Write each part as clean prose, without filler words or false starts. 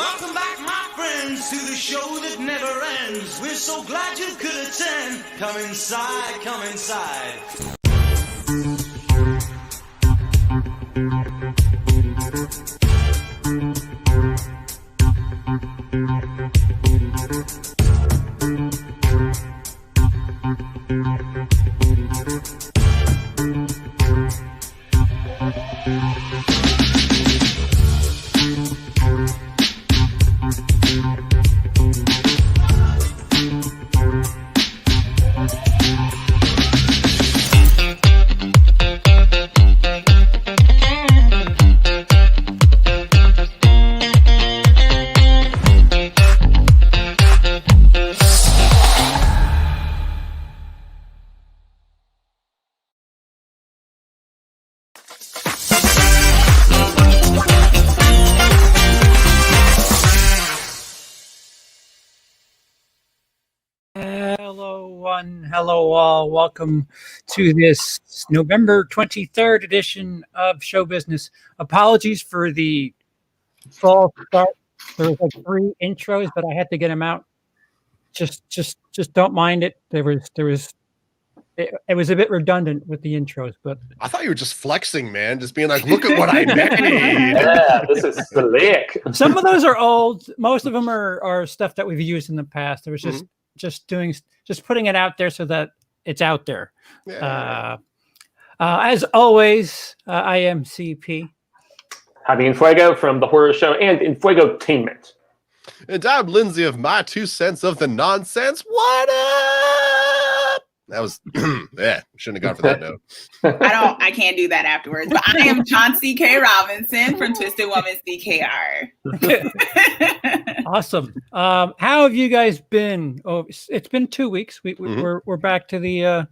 Welcome back, my friends, to the show that never ends. We're so glad you could attend. Come inside, come inside. Hello all. Welcome to this November 23rd edition of Show Business. Apologies for the fall start. There was like 3 intros, but I had to get them out. Just don't mind it. It was a bit redundant with the intros, but I thought you were just flexing, man. Just being like, look at what I made. Yeah, this is slick. Some of those are old. Most of them are stuff that we've used in the past. It was just putting it out there so that it's out there. Yeah. As always, I am CP. Javi Infuego from The Horror Show and Infuegotainment. And I'm Lindsay of My 2 Cents of the Nonsense. What up? That was, shouldn't have gone for that note. I can't do that afterwards. But I am Chauncey K. Robinson from Twisted Woman CKR. Awesome. How have you guys been? Oh, it's been 2 weeks. We're back to the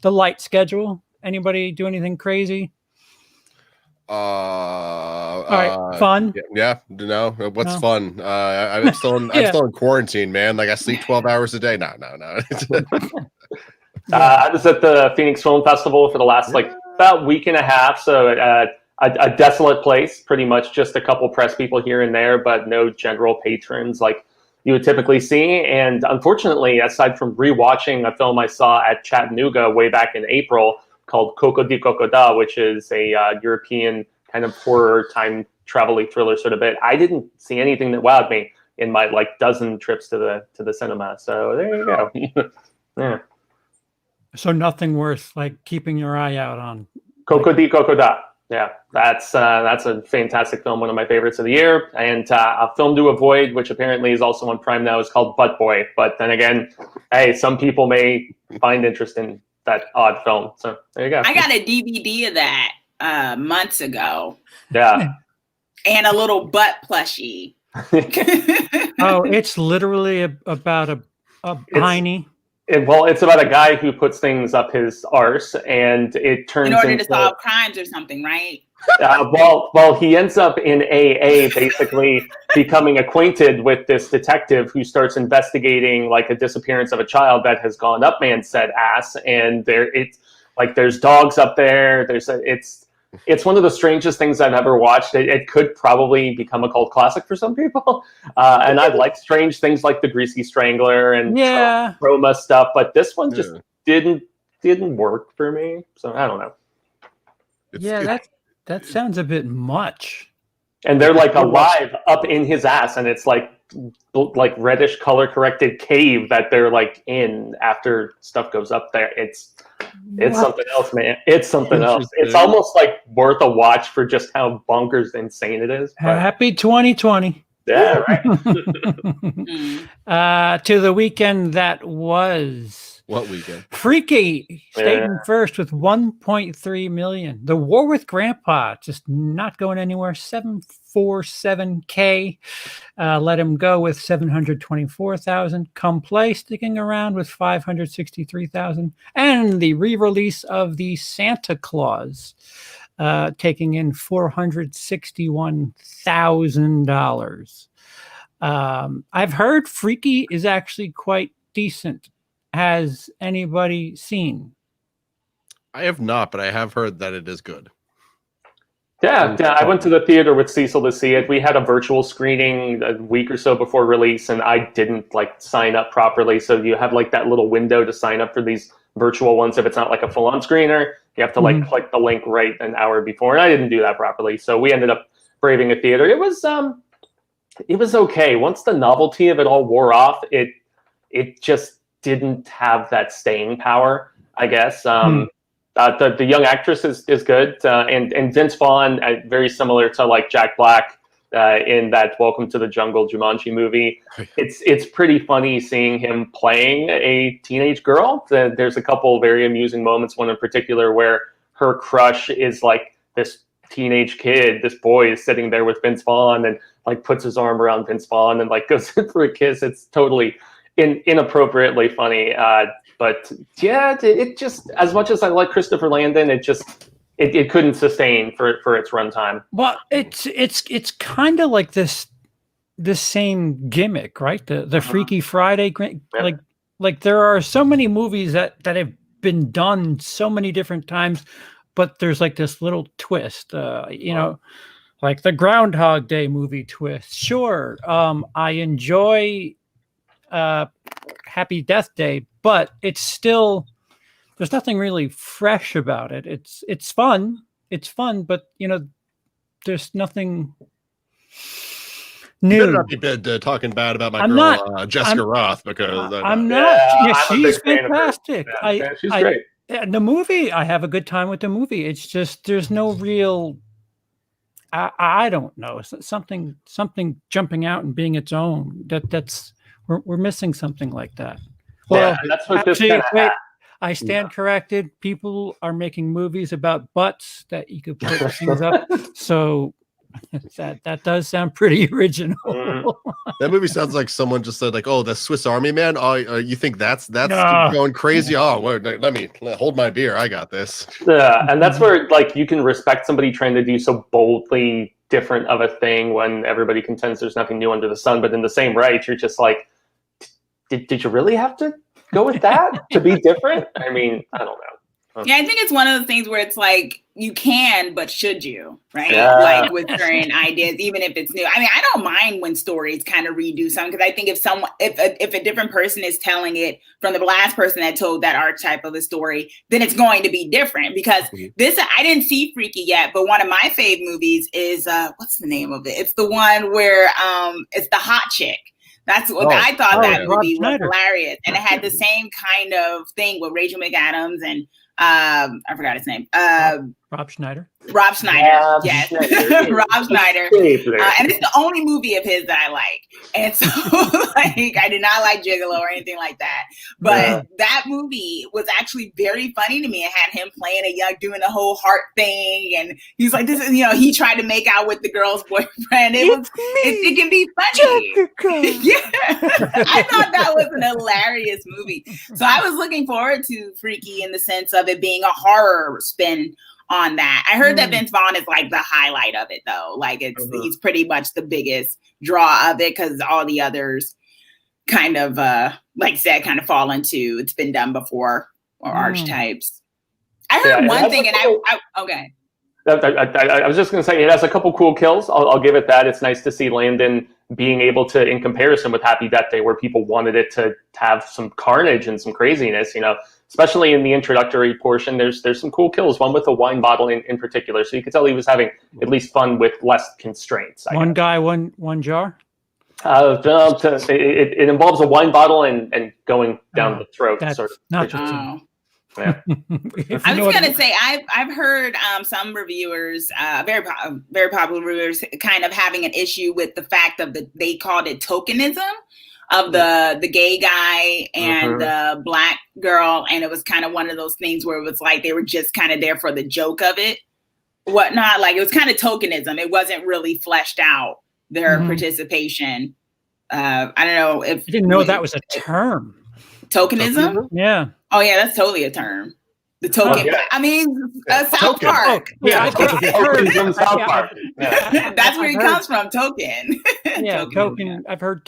light schedule. Anybody do anything crazy? All right, fun. Yeah, no. What's fun? I'm still in quarantine, man. Like I sleep 12 hours a day. No. I was at the Phoenix Film Festival for the last about week and a half. So a desolate place, pretty much just a couple press people here and there, but no general patrons like you would typically see. And unfortunately, aside from rewatching a film I saw at Chattanooga way back in April called Coco di Cocoda, which is a European kind of horror time travel-y thriller sort of bit, I didn't see anything that wowed me in my dozen trips to the cinema. So there you go. Yeah. So nothing worth keeping your eye out on. Coco di Cocoda. Yeah, that's a fantastic film, one of my favorites of the year. And a film to avoid, which apparently is also on Prime now, is called Butt Boy. But then again, hey, some people may find interest in that odd film. So there you go. I got a DVD of that months ago. Yeah. And a little butt plushie. Oh, it's literally about a hiney. It's about a guy who puts things up his arse, and it turns in order to solve crimes or something, right? Well, he ends up in AA, basically becoming acquainted with this detective who starts investigating a disappearance of a child that has gone up man's said ass, and there's dogs up there. It's one of the strangest things I've ever watched. It could probably become a cult classic for some people. And I like strange things like The Greasy Strangler and Roma stuff, but this one just didn't work for me. So I don't know. That sounds a bit much. And they're alive up in his ass, and it's like reddish color corrected cave that they're in after stuff goes up there. It's something else, man. It's something else. It's almost worth a watch for just how bonkers insane it is. But happy 2020. Yeah, right. To the weekend that was. What weekend? Freaky stayed in first with 1.3 million. The War with Grandpa just not going anywhere. 747K. Let him go with 724,000. Come Play sticking around with 563,000. And the re-release of the Santa Claus taking in $461,000. I've heard Freaky is actually quite decent. Has anybody seen? I have not, but I have heard that it is good. Yeah, I went to the theater with Cecil to see it. We had a virtual screening a week or so before release, and I didn't sign up properly. So you have that little window to sign up for these virtual ones. If it's not a full-on screener, you have to click the link right an hour before, and I didn't do that properly. So we ended up braving a theater. It was okay. Once the novelty of it all wore off, it just didn't have that staying power, I guess. The young actress is good, and Vince Vaughn, very similar to Jack Black in that Welcome to the Jungle Jumanji movie. It's pretty funny seeing him playing a teenage girl. There's a couple very amusing moments. One in particular where her crush is this teenage kid. This boy is sitting there with Vince Vaughn and puts his arm around Vince Vaughn and goes in for a kiss. It's totally inappropriately funny. But yeah, it just, as much as I like Christopher Landon, it couldn't sustain for its runtime. Well, it's kind of like this same gimmick, right? The Freaky Friday, like there are so many movies that have been done so many different times, but there's this little twist, like the Groundhog Day movie twist. Sure, I enjoy Happy Death Day, but it's still, there's nothing really fresh about it. It's fun, but there's nothing new. You better not be talking bad about my girl Jessica Roth, because I'm not. Yeah, she's fantastic. She's great. The movie, I have a good time with the movie. It's just there's no real. I don't know, something jumping out and being its own. That's we're missing something like that. Well, that's what actually, wait, I stand corrected. People are making movies about butts that you could put things up. So that does sound pretty original. That movie sounds like someone just said "Oh, the Swiss Army Man." Oh, you think that's going crazy? Oh, well, let me hold my beer. I got this. Yeah, and that's where you can respect somebody trying to do so boldly different of a thing when everybody contends there's nothing new under the sun. But in the same right, you're just did you really have to go with that to be different? I mean, I don't know. Yeah, I think it's one of those things where it's you can, but should you, right? Yeah. With certain ideas, even if it's new. I mean, I don't mind when stories kind of redo something, because I think if a different person is telling it from the last person that told that archetype of the story, then it's going to be different. Because I didn't see Freaky yet, but one of my fave movies is what's the name of it? It's the one where it's the hot chick. That's what I thought that movie was hilarious. And it had the same kind of thing with Rachel McAdams and I forgot his name. Rob Schneider. Rob Schneider. Yes. Rob Schneider. And it's the only movie of his that I like. And so I did not like Gigolo or anything like that. But that movie was actually very funny to me. It had him playing doing the whole heart thing. And he's like, this is, he tried to make out with the girl's boyfriend. It can be funny. Yeah. I thought that was an hilarious movie. So I was looking forward to Freaky in the sense of it being a horror spin on that. I heard that Vince Vaughn is the highlight of it, though. He's pretty much the biggest draw of it, because all the others kind of, kind of fall into it's been done before or archetypes. I heard one thing, and okay. I was just going to say it has a couple cool kills. I'll give it that. It's nice to see Landon being able to, in comparison with Happy Death Day, where people wanted it to have some carnage and some craziness, especially in the introductory portion, there's some cool kills, one with a wine bottle in particular. So you could tell he was having at least fun with less constraints. One guy, one jar? It involves a wine bottle and going down the throat. That's sort of. Not just Yeah. I was going to say, I've heard some reviewers, very popular reviewers, kind of having an issue with the fact of they called it tokenism of the gay guy and the black girl. And it was kind of one of those things where it was they were just kind of there for the joke of it, whatnot. It was kind of tokenism. It wasn't really fleshed out, their participation. I don't know if I didn't know that was a term. Tokenism? Yeah. Oh yeah, that's totally a term. The token. I mean, South Park. Yeah, Tokenism, South Park. That's where it comes from. Token. Yeah, token. I've heard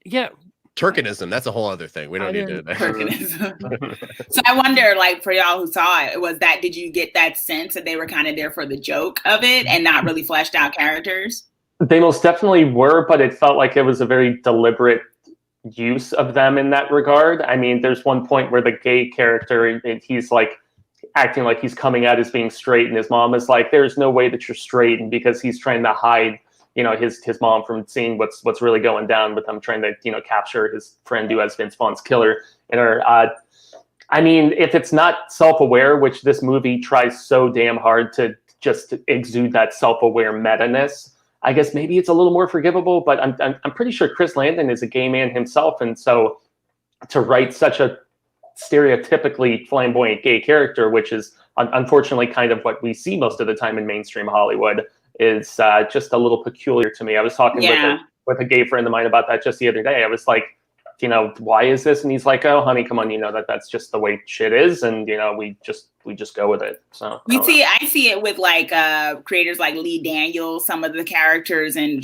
Yeah. Turkinism, that's a whole other thing. We don't need to. Turkinism. So I wonder, like, for y'all who saw it, did you get that sense that they were kind of there for the joke of it and not really fleshed out characters? They most definitely were, but it felt like it was a very deliberate use of them in that regard. I mean, there's one point where the gay character, he's like acting like he's coming out as being straight, and his mom is like, there's no way that you're straight, and because he's trying to hide his mom from seeing what's really going down with them, trying to capture his friend who has Vince Vaughn's killer in her. I mean, if it's not self-aware, which this movie tries so damn hard to just exude that self-aware meta-ness, I guess maybe it's a little more forgivable. But I'm pretty sure Chris Landon is a gay man himself, and so to write such a stereotypically flamboyant gay character, which is unfortunately kind of what we see most of the time in mainstream Hollywood, is just a little peculiar to me. I was talking with a gay friend of mine about that just the other day. I was like, why is this? And he's like, oh, honey, come on, that's just the way shit is, and we just go with it. So I see it with like creators like Lee Daniels, some of the characters and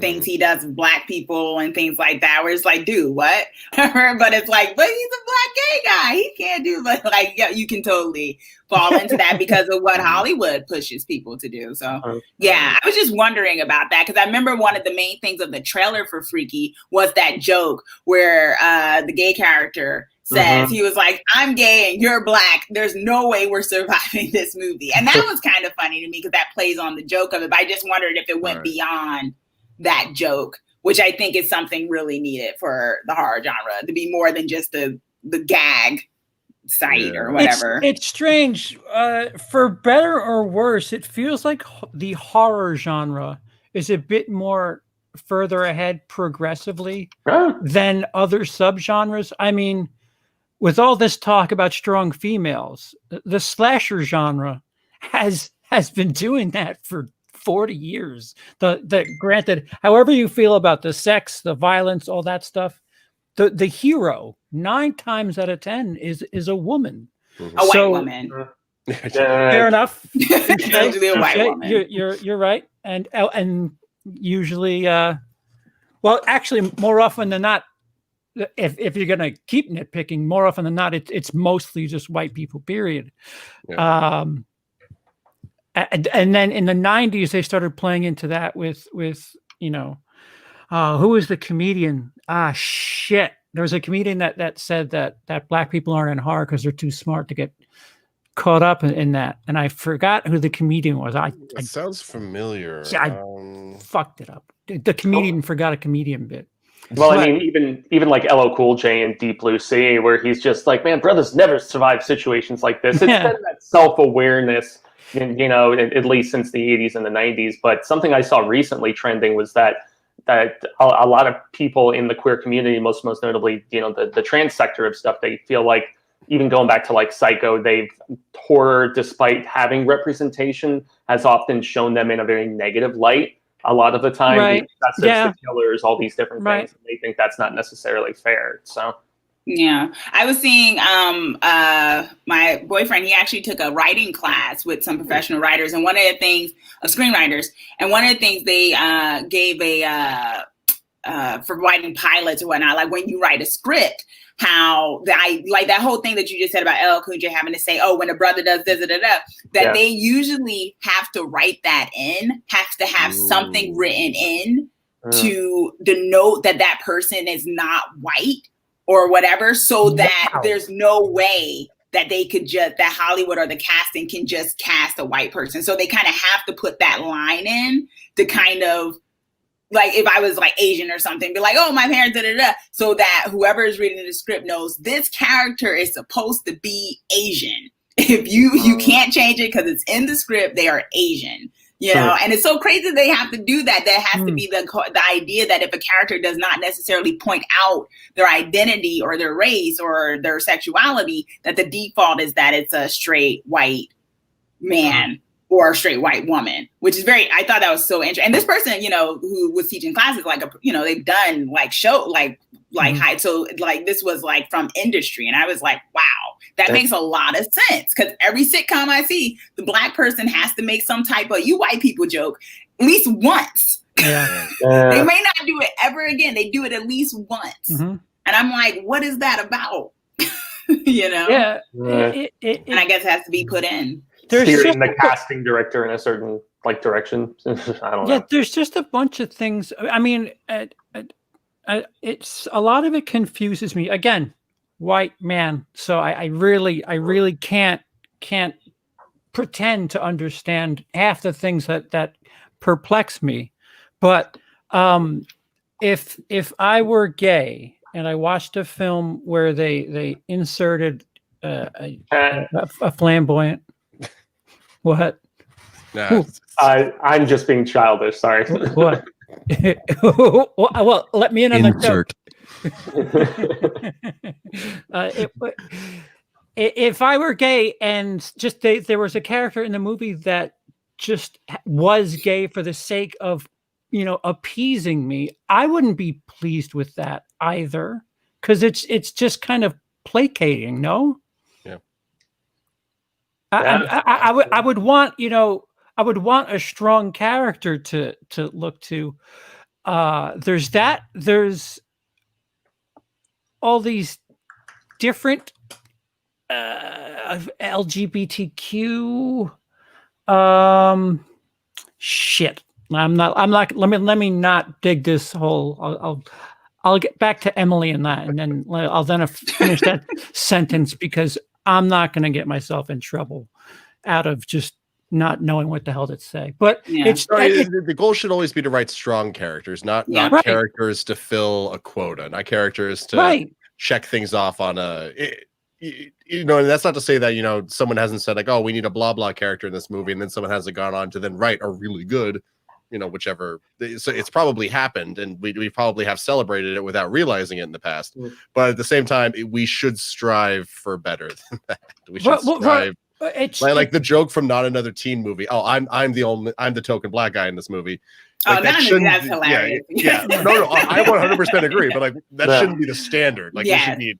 things he does with black people and things like that, where it's like, dude, what? But it's like, but he's a black gay guy, he can't do, but like, yeah, you can totally fall into that because of what Hollywood pushes people to do. So yeah, I was just wondering about that, because I remember one of the main things of the trailer for Freaky was that joke where the gay character says, he was like, I'm gay and you're black, there's no way we're surviving this movie. And that was kind of funny to me because that plays on the joke of it. But I just wondered if it went beyond that joke, which I think is something really needed for the horror genre, to be more than just the gag site or whatever. It's strange. For better or worse, it feels like the horror genre is a bit more further ahead progressively than other subgenres. I mean, with all this talk about strong females, the slasher genre has been doing that for 40 years. The granted, however you feel about the sex, the violence, all that stuff, the hero 9 times out of 10 is a woman, a white woman. Fair enough. Usually a white woman. You're right, and usually, well, actually, more often than not, if you're gonna keep nitpicking, more often than not, it's mostly just white people. Period. Yeah. And then in the 90s, they started playing into that with who was the comedian? Shit. There was a comedian that said that black people aren't in horror because they're too smart to get caught up in that. And I forgot who the comedian was. It sounds familiar. I fucked it up. The comedian forgot a comedian bit. Well, I mean, even like LL Cool J in Deep Blue Sea, where he's just like, man, brothers never survive situations like this. It's been that self-awareness, at least since the 80s and the 90s. But something I saw recently trending was that a lot of people in the queer community, most notably, the trans sector of stuff, they feel like, even going back to like Psycho, horror, despite having representation, has often shown them in a very negative light. A lot of the time, the excessives, the killers, all these different things, and they think that's not necessarily fair. So, yeah, I was seeing my boyfriend. He actually took a writing class with some professional writers, and one of the things, screenwriters, and one of the things they gave for writing pilots or whatnot, like when you write a script, how like that whole thing that you just said about LL Cool J having to say, oh, when a brother does this, that they usually have to write that in, have to have something written in to denote that person is not white or whatever, so that there's no way that they could that Hollywood or the casting can just cast a white person. So they kind of have to put that line in to kind of, like if I was like Asian or something, be like, oh, my parents, so that whoever is reading the script knows this character is supposed to be Asian. If you can't change it because it's in the script, they are Asian, and it's so crazy they have to do that. That has to be the idea that if a character does not necessarily point out their identity or their race or their sexuality, that the default is that it's a straight white man or a straight white woman, which is I thought that was so interesting. And this person, who was teaching classes, like, they've done like high. So like, this was like from industry. And I was like, wow, that makes a lot of sense. Cause every sitcom I see, the black person has to make some type of you white people joke at least once. Yeah. They may not do it ever again. They do it at least once. Mm-hmm. And I'm like, what is that about? You know? Yeah. And I guess it has to be put in. Steering the casting director in a certain like direction. I don't know. Yeah, there's just a bunch of things. I mean, it's a lot of it confuses me. Again, white man, so I really can't pretend to understand half the things that perplex me. But if I were gay and I watched a film where they inserted a flamboyant, what? Nah, I'm just being childish. Sorry. What? Well, let me in on Insert. The joke. If I were gay and just there was a character in the movie that just was gay for the sake of, appeasing me, I wouldn't be pleased with that either, because it's just kind of placating. No. Yeah. I would want, I would want a strong character to look to. There's all these different LGBTQ shit. I'm not. Let me not dig this whole. I'll get back to Emily and that, and then I'll finish that sentence, because I'm not going to get myself in trouble out of just not knowing what the hell to say. But the goal should always be to write strong characters, not right. characters to fill a quota, not characters to check things off on and that's not to say that, someone hasn't said like, oh, we need a blah, blah character in this movie. And then someone hasn't gone on to then write a really good, whichever. So it's probably happened, and we probably have celebrated it without realizing it in the past. But at the same time, we should strive for better than that. We should strive. Like the joke from Not Another Teen Movie. Oh, I'm the token black guy in this movie. Like, that's hilarious. Yeah. No, I 100% agree. But like that shouldn't be the standard. Like we should be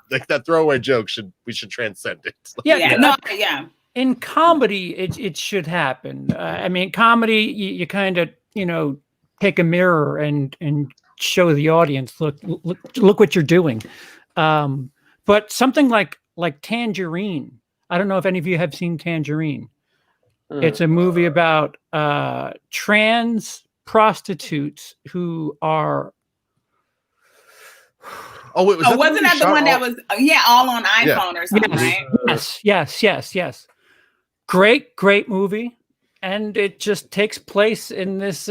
like that throwaway joke we should transcend it. In comedy, it should happen. I mean, comedy, you kind of take a mirror and show the audience, look what you're doing. But something like Tangerine. I don't know if any of you have seen Tangerine. It's a movie about trans prostitutes who are. Oh, wait, wasn't that the one that was all on iPhone or something, right? Yes. Great movie, and it just takes place in this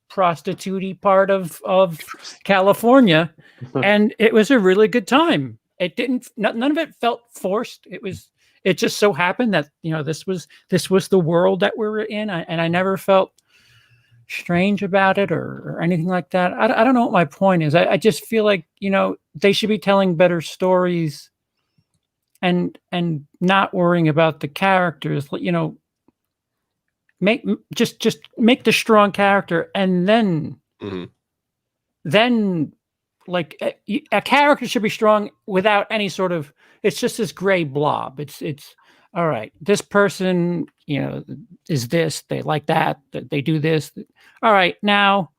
prostitute-y part of California, and it was a really good time. It didn't. None of it felt forced. It just so happened that this was the world that we were in, and I never felt strange about it or anything like that. I don't know what my point is. I just feel like they should be telling better stories, and not worrying about the characters. Make the strong character, and then like a character should be strong without any sort of. It's just this gray blob. It's all right. This person, is this. They like that. They do this. All right, now,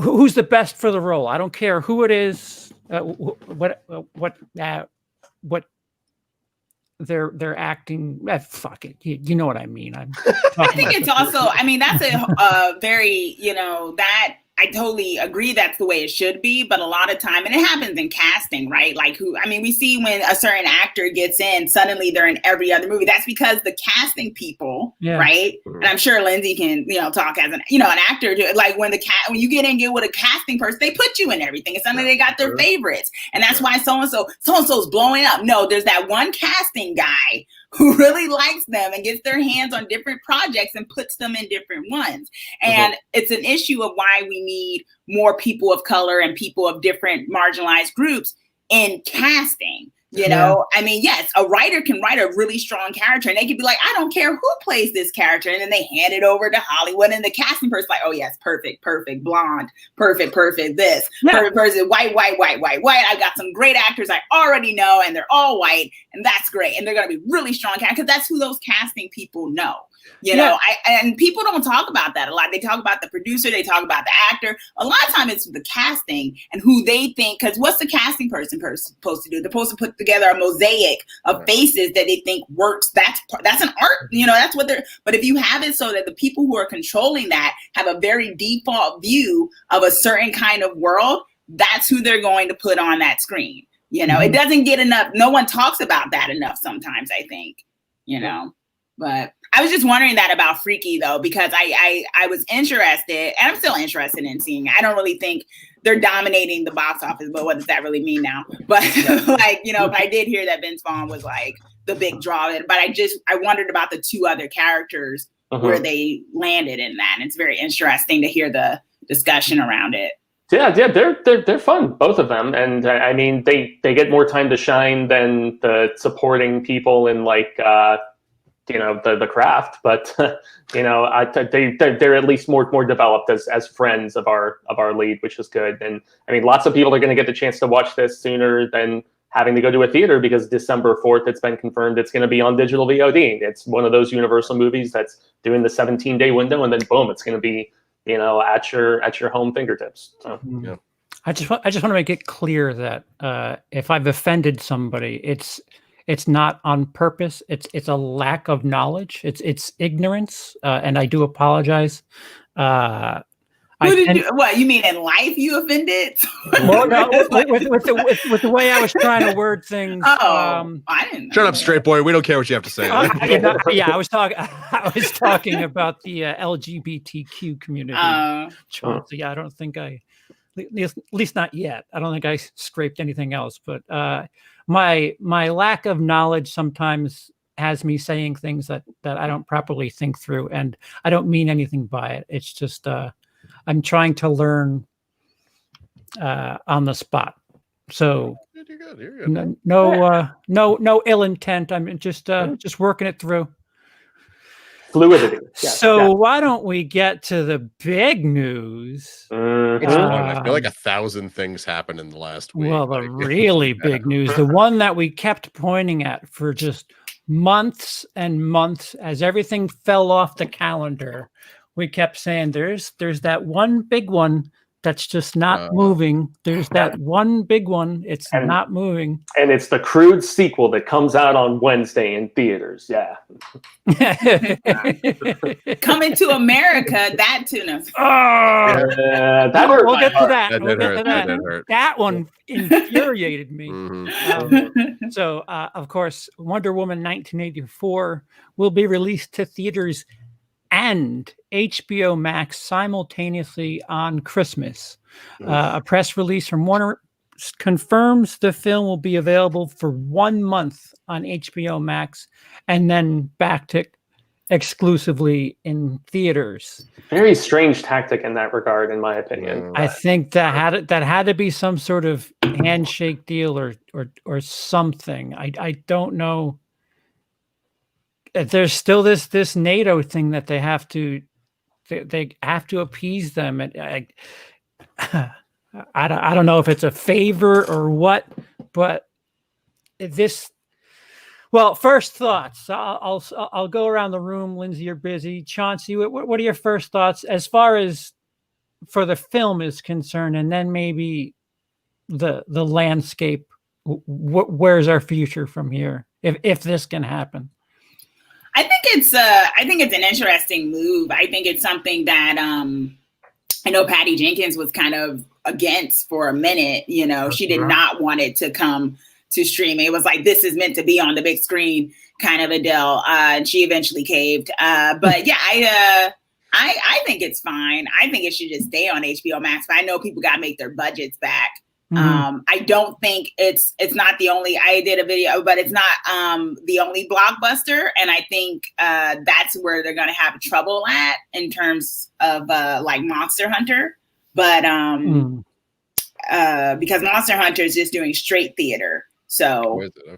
who's the best for the role? I don't care who it is. What they're acting. Fuck it. You know what I mean. I think it's also. I mean, that's a very that. I totally agree that's the way it should be, but a lot of time, and it happens in casting, right? Like we see when a certain actor gets in, suddenly they're in every other movie. That's because the casting people, right? And I'm sure Lindsay can, talk as an actor. Like when you get with a casting person, they put you in everything, and suddenly they got their favorites, and that's why so-and-so's blowing up. No, there's that one casting guy who really likes them and gets their hands on different projects and puts them in different ones. And it's an issue of why we need more people of color and people of different marginalized groups in casting. You know, I mean, yes, a writer can write a really strong character and they can be like, I don't care who plays this character. And then they hand it over to Hollywood and the casting person's like, oh, yes, perfect, blonde, perfect, this, perfect person, white. I got some great actors I already know and they're all white and that's great. And they're going to be really strong characters because that's who those casting people know. You know, and people don't talk about that a lot. They talk about the producer, they talk about the actor. A lot of time it's the casting and who they think, because what's the casting person supposed to do? They're supposed to put together a mosaic of faces that they think works. That's an art, you know, that's what they're, but if you have it so that the people who are controlling that have a very default view of a certain kind of world, that's who they're going to put on that screen. You know, it doesn't get enough. No one talks about that enough sometimes, I think, you know, but I was just wondering that about Freaky though, because I was interested and I'm still interested in seeing it. I don't really think they're dominating the box office, but what does that really mean now? But like, you know, but I did hear that Vince Vaughn was like the big draw of it, but I wondered about the two other characters where they landed in that. And it's very interesting to hear the discussion around it. Yeah, they're fun, both of them, and I mean they get more time to shine than the supporting people in like you know the craft, but you know they're at least more developed as friends of our lead, which is good. And I mean lots of people are going to get the chance to watch this sooner than having to go to a theater because December 4th it's been confirmed it's going to be on digital VOD. It's one of those Universal movies that's doing the 17-day window, and then boom, it's going to be, you know, at your home fingertips. So, yeah. I just want to make it clear that if I've offended somebody, it's not on purpose. It's a lack of knowledge. It's ignorance, and I do apologize. What you mean in life? You offended? Well, no, with the way I was trying to word things. I didn't know. Shut up, straight boy. We don't care what you have to say. I was talking about the LGBTQ community. Chauncey, I don't think at least not yet. I don't think I scraped anything else. But my lack of knowledge sometimes has me saying things that I don't properly think through, and I don't mean anything by it. It's just I'm trying to learn on the spot. So you're good. No ill intent. I'm just working it through. Fluidity. So why don't we get to the big news? I feel like 1,000 things happened in the last week. Well, the really big news, the one that we kept pointing at for just months and months as everything fell off the calendar. We kept saying there's that one big one that's just not moving. There's that one big one. It's not moving. And it's the Crude sequel that comes out on Wednesday in theaters. Yeah. Coming to America, that tuna. That hurt. We'll get to that. That did hurt. That one infuriated me. So, of course, Wonder Woman 1984 will be released to theaters and HBO Max simultaneously on Christmas. A press release from Warner confirms the film will be available for 1 month on HBO Max and then back to exclusively in theaters. Very strange tactic in that regard, in my opinion. I think that had to be some sort of handshake deal or something. I don't know. There's still this NATO thing that they have to appease them. And I don't know if it's a favor or what, but this. Well, first thoughts. I'll go around the room. Lindsay, you're busy. Chauncey, what are your first thoughts as far as for the film is concerned, and then maybe the landscape? Where's our future from here if this can happen? I think it's an interesting move. I think it's something that I know Patty Jenkins was kind of against for a minute. You know, she did not want it to come to streaming. It was like, this is meant to be on the big screen kind of a deal. And she eventually caved. But yeah, I think it's fine. I think it should just stay on HBO Max. But I know people got to make their budgets back. I don't think it's not the only, I did a video, but it's not the only blockbuster. And I think that's where they're going to have trouble at in terms of like Monster Hunter. But because Monster Hunter is just doing straight theater. So, Okay.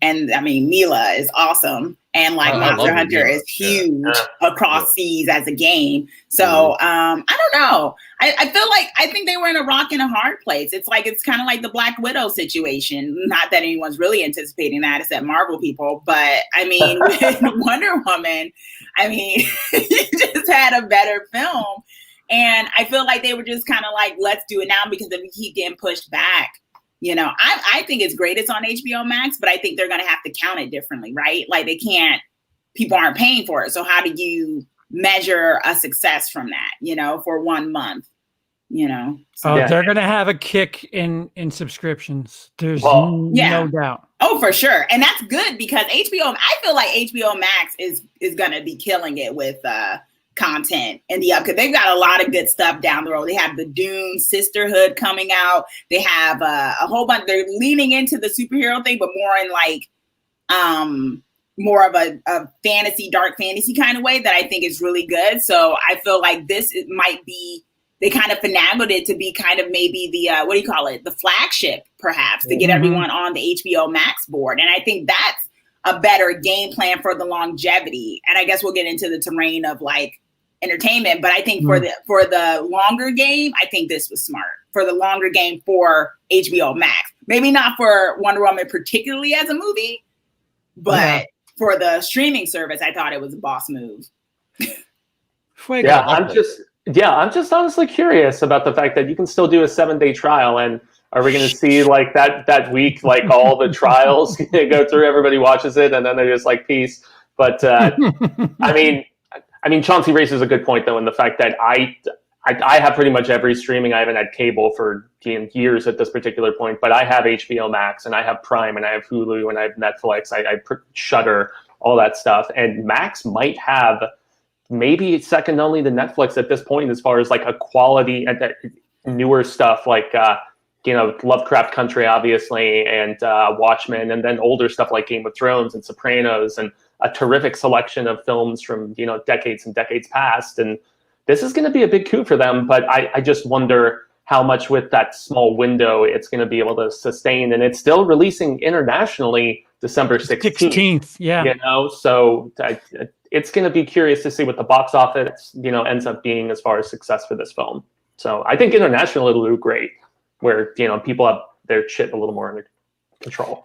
and I mean, Mila is awesome. And like Monster Hunter is huge across seas as a game. So I don't know. I think they were in a rock and a hard place. It's kind of like the Black Widow situation. Not that anyone's really anticipating that except Marvel people. But I mean, with Wonder Woman, I mean, you just had a better film. And I feel like they were just kind of like, let's do it now because if we keep getting pushed back, you know, I think it's great it's on HBO Max, but I think they're going to have to count it differently, right? Like people aren't paying for it. So how do you measure a success from that, you know, for 1 month, you know? So, they're going to have a kick in subscriptions. There's no doubt. Oh, for sure. And that's good because I feel like HBO Max is going to be killing it with content in the because they've got a lot of good stuff down the road. They have the Dune Sisterhood coming out. They have a whole bunch. They're leaning into the superhero thing, but more in like more of a dark fantasy kind of way that I think is really good. So I feel like might be, they kind of finagled it to be kind of maybe the the flagship perhaps to get everyone on the HBO Max board. And I think that's a better game plan for the longevity. And I guess we'll get into the terrain of like entertainment, but I think for the longer game, I think this was smart for the longer game for HBO Max. Maybe not for Wonder Woman particularly as a movie, but for the streaming service, I thought it was a boss move. I'm just honestly curious about the fact that you can still do a 7-day trial. And are we going to see like that week, like all the trials go through, everybody watches it, and then they're just like, peace. But I mean, Chauncey raises a good point though, in the fact that I have pretty much every streaming. I haven't had cable for years at this particular point, but I have HBO Max and I have Prime and I have Hulu and I have Netflix. I Shudder, all that stuff. And Max might have maybe second only to Netflix at this point as far as like a quality newer stuff like Lovecraft Country, obviously, and Watchmen, and then older stuff like Game of Thrones and Sopranos, and a terrific selection of films from decades and decades past. And this is going to be a big coup for them, but I just wonder how much with that small window it's going to be able to sustain. And it's still releasing internationally December 16th. Yeah. So it's going to be curious to see what the box office ends up being as far as success for this film. So I think internationally it'll do great, where people have their shit a little more under control.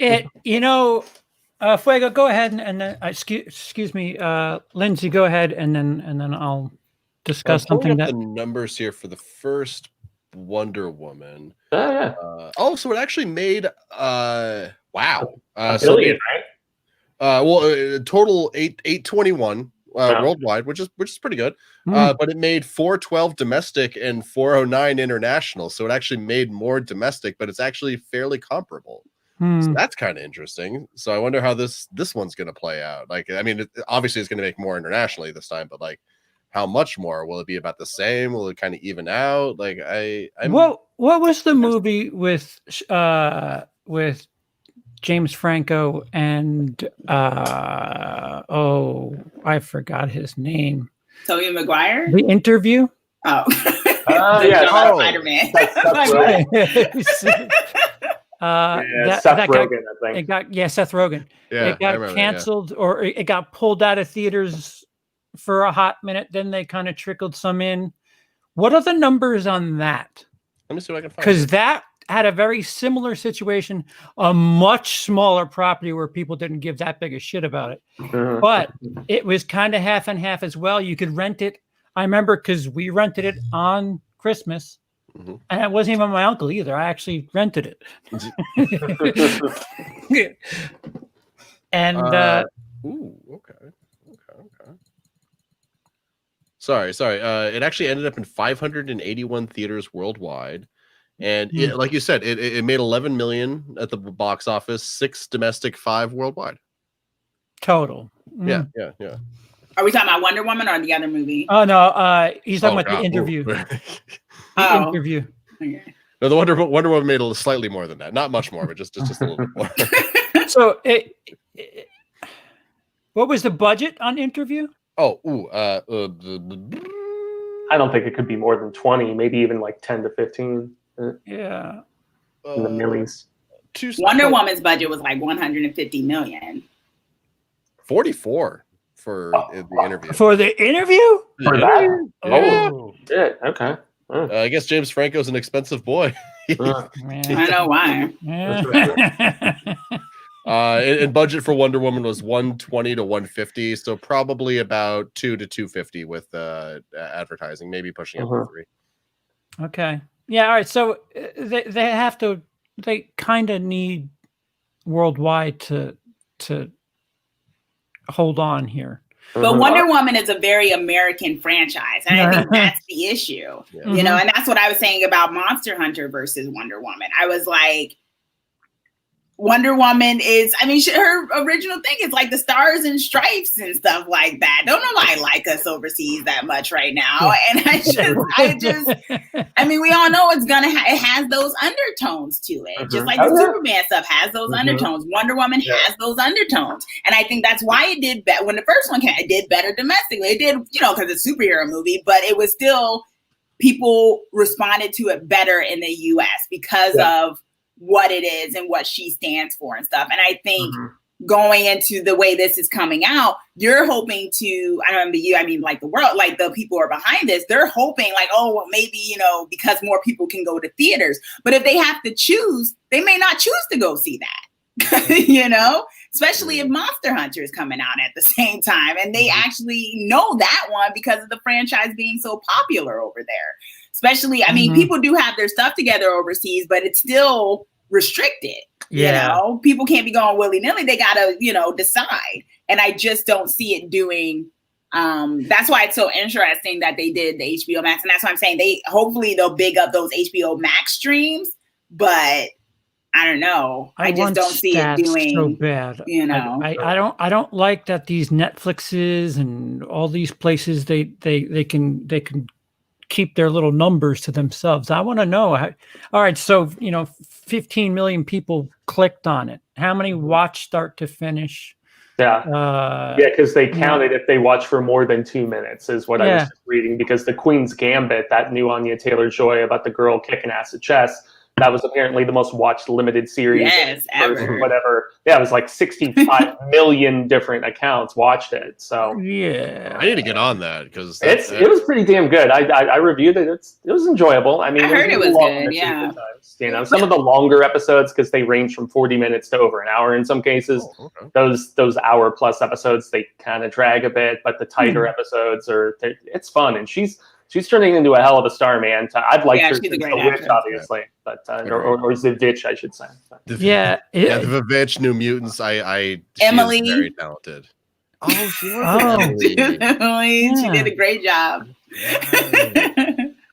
Fuego, go ahead and then excuse me, Lindsay, go ahead and then I'll discuss something that the numbers here for the first Wonder Woman. So it actually made $1 billion, so right? Total 821 worldwide, which is pretty good. But it made 412 domestic and 409 international. So it actually made more domestic, but it's actually fairly comparable. So that's kind of interesting. So I wonder how this one's going to play out. Like, I mean, obviously it's going to make more internationally this time, but like, how much more? Will it be about the same? Will it kind of even out? Like, what was the movie with James Franco and I forgot his name. Tobey Maguire? The Interview? Oh. Spider-Man. Seth Rogen, I think. Seth Rogen. Yeah, it got canceled or it got pulled out of theaters for a hot minute. Then they kind of trickled some in. What are the numbers on that? Let me see what I can find. Because that had a very similar situation, a much smaller property where people didn't give that big a shit about it. But it was kind of half and half as well. You could rent it. I remember because we rented it on Christmas. And it wasn't even my uncle either. I actually rented it. And okay. Sorry. It actually ended up in 581 theaters worldwide. And like you said, it made 11 million at the box office, 6 domestic, 5 worldwide. Total. Yeah. Are we talking about Wonder Woman or the other movie? Oh no, he's talking about The Interview. Interview. Okay. No, the Wonder Woman made slightly more than that. Not much more, but just a little bit more. So, what was the budget on Interview? I don't think it could be more than 20, maybe even like 10 to 15. Yeah. In the millies. Wonder Woman's budget was like 150 million. 44 for the interview. For the interview? For that? Oh, shit. Okay. I guess James Franco's an expensive boy. I know why. And budget for Wonder Woman was 120 to 150, so probably about 2 to 250 with advertising, maybe pushing up to 3. Okay. Yeah. All right. So they kind of need worldwide to hold on here. But Wonder Woman is a very American franchise, and I think that's the issue. Yeah. You know, and that's what I was saying about Monster Hunter versus Wonder Woman. I was like, Wonder Woman is, I mean, her original thing is like the stars and stripes and stuff like that. Don't nobody like us overseas that much right now. And I mean, we all know it has those undertones to it. Just like the Superman stuff has those undertones. Wonder Woman has those undertones. And I think that's why it did better. When the first one came, it did better domestically. It did, you know, because it's a superhero movie, but it was still, people responded to it better in the US because of what it is and what she stands for and stuff. And I think going into the way this is coming out, you're hoping to, I don't know, you, I mean, like the world, like the people who are behind this, they're hoping like, oh, well, maybe, you know, because more people can go to theaters. But if they have to choose, they may not choose to go see that, you know, especially if Monster Hunter is coming out at the same time. And they actually know that one because of the franchise being so popular over there. Especially, I mean, people do have their stuff together overseas, but it's still restricted. You know, people can't be going willy-nilly. They got to, you know, decide. And I just don't see it doing. That's why it's so interesting that they did the HBO Max. And that's why I'm saying hopefully they'll big up those HBO Max streams. But I don't know. I just don't see it doing so bad. You know, I don't like that these Netflixes and all these places they can keep their little numbers to themselves. I want to know. All right, so 15 million people clicked on it. How many watched start to finish? Yeah, because they counted if they watch for more than 2 minutes, is what I was just reading. Because the Queen's Gambit, that new Anya Taylor-Joy about the girl kicking ass at chess, that was apparently the most watched limited series ever. Whatever. Yeah, it was like 65 million different accounts watched it. So I need to get on that because it was pretty damn good. I reviewed it. It was enjoyable. I mean, I heard it was good. Yeah, you know, some of the longer episodes, because they range from 40 minutes to over an hour in some cases. Those hour plus episodes, they kind of drag a bit, but the tighter episodes it's fun, and she's turning into a hell of a star, man. I'd like her to be the Witch, obviously, but or Zavitch, I should say. The Vavitch, New Mutants. Emily, she's very talented. Oh, she was. She did a great job.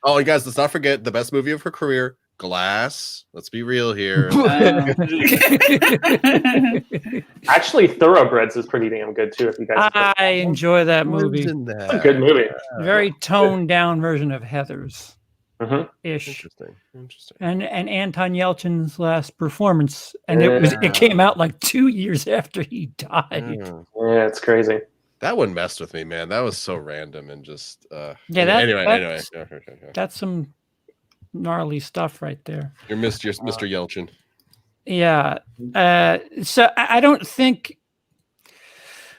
Oh, and guys, let's not forget the best movie of her career, Glass. Let's be real here. Actually, Thoroughbreds is pretty damn good too. If you guys, I enjoy that movie. It's a good movie. Very toned down version of Heathers. Ish. Interesting. And Anton Yelchin's last performance, and it came out like 2 years after he died. Yeah, it's crazy. That one messed with me, man. That was so random and just anyway. That's some gnarly stuff right there. You're Mr. Yelchin. Yeah. So I don't think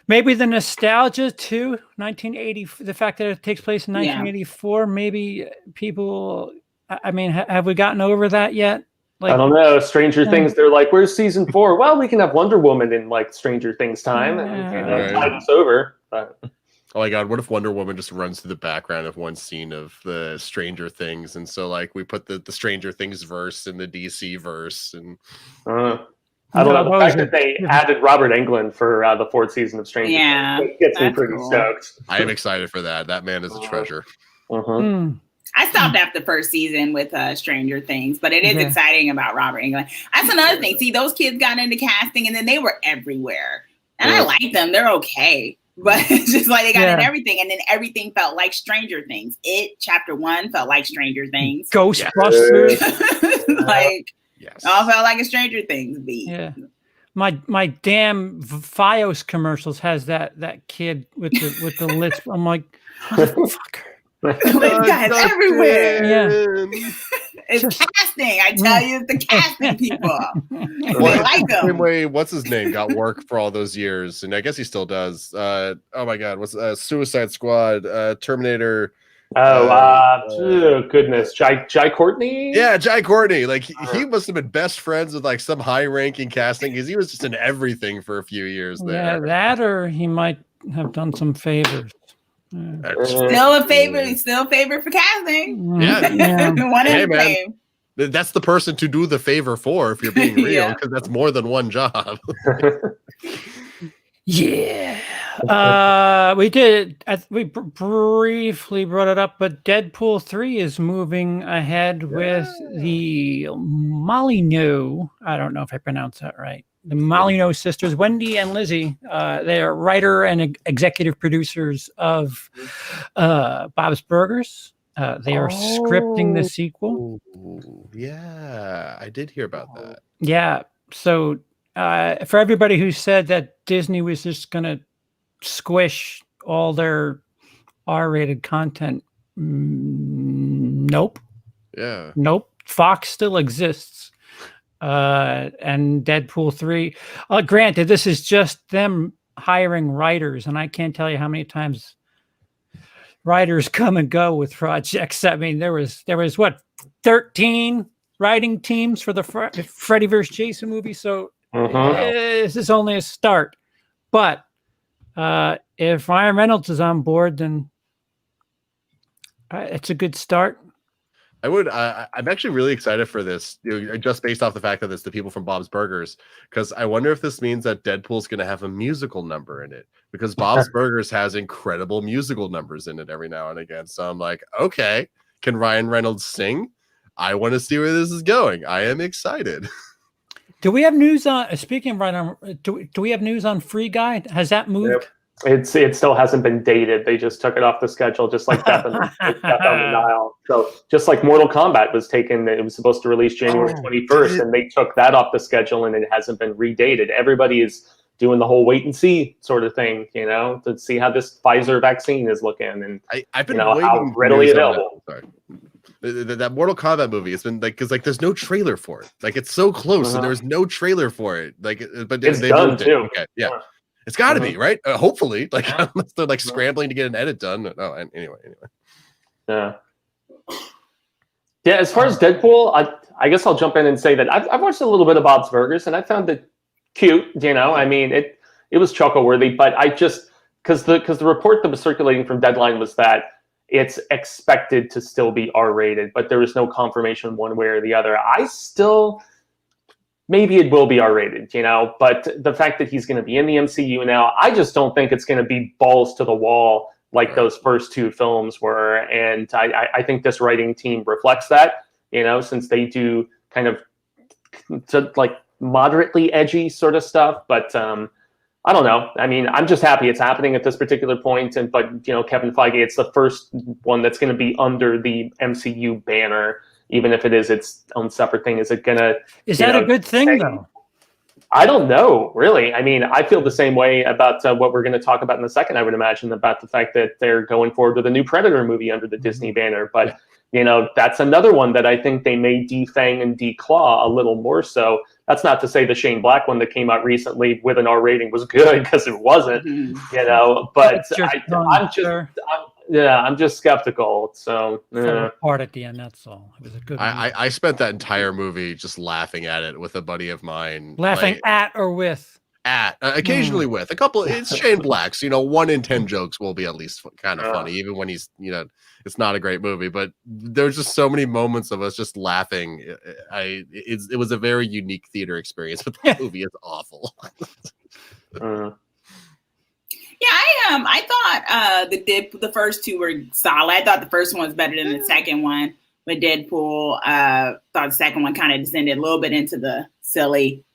maybe the nostalgia too, 1980, the fact that it takes place in 1984, maybe people, I mean, have we gotten over that yet? Like, I don't know. Stranger Things, they're like, where's season 4? Well, we can have Wonder Woman in like Stranger Things time and time's over. But oh my God, what if Wonder Woman just runs through the background of one scene of the Stranger Things? And so like we put the Stranger Things verse in the DC verse. And I don't know. The fact that they added Robert Englund for the 4th season of Stranger Things gets me pretty stoked. I am excited for that. That man is a treasure. I stopped after the first season with Stranger Things, but it is exciting about Robert Englund. That's another thing. See, those kids got into casting and then they were everywhere. And I like them. They're okay. But it's just like they got in everything. And then everything felt like Stranger Things. Chapter 1 felt like Stranger Things. Ghostbusters. All felt like a Stranger Things beat. Yeah. My damn Fios commercials has that kid with the lips. I'm like, motherfucker. This guy's everywhere. Yeah. It's casting. I tell you, it's the casting people. They like him. Same way, what's his name got work for all those years, and I guess he still does. Oh my God, what's Suicide Squad, Terminator? Goodness, Jai Courtney. Yeah, Jai Courtney. Like he must have been best friends with like some high-ranking casting because he was just in everything for a few years there. Yeah, that or he might have done some favors. Still a favorite for casting. Yeah. One in the same. That's the person to do the favor for, if you're being real, because that's more than one job. Yeah. We briefly brought it up, but Deadpool 3 is moving ahead with the Molyneux. I don't know if I pronounced that right. The Molyneux sisters, Wendy and Lizzie. They are writer and executive producers of Bob's Burgers. They are scripting the sequel. Ooh, yeah, I did hear about that. Yeah. So for everybody who said that Disney was just going to squish all their R-rated content, nope. Yeah. Nope. Fox still exists. And Deadpool 3. Granted, this is just them hiring writers, and I can't tell you how many times writers come and go with projects. I mean, there was what, 13 writing teams for the Freddy vs. Jason movie, so this is only a start. But if Ryan Reynolds is on board, then it's a good start. I'm actually really excited for this, just based off the fact that it's the people from Bob's Burgers, because I wonder if this means that Deadpool's going to have a musical number in it, because Bob's Burgers has incredible musical numbers in it every now and again. So I'm like, okay, can Ryan Reynolds sing? I want to see where this is going. I am excited. Do we have news on, speaking of Ryan, do we have news on Free Guy? Has that moved? Yep. It still hasn't been dated. They just took it off the schedule, just like Death on the Nile. So just like Mortal Kombat was taken, it was supposed to release January 21st, and they took that off the schedule, and it hasn't been redated. Everybody is doing the whole wait and see sort of thing, to see how this Pfizer vaccine is looking, and I've been waiting how readily available. That Mortal Kombat movie, it's been like, because like there's no trailer for it. Like it's so close, and there's no trailer for it. Like, but it's they done moved it. too. Okay, yeah. It's got to be, right? Hopefully, like unless they're like scrambling to get an edit done. No, anyway. Yeah. As far as Deadpool, I guess I'll jump in and say that I've watched a little bit of Bob's Burgers, and I found it cute. I mean, it was chuckle worthy, but I just because the report that was circulating from Deadline was that it's expected to still be R-rated, but there was no confirmation one way or the other. Maybe it will be R-rated, but the fact that he's going to be in the MCU now, I just don't think it's going to be balls to the wall like those first two films were. And I think this writing team reflects that, since they do kind of like moderately edgy sort of stuff. But I don't know. I mean, I'm just happy it's happening at this particular point. But Kevin Feige, it's the first one that's going to be under the MCU banner. Even if it is its own separate thing, is it gonna? Is that a good thing, though? I don't know, really. I mean, I feel the same way about what we're going to talk about in a second. I would imagine about the fact that they're going forward with a new Predator movie under the Disney banner. But that's another one that I think they may defang and declaw a little more so. That's not to say the Shane Black one that came out recently with an R rating was good, because it wasn't. But I'm just skeptical. So part at the end, that's all. It was a good movie. I spent that entire movie just laughing at it with a buddy of mine. Laughing at or with? Occasionally with a couple. It's Shane Black's. 1 in 10 jokes will be at least kind of funny, even when he's it's not a great movie. But there's just so many moments of us just laughing. It was a very unique theater experience, but the movie is awful. Yeah, I thought the first two were solid. I thought the first one was better than the second one with Deadpool. Thought the second one kind of descended a little bit into the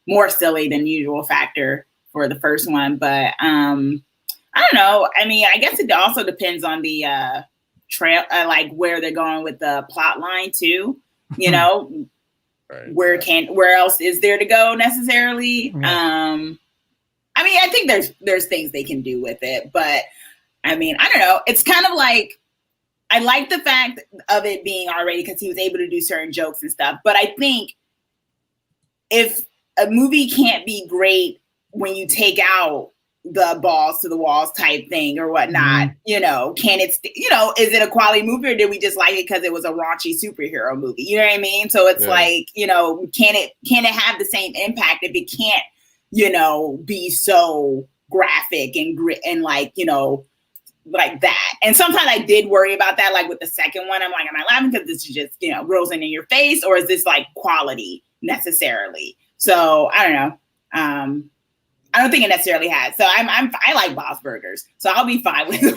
more silly than usual factor for the first one. But I don't know. I mean, I guess it also depends on the trail, like where they're going with the plot line too. Right. Where else is there to go necessarily? I mean, I think there's things they can do with it, but I mean, I don't know. It's kind of like I like the fact of it being R-rated because he was able to do certain jokes and stuff. But I think if a movie can't be great when you take out the balls to the walls type thing or whatnot, can it, is it a quality movie or did we just like it because it was a raunchy superhero movie? You know what I mean? So it's like, can it have the same impact if it can't, be so graphic and like, like that. And sometimes I did worry about that. Like with the second one, I'm like, am I laughing because this is just, Rosen in your face, or is this like quality necessarily? So I don't know. I don't think it necessarily has. So I like Bob's Burgers, so I'll be fine with the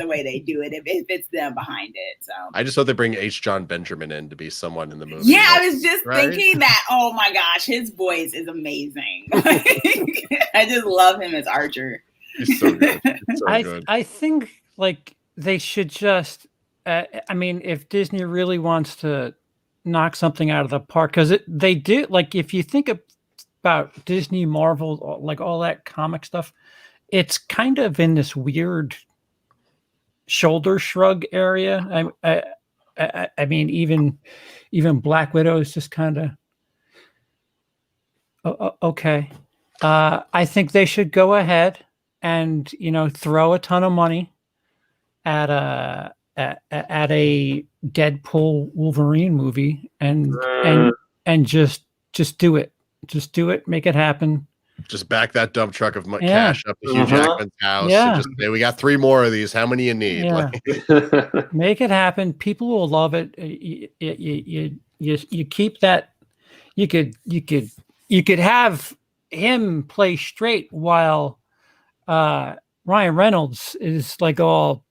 way they do it if it's them behind it. So I just hope they bring H. John Benjamin in to be someone in the movie. Yeah, I was just thinking that. Oh my gosh, his voice is amazing. I just love him as Archer. He's so good. Good. I think like they should just. I mean, if Disney really wants to knock something out of the park, because they do. Like if you think about Disney, Marvel, like all that comic stuff, it's kind of in this weird shoulder shrug area. I mean, even Black Widow is just kind of okay. I think they should go ahead and throw a ton of money at a Deadpool Wolverine movie and just do it. Just do it. Make it happen. Just back that dump truck of cash up to Hugh Jackman's house. Yeah. And just say, we got 3 more of these. How many you need? Yeah. Make it happen. People will love it. You keep that. You could have him play straight while Ryan Reynolds is like all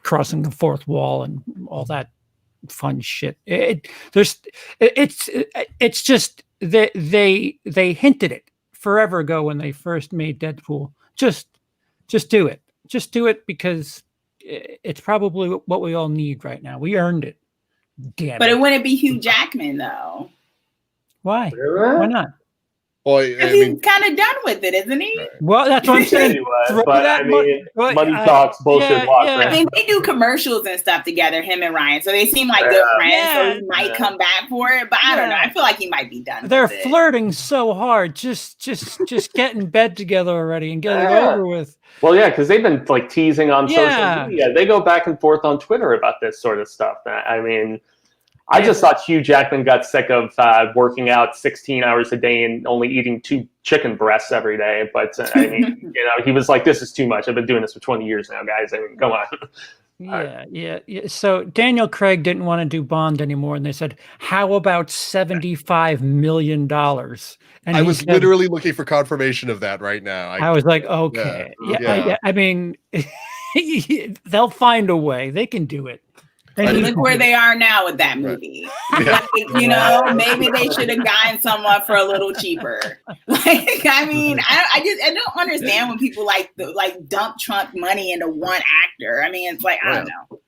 crossing the fourth wall and all that fun shit. It's just they hinted it forever ago when they first made Deadpool. Just do it. Just do it because it's probably what we all need right now. We earned it. Damn. But it wouldn't be Hugh Jackman though. Why? Why not? Well, he's kind of done with it, isn't he? Well, that's what I'm saying. Money talks, bullshit walks. I mean, they do commercials and stuff together, him and Ryan, so they seem like good friends. So he might come back for it, but I don't know. I feel like he might be done. They're flirting so hard. Just get in bed together already and get it over with. Well, yeah, because they've been like teasing on social media. They go back and forth on Twitter about this sort of stuff. I mean. I just thought Hugh Jackman got sick of working out 16 hours a day and only eating 2 chicken breasts every day. But I mean, he was like, "This is too much. I've been doing this for 20 years now, guys. I mean, come on." Yeah. So Daniel Craig didn't want to do Bond anymore, and they said, "How about $75 million?" And I was literally looking for confirmation of that right now. I was like, "Okay, yeah." I mean, they'll find a way. They can do it. Look where they are now with that movie. Like, maybe they should have gotten someone for a little cheaper. Like, I mean, I don't understand when people like dump trunk money into one actor. I mean, it's like, I don't know.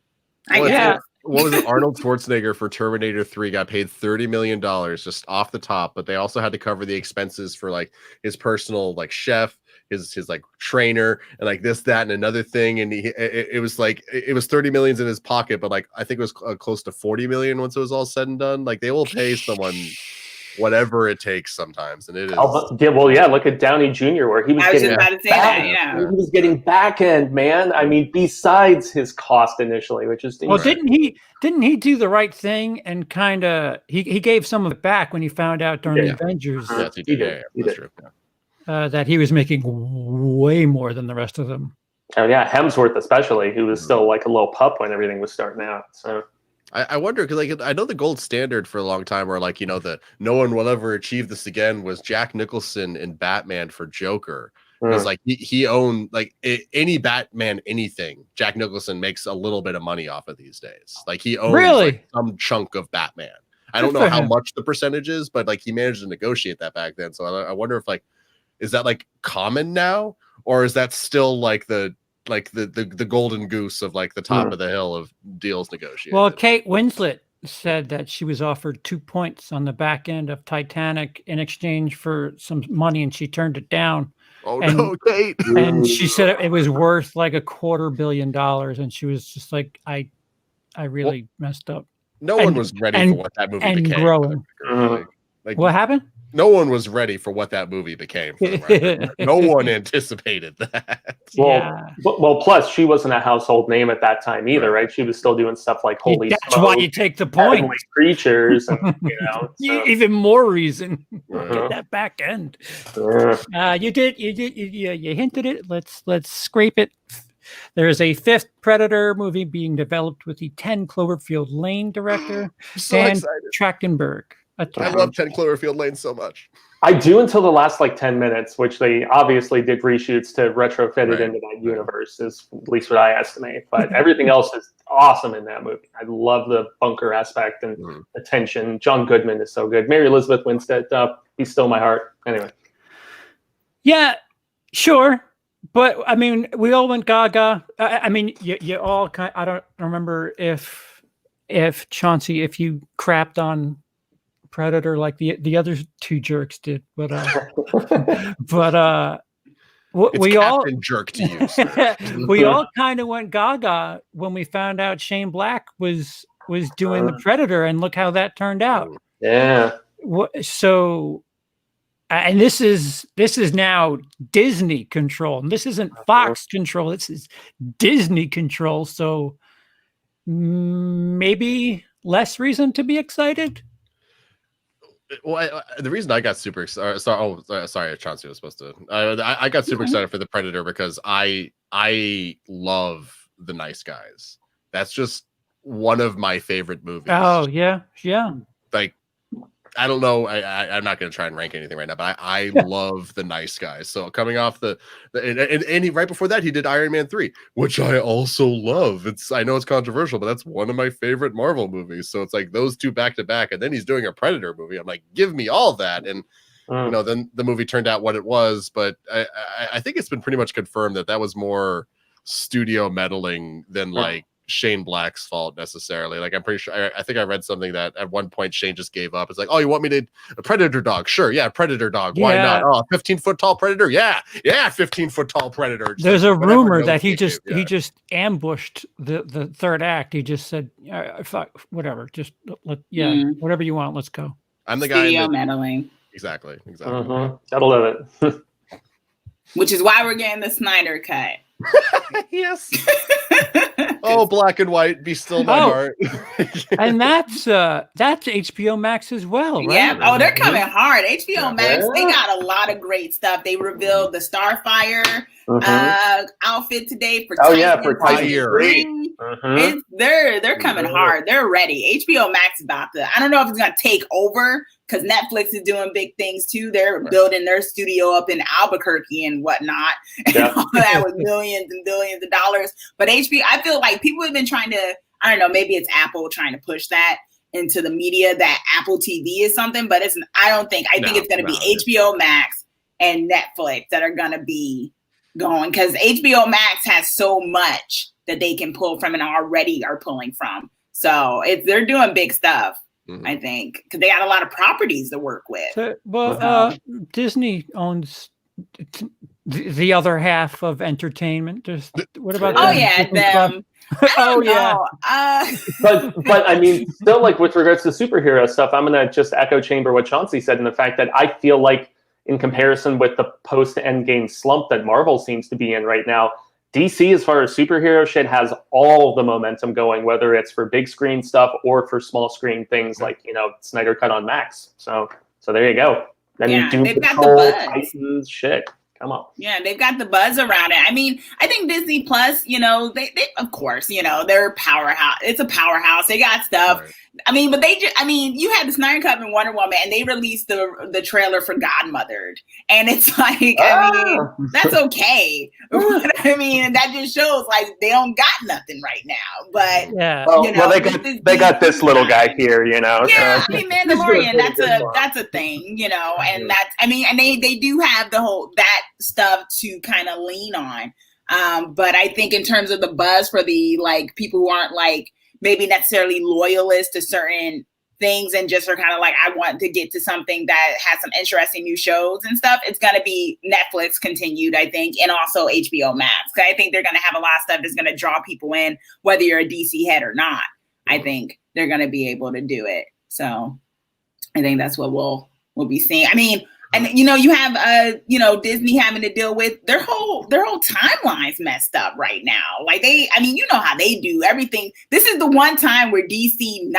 What was it? Arnold Schwarzenegger for Terminator 3 got paid $30 million just off the top, but they also had to cover the expenses for like his personal like chef, his like trainer, and like this, that, and another thing. And it was like it was 30 million in his pocket, but like I think it was close to 40 million once it was all said and done. Like they will pay someone whatever it takes sometimes, and it is. Look at Downey Jr. where he was getting he was getting back end, man. I mean, besides his cost initially, which is didn't he do the right thing and kind of he gave some of it back when he found out during the Avengers? Yes, he did. That's true. That he was making way more than the rest of them. Oh yeah, Hemsworth especially, who was still like a little pup when everything was starting out. So I wonder because like I know the gold standard for a long time, where like the no one will ever achieve this again was Jack Nicholson in Batman for Joker. Because like he owned like any Batman anything. Jack Nicholson makes a little bit of money off of these days. Like he owns like, some chunk of Batman. I don't know how much the percentage is, but like he managed to negotiate that back then. So I wonder if like. Is that like common now, or is that still like the golden goose of like the top of the hill of deals negotiated? Well, Kate Winslet said that she was offered 2 points on the back end of Titanic in exchange for some money, and she turned it down. Oh, no, Kate. And she said it was worth like $250 million, and she was just like, I really messed up. No one was ready for what that movie became. Growing. Like, what happened? No one was ready for what that movie became. For the record. No one anticipated that. Well, plus she wasn't a household name at that time either, right? She was still doing stuff like Holy That's why you take the point. Creatures, and, so. Even more reason. Get that back end. You hinted it. Let's scrape it. There is a 5th Predator movie being developed with the 10 Cloverfield Lane director, Dan Trachtenberg. I love 10 Cloverfield Lane so much. I do until the last 10 minutes, which they obviously did reshoots to retrofit it into that universe, is at least what I estimate. But everything else is awesome in that movie. I love the bunker aspect and the tension. John Goodman is so good. Mary Elizabeth Winstead, Be Still My Heart. Anyway. Yeah, sure. But I mean, we all went gaga. I mean, you all I don't remember if Chauncey, if you crapped on Predator like the other 2 jerks did, but we all jerk to you. We all kind of went gaga when we found out Shane Black was doing the Predator, and look how that turned out. Yeah. So, and this is now Disney control, and this isn't Fox control. This is Disney control. So maybe less reason to be excited. Well, the reason I got super excited. Sorry, Chauncey was supposed to. I got super excited for the Predator because I love The Nice Guys. That's just one of my favorite movies. Oh yeah. Like, I don't know. I'm not going to try and rank anything right now, but I love The Nice Guys. So coming off and he, right before that, he did Iron Man 3, which I also love. I know it's controversial, but that's one of my favorite Marvel movies. So it's like those 2 back to back, and then he's doing a Predator movie. I'm like, give me all that. And then the movie turned out what it was. But I think it's been pretty much confirmed that was more studio meddling than like Shane Black's fault necessarily. Like, I'm pretty sure I think I read something that at one point Shane just gave up. It's like, oh, you want me to a Predator dog? Sure, yeah, Predator dog. Why not? Oh, 15-foot tall Predator? Yeah, 15-foot tall Predator. Just there's a rumor that he just ambushed the 3rd act. He just said, fuck, whatever, just whatever you want, let's go. I'm the guy studio meddling. Exactly. Gotta love it. Which is why we're getting the Snyder cut. Yes. Oh, black and white, Be Still My Heart. And that's HBO Max as well, right? Yeah. Oh, they're coming hard. HBO Max, they got a lot of great stuff. They revealed the Starfire outfit today for Titan. They're coming hard. They're ready. HBO Max about to. I don't know if it's gonna take over because Netflix is doing big things too. They're building their studio up in Albuquerque and whatnot, and all that with millions and billions of dollars. But HBO, I feel like people have been trying to. I don't know. Maybe it's Apple trying to push that into the media that Apple TV is something, but it's. I don't think. I think it's going to be HBO Max and Netflix that are going to be going because HBO Max has so much that they can pull from and already are pulling from. So they're doing big stuff. I think because they got a lot of properties to work with. So, Disney owns the other half of entertainment. What about them? But I mean, still, like with regards to superhero stuff, I'm gonna just echo chamber what Chauncey said in the fact that I feel like in comparison with the post Endgame slump that Marvel seems to be in right now, DC, as far as superhero shit, has all the momentum going, whether it's for big screen stuff or for small screen things like, Snyder Cut on Max. So there you go. Then you do Patrol, Titans, shit. Come on. Yeah, they've got the buzz around it. I mean, I think Disney Plus, they of course, they're a powerhouse. It's a powerhouse. They got stuff. Right. I mean, but you had the Snyder Cut and Wonder Woman, and they released the trailer for Godmothered, and it's like, I mean, that's okay. I mean, that just shows like they don't got nothing right now. But they got this little guy here, Yeah, I mean, Mandalorian, that's a thing, and that's and they do have that stuff to kind of lean on. But I think in terms of the buzz for the like people who aren't like maybe necessarily loyalist to certain things and just are kind of like, I want to get to something that has some interesting new shows and stuff, it's going to be Netflix continued, I think, and also HBO Max. I think they're going to have a lot of stuff that's going to draw people in, whether you're a DC head or not. I think they're going to be able to do it. So I think that's what we'll be seeing. I mean, and you have Disney having to deal with their whole timeline's messed up right now. Like you know how they do everything. This is the one time where DC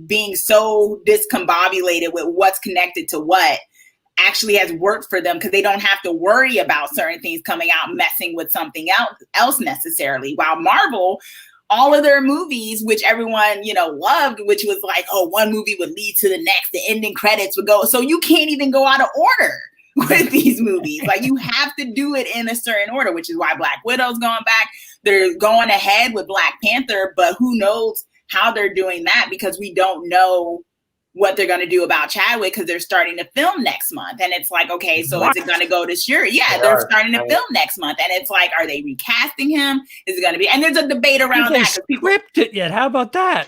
being so discombobulated with what's connected to what actually has worked for them, because they don't have to worry about certain things coming out messing with something else necessarily. While Marvel, all of their movies, which everyone, loved, which was like, oh, one movie would lead to the next, the ending credits would go. So you can't even go out of order with these movies. Like, you have to do it in a certain order, which is why Black Widow's going back. They're going ahead with Black Panther, but who knows how they're doing that, because we don't know what they're going to do about Chadwick, because they're starting to film next month. And it's like, okay, so is it going to go to Shuri? Yeah, they're starting to film next month. And it's like, are they recasting him? Is it going to be? And there's a debate around that. They scripted it yet? How about that?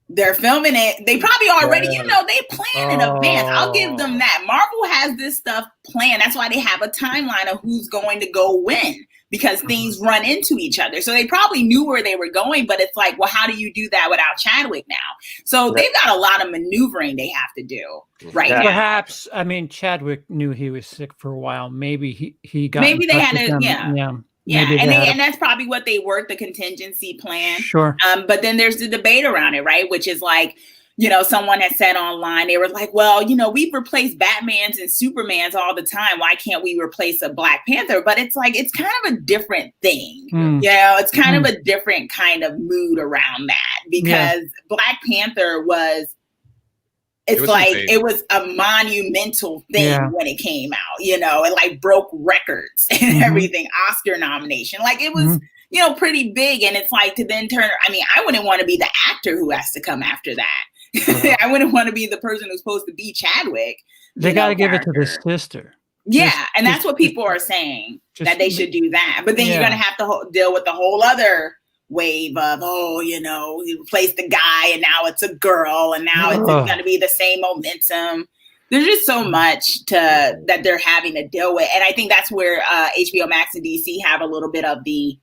They're filming it. They probably already, they plan in advance. I'll give them that. Marvel has this stuff planned. That's why they have a timeline of who's going to go when, because things run into each other. So they probably knew where they were going, but it's like, well, how do you do that without Chadwick now? So they've got a lot of maneuvering they have to do now. Perhaps, Chadwick knew he was sick for a while. Maybe he got. Maybe they had to, Yeah, and that's probably what they worked, the contingency plan. Sure. But then there's the debate around it, right? Which is like, someone had said online, they were like, well, we've replaced Batmans and Supermans all the time. Why can't we replace a Black Panther? But it's like, it's kind of a different thing. It's kind of a different kind of mood around that, because Black Panther it was a monumental thing when it came out, it like broke records and everything, Oscar nomination. Like, it was, pretty big. And it's like, to then turn, I wouldn't want to be the actor who has to come after that. I wouldn't want to be the person who's supposed to be Chadwick. They got to give it to the sister. Yeah. And that's what people are saying, that they should do that. But then you're going to have to deal with the whole other wave of, you replaced the guy and now it's a girl and now it's going to be the same momentum. There's just so much that they're having to deal with. And I think that's where HBO Max and DC have a little bit of the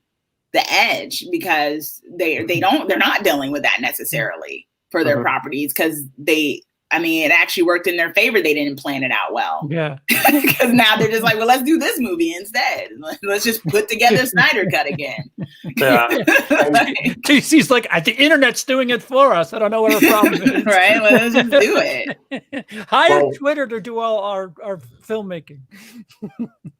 edge, because they're not dealing with that necessarily for their properties, because it actually worked in their favor. They didn't plan it out well. Yeah. Because now they're just like, well, let's do this movie instead. Let's just put together Snyder Cut again. Yeah. DC's like, the internet's doing it for us. I don't know what our problem is. Right? Well, let's just do it. Hire Twitter to do all our filmmaking.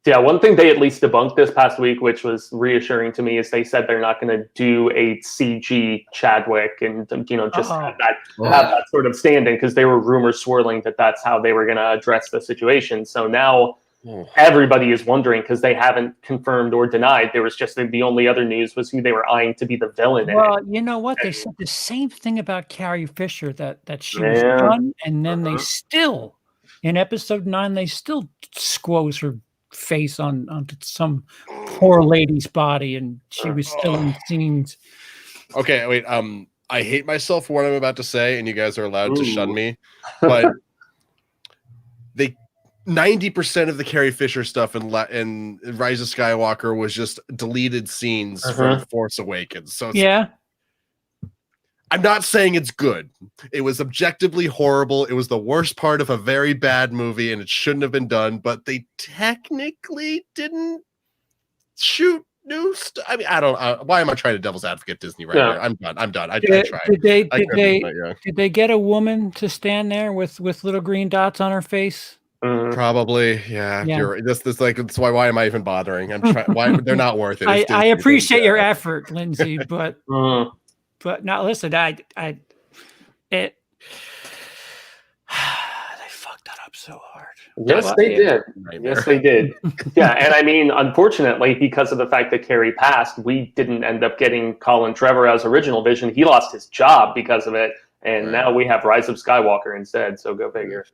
Yeah, one thing they at least debunked this past week, which was reassuring to me, is they said they're not going to do a CG Chadwick and just have that sort of stand-in, because they were rumors swirling that that's how they were going to address the situation. So now everybody is wondering, because they haven't confirmed or denied. There was just the only other news was who they were eyeing to be the villain. Well, you know what? They said the same thing about Carrie Fisher, that she was done, and then they still, in episode 9, they still squoze her face onto some poor lady's body, and she was still in scenes. Okay, wait. I hate myself for what I'm about to say, and you guys are allowed to shun me. But 90% of the Carrie Fisher stuff in Rise of Skywalker was just deleted scenes from Force Awakens. So I'm not saying it's good. It was objectively horrible. It was the worst part of a very bad movie, and it shouldn't have been done. But they technically didn't shoot new stuff. I don't. Why am I trying to devil's advocate Disney right now? I'm done. I tried. Did they get a woman to stand there with little green dots on her face? Probably, yeah. You're this like, it's why am I even bothering? I'm trying. Why they're not worth it. I appreciate your effort, Lindsay, but now listen, they fucked that up so hard. Yes, they did. Yes, they did. Yeah, and unfortunately, because of the fact that Carrie passed, we didn't end up getting Colin Trevor as original Vision. He lost his job because of it, and now we have Rise of Skywalker instead. So go figure.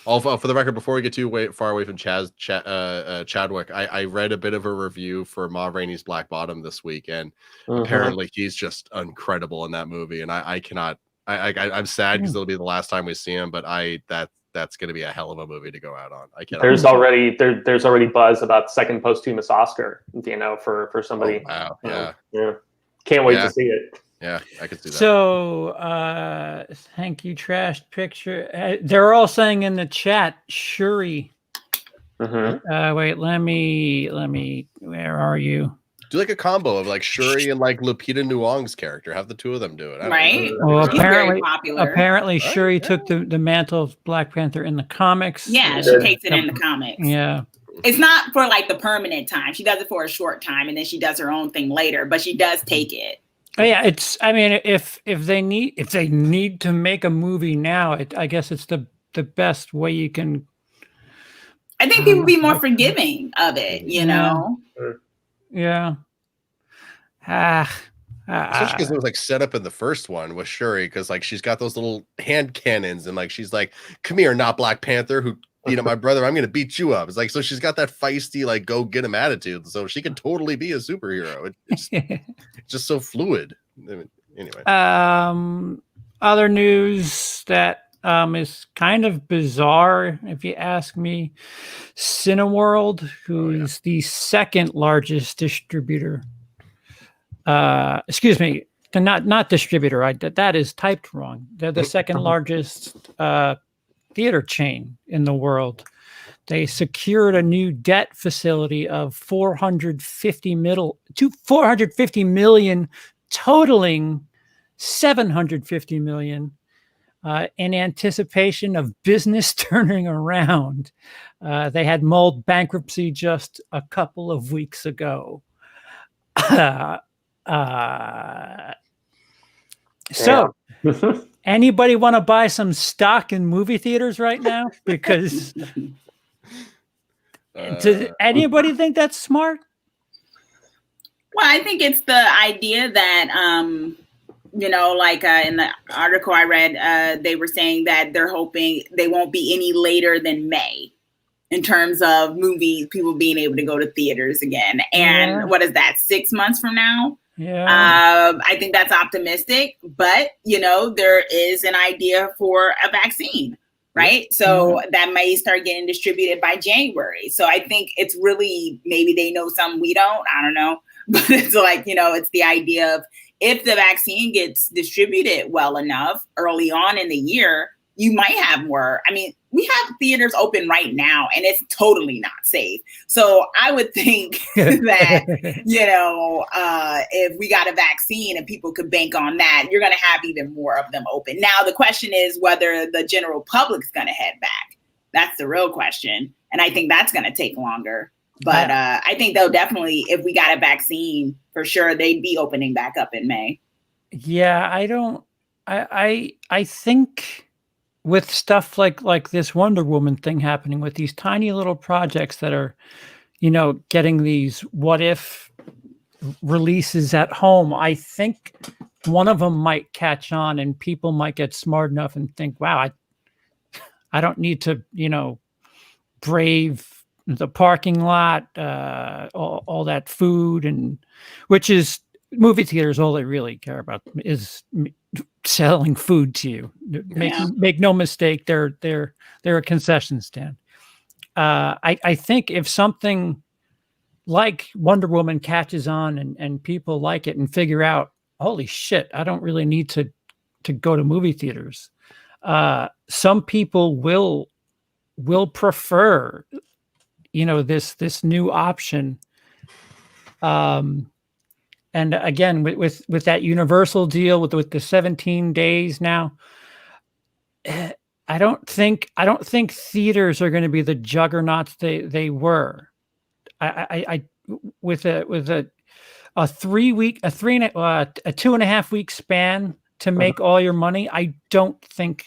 For the record, before we get too far away from Chadwick, I read a bit of a review for Ma Rainey's Black Bottom this week, and apparently he's just incredible in that movie. And I cannot. I'm sad because it'll be the last time we see him, but that's going to be a hell of a movie to go out on. I can't. There's already buzz about second posthumous Oscar, for somebody. Oh, wow. Yeah. Can't wait to see it. Yeah, I could see that. So, thank you, Trashed Picture. They're all saying in the chat, Shuri. Wait, let me. Where are you? Do like a combo of like Shuri and like Lupita Nyong'o's character. Have the two of them do it. Right. Well, She's apparently Shuri took the mantle of Black Panther in the comics. Yeah, she takes it in the comics. Yeah. It's not for like the permanent time. She does it for a short time, and then she does her own thing later. But she does take it. Yeah, I mean, if they need to make a movie now, I guess it's the best way you can. I think people be more forgiving of it, you know. Yeah. Especially because it was like set up in the first one with Shuri, because like she's got those little hand cannons, and like she's like, "Come here, not Black Panther, who my brother, I'm gonna beat you up." It's like, so she's got that feisty like go get him attitude, so she can totally be a superhero. It's just so fluid. I mean, anyway. Other news that is kind of bizarre, if you ask me. Cineworld, who's the second largest distributor. Excuse me, not distributor. That is typed wrong. They're the second largest theater chain in the world. They secured a new debt facility of $450 million, totaling $750 million, in anticipation of business turning around. They had mulled bankruptcy just a couple of weeks ago. So anybody want to buy some stock in movie theaters right now? Because does anybody think that's smart? Well, I think it's the idea that, like in the article I read, they were saying that they're hoping they won't be any later than May in terms of people being able to go to theaters again. And what is that, 6 months from now? Yeah. I think that's optimistic, but there is an idea for a vaccine, right? So that may start getting distributed by January. So I think it's really, maybe they know something we don't, I don't know, but it's like, it's the idea of if the vaccine gets distributed well enough early on in the year, you might have more. I mean, we have theaters open right now and it's totally not safe. So I would think that, if we got a vaccine and people could bank on that, you're going to have even more of them open. Now, the question is whether the general public's going to head back. That's the real question. And I think that's going to take longer. But I think they'll definitely, if we got a vaccine, for sure, they'd be opening back up in May. Yeah, I think with stuff like this Wonder Woman thing happening, with these tiny little projects that are, getting these what if releases at home, I think one of them might catch on and people might get smart enough and think, wow, I don't need to, brave the parking lot, all that food, and which is movie theaters. All they really care about is selling food to you. Make no mistake, they're a concession stand. I think if something like Wonder Woman catches on and people like it and figure out, holy shit, I don't really need to go to movie theaters. Some people will prefer this new option. And again, with that Universal deal with the 17 days now, I don't think theaters are going to be the juggernauts they were. I with a 2.5 week span to make all your money. I don't think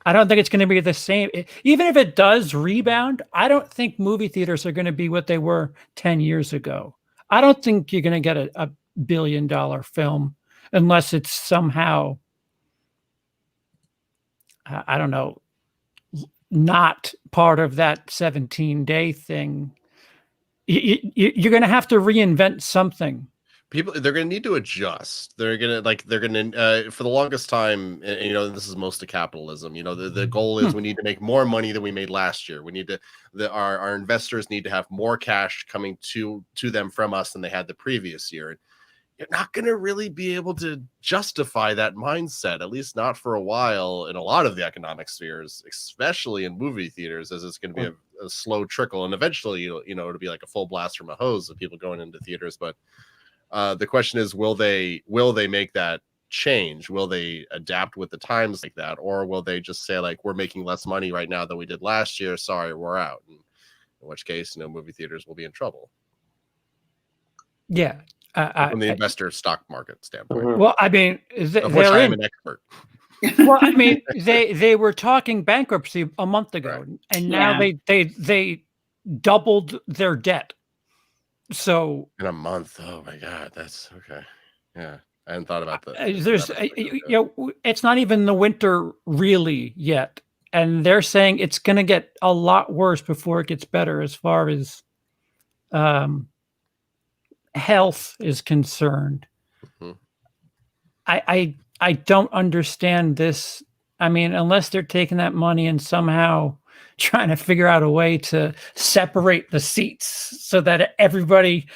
it's going to be the same. Even if it does rebound, I don't think movie theaters are going to be what they were 10 years ago. I don't think you're going to get a $1 billion film unless it's somehow, I don't know, not part of that 17-day thing, you're going to have to reinvent something. They're going to need to adjust. They're going to for the longest time, and, you know, this is most of capitalism. You know, the goal is we need to make more money than we made last year. We need to, our investors need to have more cash coming to them from us than they had the previous year. And you're not going to really be able to justify that mindset, at least not for a while, in a lot of the economic spheres, especially in movie theaters, as it's going to be a slow trickle. And eventually, you know, it'll be like a full blast from a hose of people going into theaters. But the question is, will they make that change? Will they adapt with the times like that? Or will they just say, like, we're making less money right now than we did last year. Sorry, we're out. And in which case, you know, movie theaters will be in trouble. Yeah. From the investor stock market standpoint. Well, I mean, of which I am an expert. Well, I mean, they were talking bankruptcy a month ago, right. And now they doubled their debt. So in a month, oh my God, that's okay. Yeah, I hadn't thought about that. There's, you know, it's not even the winter really yet, and they're saying it's going to get a lot worse before it gets better as far as health is concerned. Mm-hmm. I don't understand this. I mean, unless they're taking that money and somehow trying to figure out a way to separate the seats so that everybody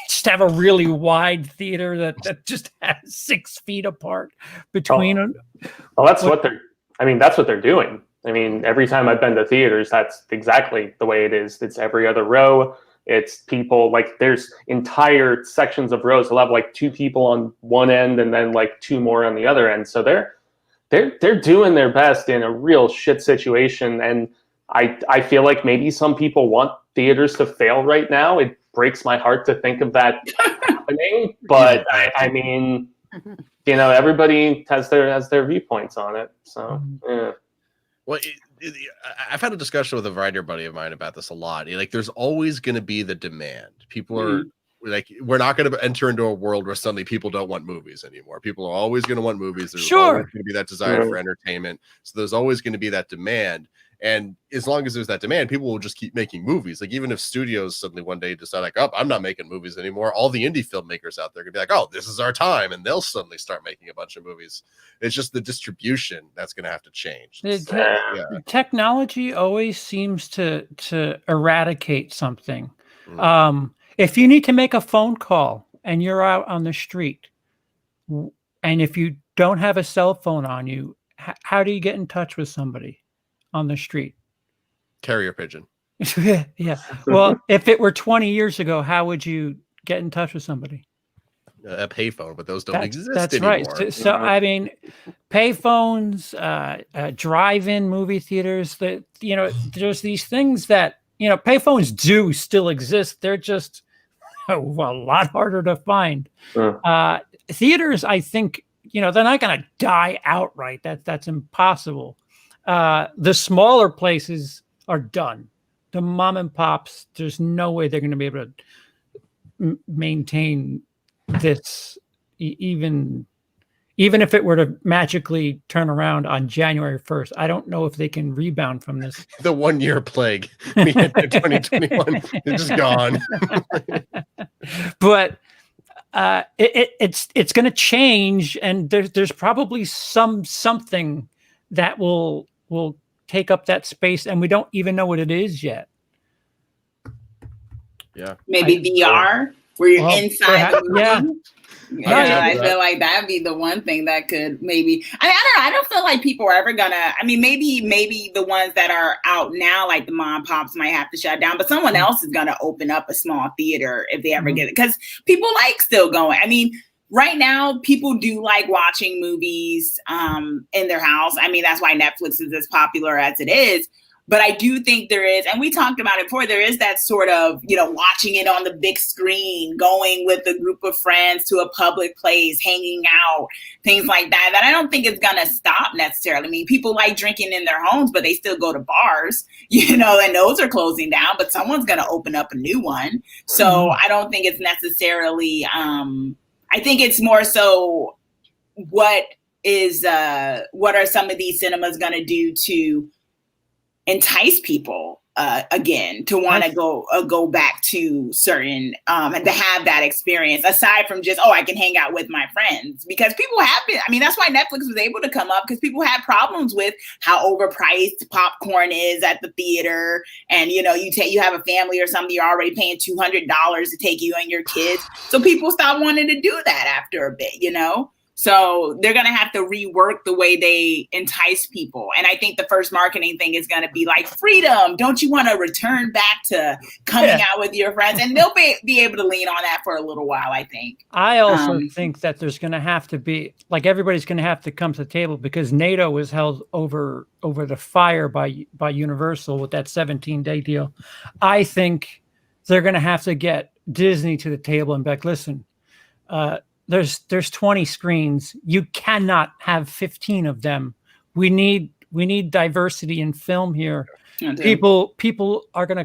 just have a really wide theater that just has 6 feet apart between them. Well, that's what they're doing. I mean, every time I've been to theaters, that's exactly the way it is. It's every other row. It's people, like, there's entire sections of rows. They'll have like 2 people on one end and then like 2 more on the other end. So they're doing their best in a real shit situation. And I feel like maybe some people want theaters to fail right now. It breaks my heart to think of that happening. But I mean, you know, everybody has their viewpoints on it. So yeah. Well, I've had a discussion with a writer buddy of mine about this a lot. Like, there's always going to be the demand. People are like, we're not going to enter into a world where suddenly people don't want movies anymore. People are always going to want movies. There's always going to be that desire for entertainment. So there's always going to be that demand. And as long as there's that demand, people will just keep making movies. Like, even if studios suddenly one day decide, like, oh, I'm not making movies anymore, all the indie filmmakers out there are going to be like, oh, this is our time. And they'll suddenly start making a bunch of movies. It's just the distribution that's going to have to change. Technology always seems to eradicate something. If you need to make a phone call and you're out on the street, and if you don't have a cell phone on you, how do you get in touch with somebody on the street? Carrier pigeon. Yeah. Well, if it were 20 years ago, how would you get in touch with somebody? A payphone, but those don't exist anymore. That's right. So I mean, payphones, drive-in movie theaters, that, you know, there's these things that, you know, payphones do still exist. They're just a lot harder to find. Theaters, I think, you know, they're not going to die outright. That's impossible. The smaller places are done. The mom and pops, there's no way they're going to be able to maintain this, even if it were to magically turn around on January 1st. I don't know if they can rebound from this. The 1-year plague we had in 2021 is just gone. But it's going to change, and there's probably something that will take up that space, and we don't even know what it is yet. Yeah, maybe VR, where you're inside the movie. Yeah, I feel like that'd be the one thing that could maybe. I don't know. I don't feel like people are ever gonna. I mean, maybe the ones that are out now, like the mom and pops, might have to shut down, but someone else is gonna open up a small theater if they ever get it, because people like still going. I mean, right now, people do like watching movies in their house. I mean, that's why Netflix is as popular as it is. But I do think there is, and we talked about it before, there is that sort of, you know, watching it on the big screen, going with a group of friends to a public place, hanging out, things like that, that I don't think is going to stop necessarily. I mean, people like drinking in their homes, but they still go to bars, you know, and those are closing down, but someone's going to open up a new one. So I don't think it's necessarily, I think it's more so what are some of these cinemas going to do to entice people again to want to go back to certain and to have that experience aside from just, I can hang out with my friends, because people have been, I mean, that's why Netflix was able to come up, because people had problems with how overpriced popcorn is at the theater. And, you have a family or something, you're already paying $200 to take you and your kids. So people stopped wanting to do that after a bit, So they're going to have to rework the way they entice people. And I think the first marketing thing is going to be like, freedom. Don't you want to return back to coming out with your friends? And they'll be able to lean on that for a little while, I think. I also think that there's going to have to be, like, everybody's going to have to come to the table, because NATO was held over the fire by Universal with that 17-day deal. I think they're going to have to get Disney to the table and be like, listen, there's 20 screens. You cannot have 15 of them. We need diversity in film here. People are going to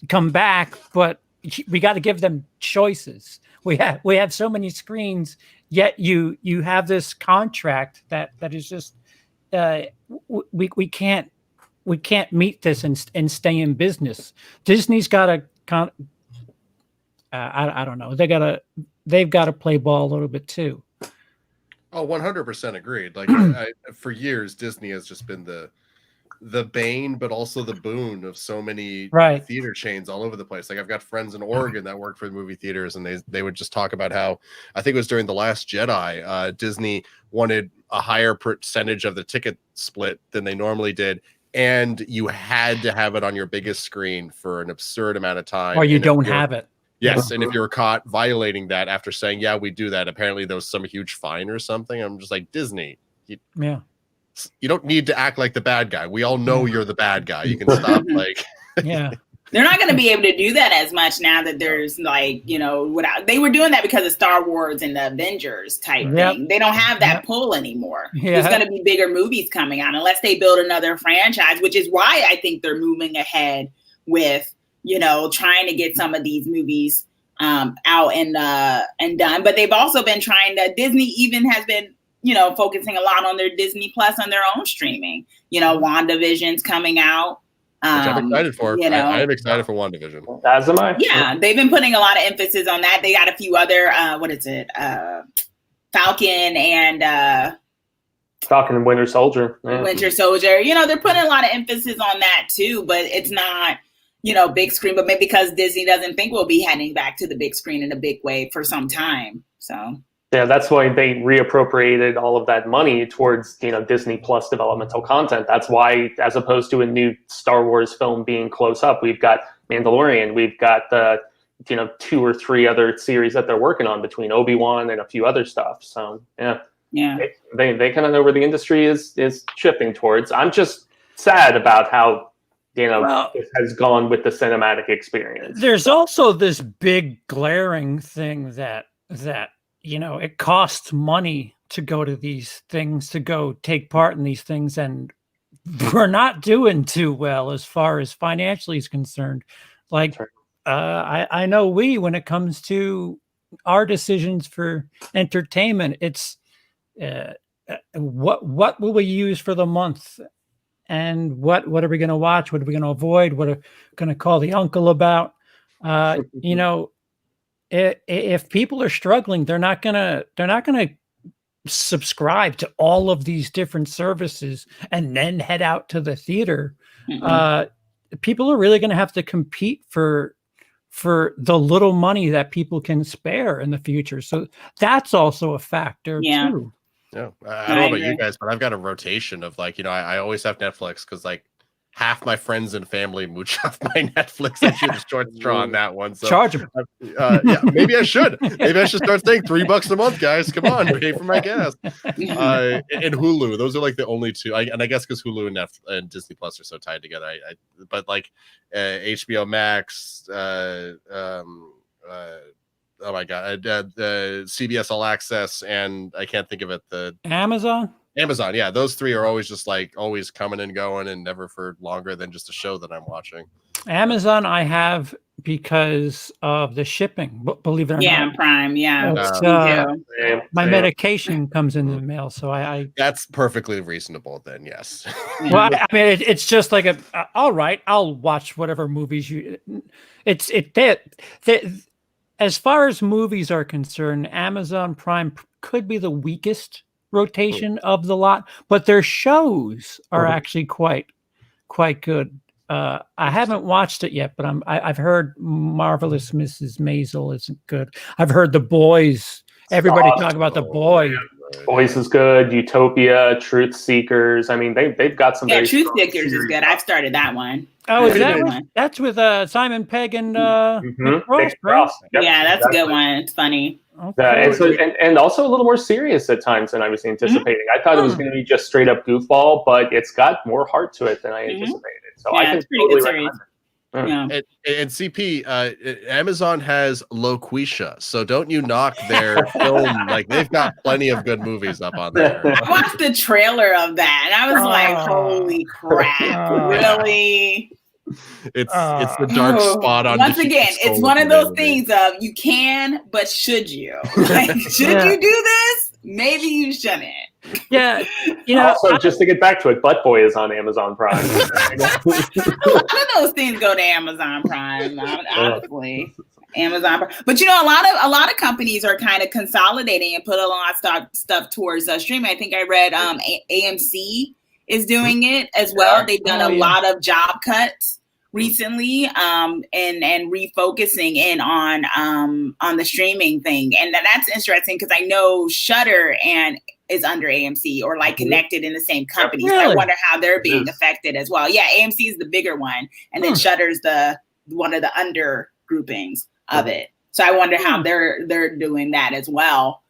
come back, but we got to give them choices. We have so many screens, yet you have this contract that is just we can't meet this and stay in business. Disney's got to I don't know. They've got to play ball a little bit too. Oh, 100% agreed. Like for years, Disney has just been the bane, but also the boon of so many theater chains all over the place. Like I've got friends in Oregon that work for the movie theaters, and they would just talk about how, I think it was during The Last Jedi, Disney wanted a higher percentage of the ticket split than they normally did. And you had to have it on your biggest screen for an absurd amount of time. Or you don't have it. Yes, and if you were caught violating that after saying, yeah, we do that, apparently there was some huge fine or something. I'm just like, Disney, you don't need to act like the bad guy. We all know you're the bad guy. You can stop, like... Yeah. They're not going to be able to do that as much now that there's, like, they were doing that because of Star Wars and the Avengers type thing. They don't have that pull anymore. There's going to be bigger movies coming out unless they build another franchise, which is why I think they're moving ahead with, trying to get some of these movies out and done. But they've also been Disney even has been, focusing a lot on their Disney Plus on their own streaming. WandaVision's coming out. Which I'm excited for. I am excited for WandaVision. As am I. Yeah, they've been putting a lot of emphasis on that. They got a few other, Falcon and Winter Soldier. Yeah. Winter Soldier. They're putting a lot of emphasis on that too, but it's not, big screen. But maybe because Disney doesn't think we'll be heading back to the big screen in a big way for some time. So. Yeah, that's why they reappropriated all of that money towards, Disney Plus developmental content. That's why, as opposed to a new Star Wars film being close up, we've got Mandalorian, we've got the, 2 or 3 other series that they're working on between Obi-Wan and a few other stuff. So yeah, they kind of know where the industry is shifting towards. I'm just sad about how, this has gone with the cinematic experience. There's also this big glaring thing that. It costs money to go to these things, to go take part in these things, and we're not doing too well as far as financially is concerned. Like, I know when it comes to our decisions for entertainment, it's what will we use for the month, and what are we going to watch? What are we going to avoid? What are we going to call the uncle about? If people are struggling, they're not gonna subscribe to all of these different services and then head out to the theater. People are really going to have to compete for the little money that people can spare in the future. So that's also a factor too. Yeah, I don't know about you guys, but I've got a rotation of, like, I always have Netflix because, like, half my friends and family mooch off my Netflix. I should have short straw on that one. So charge them. Yeah, maybe I should. Maybe I should start saying $3 a month, guys. Come on, pay for my gas. And Hulu. Those are like the only two. And I guess because Hulu and Disney Plus are so tied together. But like HBO Max. Oh my god, CBS All Access, and I can't think of it. The Amazon, yeah, those 3 are always just like always coming and going, and never for longer than just a show that I'm watching. Amazon, I have because of the shipping. Believe it or not. Yeah, Prime. Yeah, my medication comes in the mail, so I. That's perfectly reasonable. Then yes. Well, I mean, it's just like all right. I'll watch whatever movies you. As far as movies are concerned, Amazon Prime could be the weakest rotation of the lot, but their shows are actually quite good. I haven't watched it yet, but I've heard Marvelous Mrs. Maisel isn't good. I've heard The Boys. Everybody talk about The Boys. Boys is good. Utopia, Truth Seekers. I mean, they've got some. Yeah, Truth Seekers is good. I've started that one. Oh, is that one? That's with Simon Pegg and Nick Ross, right? Yep, yeah, that's a good one. It's funny. Okay. And also a little more serious at times than I was anticipating. I thought it was going to be just straight up goofball, but it's got more heart to it than I anticipated. So I can totally recommend it. Yeah. And CP, Amazon has Loquisha, so don't you knock their film. Like, they've got plenty of good movies up on there. I watched the trailer of that, and I was like, "Holy crap! Really?" It's the dark spot on. Once again, it's one of those things of you can, but should you? Like, should you do this? Maybe you shouldn't. Yeah, Also, just to get back to it, Butt Boy is on Amazon Prime. A lot of those things go to Amazon Prime, honestly. Amazon Prime. But a lot of companies are kind of consolidating and put a lot of stuff towards streaming. I think I read AMC is doing it as well. They've done a lot of job cuts recently, and refocusing in on the streaming thing, and that's interesting because I know Shudder is under AMC or like connected in the same company. Really? So I wonder how they're being affected as well. Yeah, AMC is the bigger one, and then Shudder's one of the under groupings of it. So I wonder how they're doing that as well.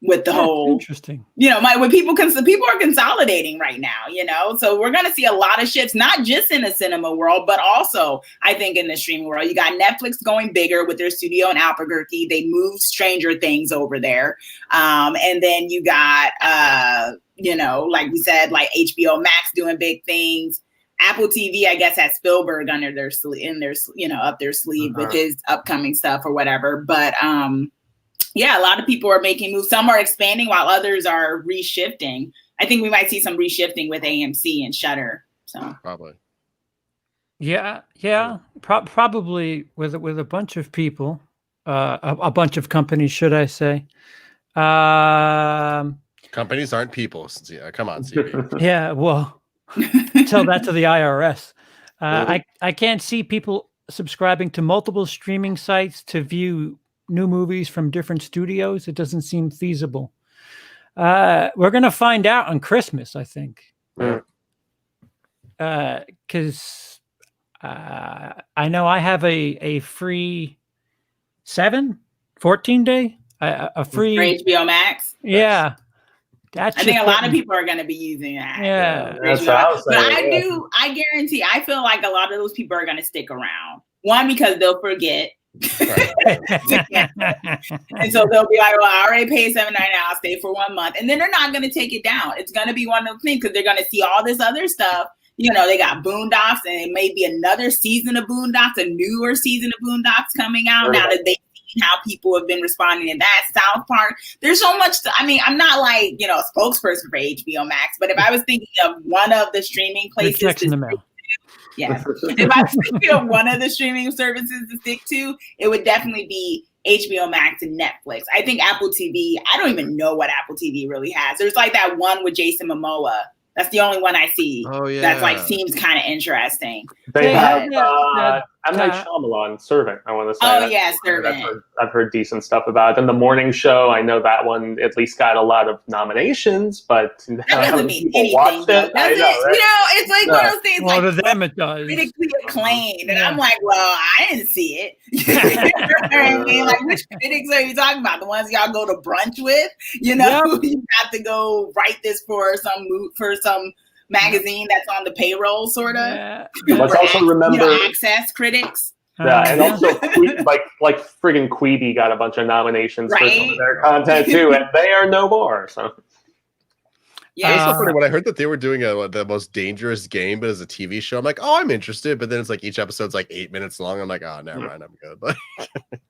With the whole interesting, when people are consolidating right now, so we're going to see a lot of shifts, not just in the cinema world, but also I think in the streaming world. You got Netflix going bigger with their studio in Albuquerque. They moved Stranger Things over there. And then you got, like we said, like HBO Max doing big things. Apple TV, I guess, has Spielberg under their up their sleeve with his upcoming stuff or whatever. But, yeah, a lot of people are making moves. Some are expanding while others are reshifting. I think we might see some reshifting with AMC and Shudder. So probably. Yeah. Probably with a bunch of people, a bunch of companies, should I say? Companies aren't people. Come on, CB. Yeah, well, tell that to the IRS. I can't see people subscribing to multiple streaming sites to view new movies from different studios. It doesn't seem feasible. We're going to find out on Christmas, I think. Because I know I have a free 14 day, a free for HBO Max. Yeah. I think a lot of people are going to be using that. Yeah. That's what I was saying. But I guarantee, I feel like a lot of those people are going to stick around. One, because they'll forget. And so they'll be like, well, I already paid $7.99, I'll stay for 1 month, and then they're not going to take it down. It's going to be one of those things because they're going to see all this other stuff. They got Boondocks, and it may be another season of Boondocks, a newer season of Boondocks coming out now that they've seen how people have been responding to that. South Park, there's so much. I'm not like a spokesperson for HBO Max, but if I was thinking of one of the streaming places in the mail. Yeah. If I was thinking of one of the streaming services to stick to, it would definitely be HBO Max and Netflix. I think Apple TV, I don't even know what Apple TV really has. There's like that one with Jason Momoa. That's the only one I see. Oh, yeah. That's like seems kind of interesting. They have M. Night Shyamalan, Servant, I want to say. Oh, yeah, Servant. I've heard decent stuff about it. And The Morning Show, I know that one at least got a lot of nominations, but that doesn't mean anything. It's like one of those things. Well, to them it does. Critically acclaimed. And I'm like, well, I didn't see it. You know what I mean? Like, which critics are you talking about? The ones y'all go to brunch with? You have to go write this for some magazine that's on the payroll, sort of. Yeah. Let's also remember Access critics. Yeah, and also like friggin' Queeby got a bunch of nominations for some of their content too, and they are no more. So Yeah. It's so funny when I heard that they were doing the most dangerous game, but as a TV show, I'm like, oh, I'm interested. But then it's like each episode's like 8 minutes long. I'm like, oh, never mind, I'm good.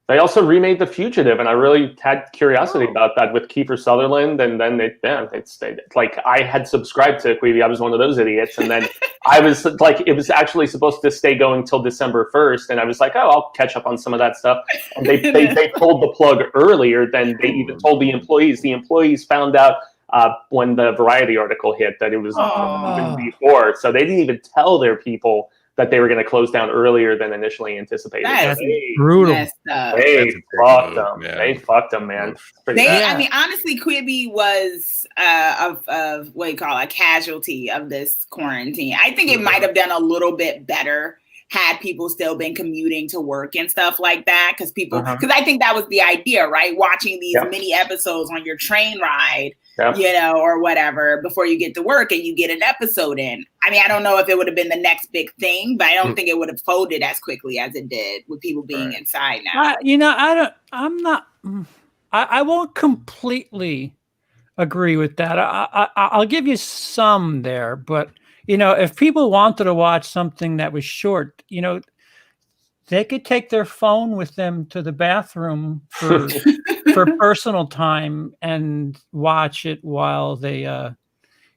They also remade The Fugitive, and I really had curiosity about that with Kiefer Sutherland. And then it stayed. Like, I had subscribed to Quibi. I was one of those idiots, and then I was like, it was actually supposed to stay going till December 1st, and I was like, oh, I'll catch up on some of that stuff. And they pulled the plug earlier than they even told the employees. The employees found out when the Variety article hit that it was even before, so they didn't even tell their people that they were going to close down earlier than initially anticipated. That's brutal. They fucked them. They fucked them, man. I mean, honestly, Quibi was of what you call a casualty of this quarantine. I think it might have done a little bit better had people still been commuting to work and stuff like that. Because I think that was the idea, right? Watching these mini episodes on your train ride, you know, or whatever, before you get to work and you get an episode in. I mean, I don't know if it would have been the next big thing, but I don't think it would have folded as quickly as it did with people being inside now. I won't completely agree with that. I'll give you some there, but you know, if people wanted to watch something that was short, you know, they could take their phone with them to the bathroom for personal time and watch it while they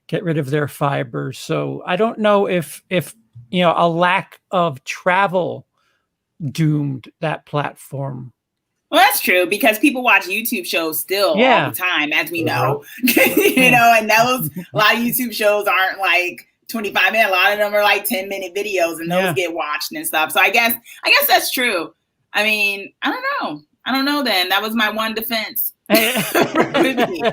get rid of their fibers. So I don't know if you know, a lack of travel doomed that platform. Well, that's true, because people watch YouTube shows still all the time, as we know. You know, and a lot of YouTube shows aren't like 25 minutes. A lot of them are like 10-minute videos, and those get watched and stuff. So I guess that's true. I mean, I don't know then. That was my one defense. That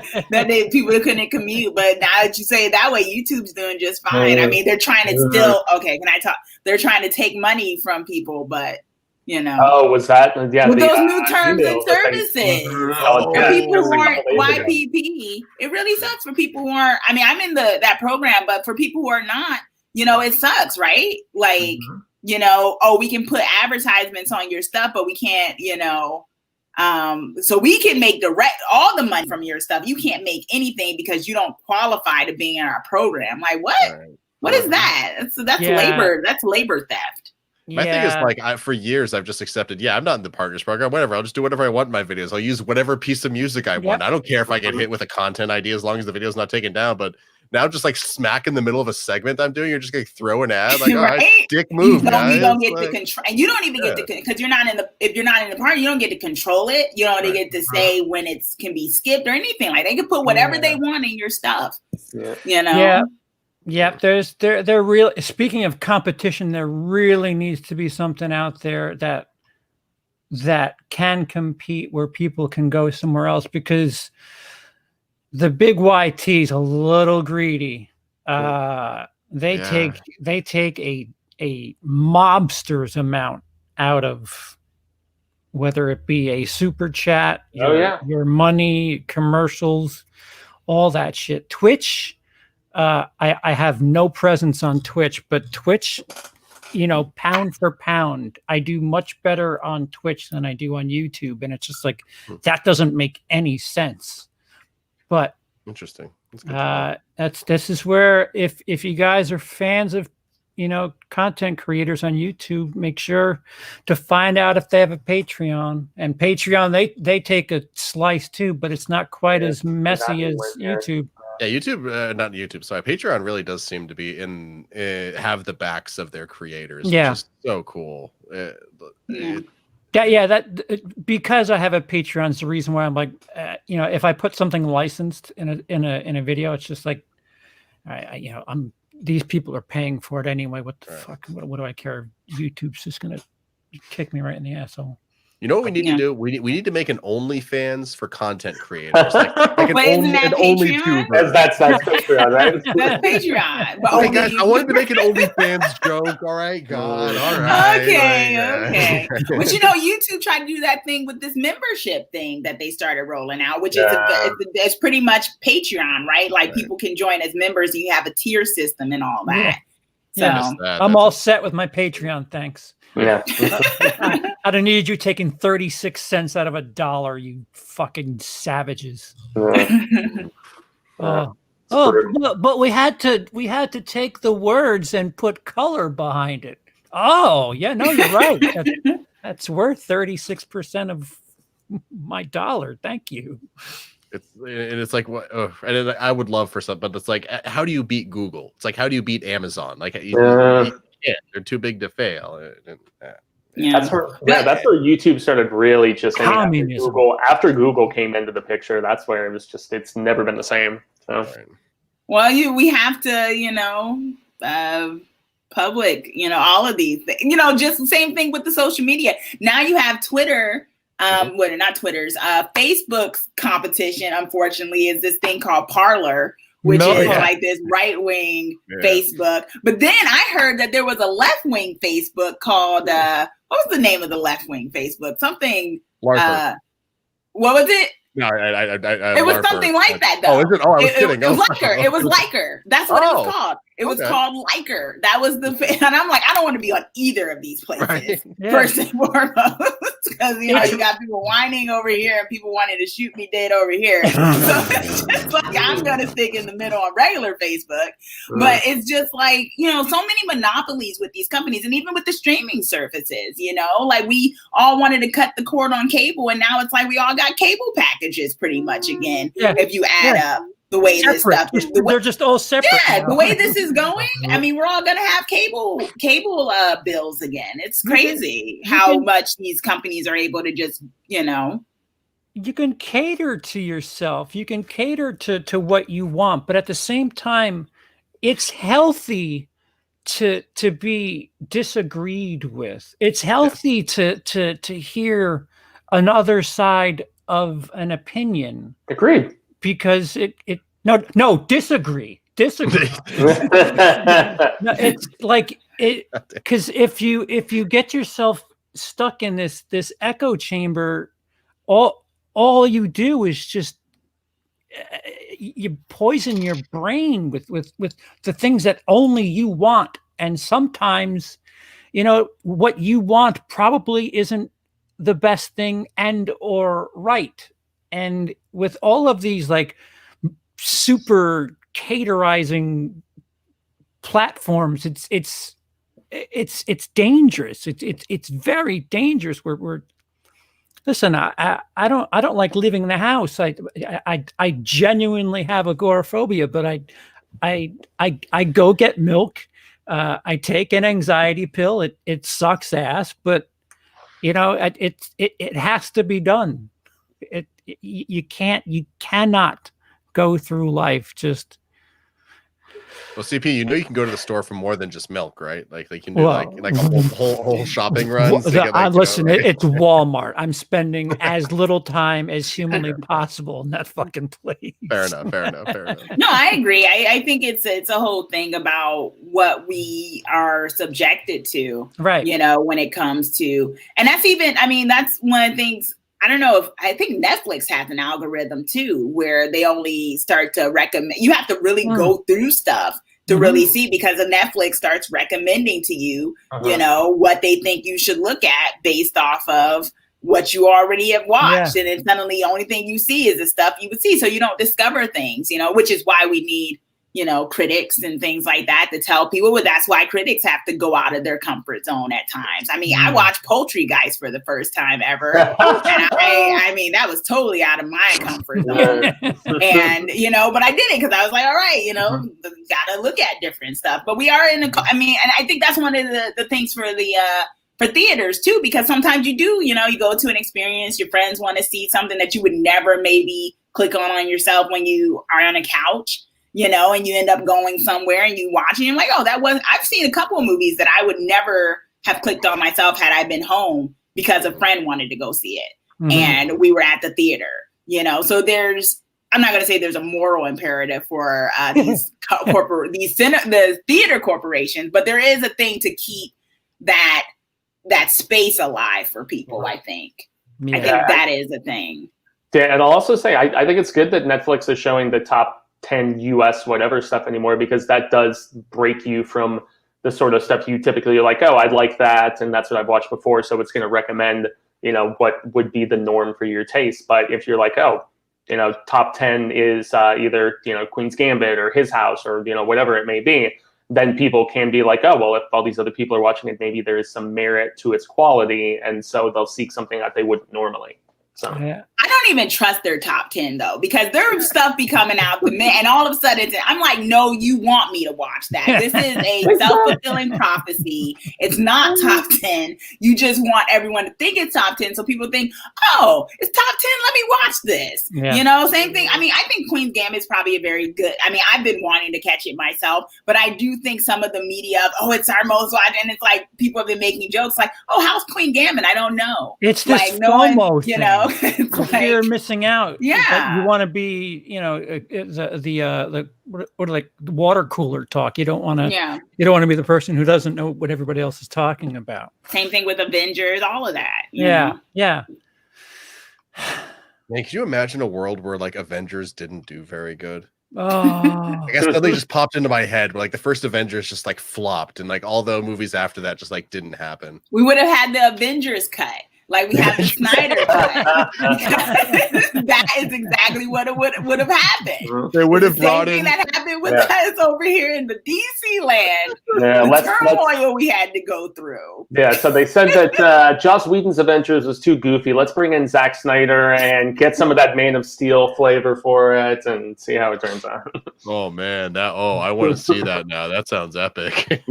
people couldn't commute. But now that you say it that way, YouTube's doing just fine. I mean, they're trying to still, can I talk? They're trying to take money from people, but you know. Oh, was that? Yeah. With those new terms and services. For people who aren't YPP, it really sucks for people who aren't. I mean, I'm in that program, but for people who are not, you know, it sucks, right? Like, you know, we can put advertisements on your stuff, but we can't, you know, so we can make all the money from your stuff. You can't make anything because you don't qualify to be in our program. Like, what? What is that? That's labor. That's labor theft. My thing is, like, for years I've just accepted, I'm not in the partners program, whatever. I'll just do whatever I want in my videos. I'll use whatever piece of music I want. I don't care if I get hit with a content ID as long as the video's not taken down. But now, just like smack in the middle of a segment I'm doing, you're just gonna throw an ad, like, all right, dick move, guys. You don't get to control, and you don't even get to, because you're not in the. If you're not in the party, you don't get to control it. You don't get to say when it can be skipped or anything. Like, they can put whatever they want in your stuff. You know. Yeah, there real. Speaking of competition, there really needs to be something out there that can compete, where people can go somewhere else, because the big YT is a little greedy. They take a mobster's amount out of, whether it be a super chat, your money, commercials, all that shit. Twitch. I have no presence on Twitch, but Twitch, you know, pound for pound, I do much better on Twitch than I do on YouTube. And it's just like, that doesn't make any sense. But interesting. This is where, if you guys are fans of, you know, content creators on YouTube, make sure to find out if they have a Patreon. And Patreon, they take a slice too, but it's not quite as messy as YouTube. Yeah, YouTube, not YouTube. Sorry, Patreon really does seem to be have the backs of their creators. Which is so cool. Because I have a Patreon is the reason why I'm like, you know, if I put something licensed in a video, it's just like, you know, these people are paying for it anyway. What the fuck? What do I care? YouTube's just gonna kick me right in the asshole. You know what we need to do? We need to make an OnlyFans for content creators. Like an OnlyTuber. That's Patreon, right? That's Patreon. But hey guys, I wanted to make an OnlyFans joke. All right, God. All right. Okay. But you know, YouTube tried to do that thing with this membership thing that they started rolling out, which is it's pretty much Patreon, right? Like, people can join as members, and you have a tier system and all that. So I'm all set with my Patreon. Thanks. Yeah. I don't need you taking 36 cents out of $1, you fucking savages. but we had to take the words and put color behind it. Oh, yeah, no, you're right. That's worth 36% of my dollar. Thank you. It's like what, and I would love for some, but it's like, how do you beat Google? It's like, how do you beat Amazon? Like, you can't. They're too big to fail. That's where YouTube started really just after Google came into the picture. That's where it was just, it's never been the same. So. Well, we have to, public, all of these things, just the same thing with the social media. Now you have Twitter, not Twitter's, Facebook's competition, unfortunately, is this thing called Parler, which is like this right-wing Facebook. But then I heard that there was a left-wing Facebook called, what was the name of the left-wing Facebook? Something, what was it? No, it was something like that, though. Oh, is it? Oh, I was kidding. It was Liker. It was Liker. That's what it was called. It was called Liker. That was and I'm like, I don't want to be on either of these places, first and foremost, because you got people whining over here and people wanting to shoot me dead over here. So it's just like I'm gonna stick in the middle on regular Facebook. But it's just like, so many monopolies with these companies, and even with the streaming services. Like we all wanted to cut the cord on cable, and now it's like we all got cable packages pretty much again. If you add up the way this stuff is, they're just all separate. Yeah, the way this is going, I mean, we're all gonna have cable bills again. It's crazy how much these companies are able to just, You can cater to yourself. You can cater to what you want, but at the same time, it's healthy to be disagreed with. It's healthy to hear another side of an opinion. Agreed. Because disagree. No, it's like because if you get yourself stuck in this echo chamber, all you do is just you poison your brain with the things that only you want, and sometimes what you want probably isn't the best thing and or right. And with all of these like super caterizing platforms, it's dangerous. It's very dangerous. Listen, I don't like leaving the house. I genuinely have agoraphobia, but I go get milk. I take an anxiety pill. It sucks ass, but it has to be done. You cannot go through life just. Well, CP, you can go to the store for more than just milk, right? Like they can do like a whole shopping run. Listen, it's Walmart. I'm spending as little time as humanly possible in that fucking place. Fair enough. No, I agree. I think it's a whole thing about what we are subjected to, right? When it comes to, and that's one of the things. I don't know I think Netflix has an algorithm too, where they only start to recommend, you have to really go through stuff to really see, because Netflix starts recommending to you, what they think you should look at based off of what you already have watched. And then suddenly the only thing you see is the stuff you would see. So you don't discover things, which is why we need, critics and things like that to tell people. Well, that's why critics have to go out of their comfort zone at times. I mean, I watched Poultry Guys for the first time ever. And I mean, that was totally out of my comfort zone. And, but I did it because I was like, all right, gotta look at different stuff. But we are and I think that's one of the things for for theaters too, because sometimes you do, you go to an experience, your friends want to see something that you would never maybe click on yourself when you are on a couch. And you end up going somewhere and you watch it and you're like, I've seen a couple of movies that I would never have clicked on myself had I been home because a friend wanted to go see it. And we were at the theater, so I'm not going to say there's a moral imperative for the theater corporations, but there is a thing to keep that space alive for people. I think I think that is a thing. Yeah. And I'll also say, I think it's good that Netflix is showing the top 10 US whatever stuff anymore, because that does break you from the sort of stuff you typically are like, oh, I'd like that, and that's what I've watched before, so it's going to recommend what would be the norm for your taste. But if you're like, oh, top 10 is either, Queen's Gambit or His House or, whatever it may be, then people can be like, oh, well, if all these other people are watching it, maybe there is some merit to its quality. And so they'll seek something that they wouldn't normally. So I don't even trust their top 10 though, because their stuff be coming out and all of a sudden I'm like, no, you want me to watch that. This is a self-fulfilling prophecy. It's not top 10. You just want everyone to think it's top 10. So people think, oh, it's top 10. Let me watch this. Yeah. Same thing. I mean, I think Queen's Gambit is probably a very good, I've been wanting to catch it myself, but I do think some of the media of, oh, it's our most watched. And it's like, people have been making jokes like, oh, how's Queen Gambit? I don't know. It's this like, no one, it's like, fear of missing out. Yeah, you want to be, the water cooler talk. You don't want to. Yeah. You don't want to be the person who doesn't know what everybody else is talking about. Same thing with Avengers. All of that. Yeah. Yeah. Man, can you imagine a world where like Avengers didn't do very good? Oh, I guess something just popped into my head. But like the first Avengers just like flopped, and like all the movies after that just like didn't happen. We would have had the Avengers cut. Like we have the Snyder cut. That is exactly what it would have happened. They would have brought in that happened with us over here in the DC land. Yeah, the turmoil we had to go through. Yeah, so they said that Joss Whedon's Avengers was too goofy. Let's bring in Zack Snyder and get some of that Man of Steel flavor for it and see how it turns out. Oh man, I want to see that now. That sounds epic.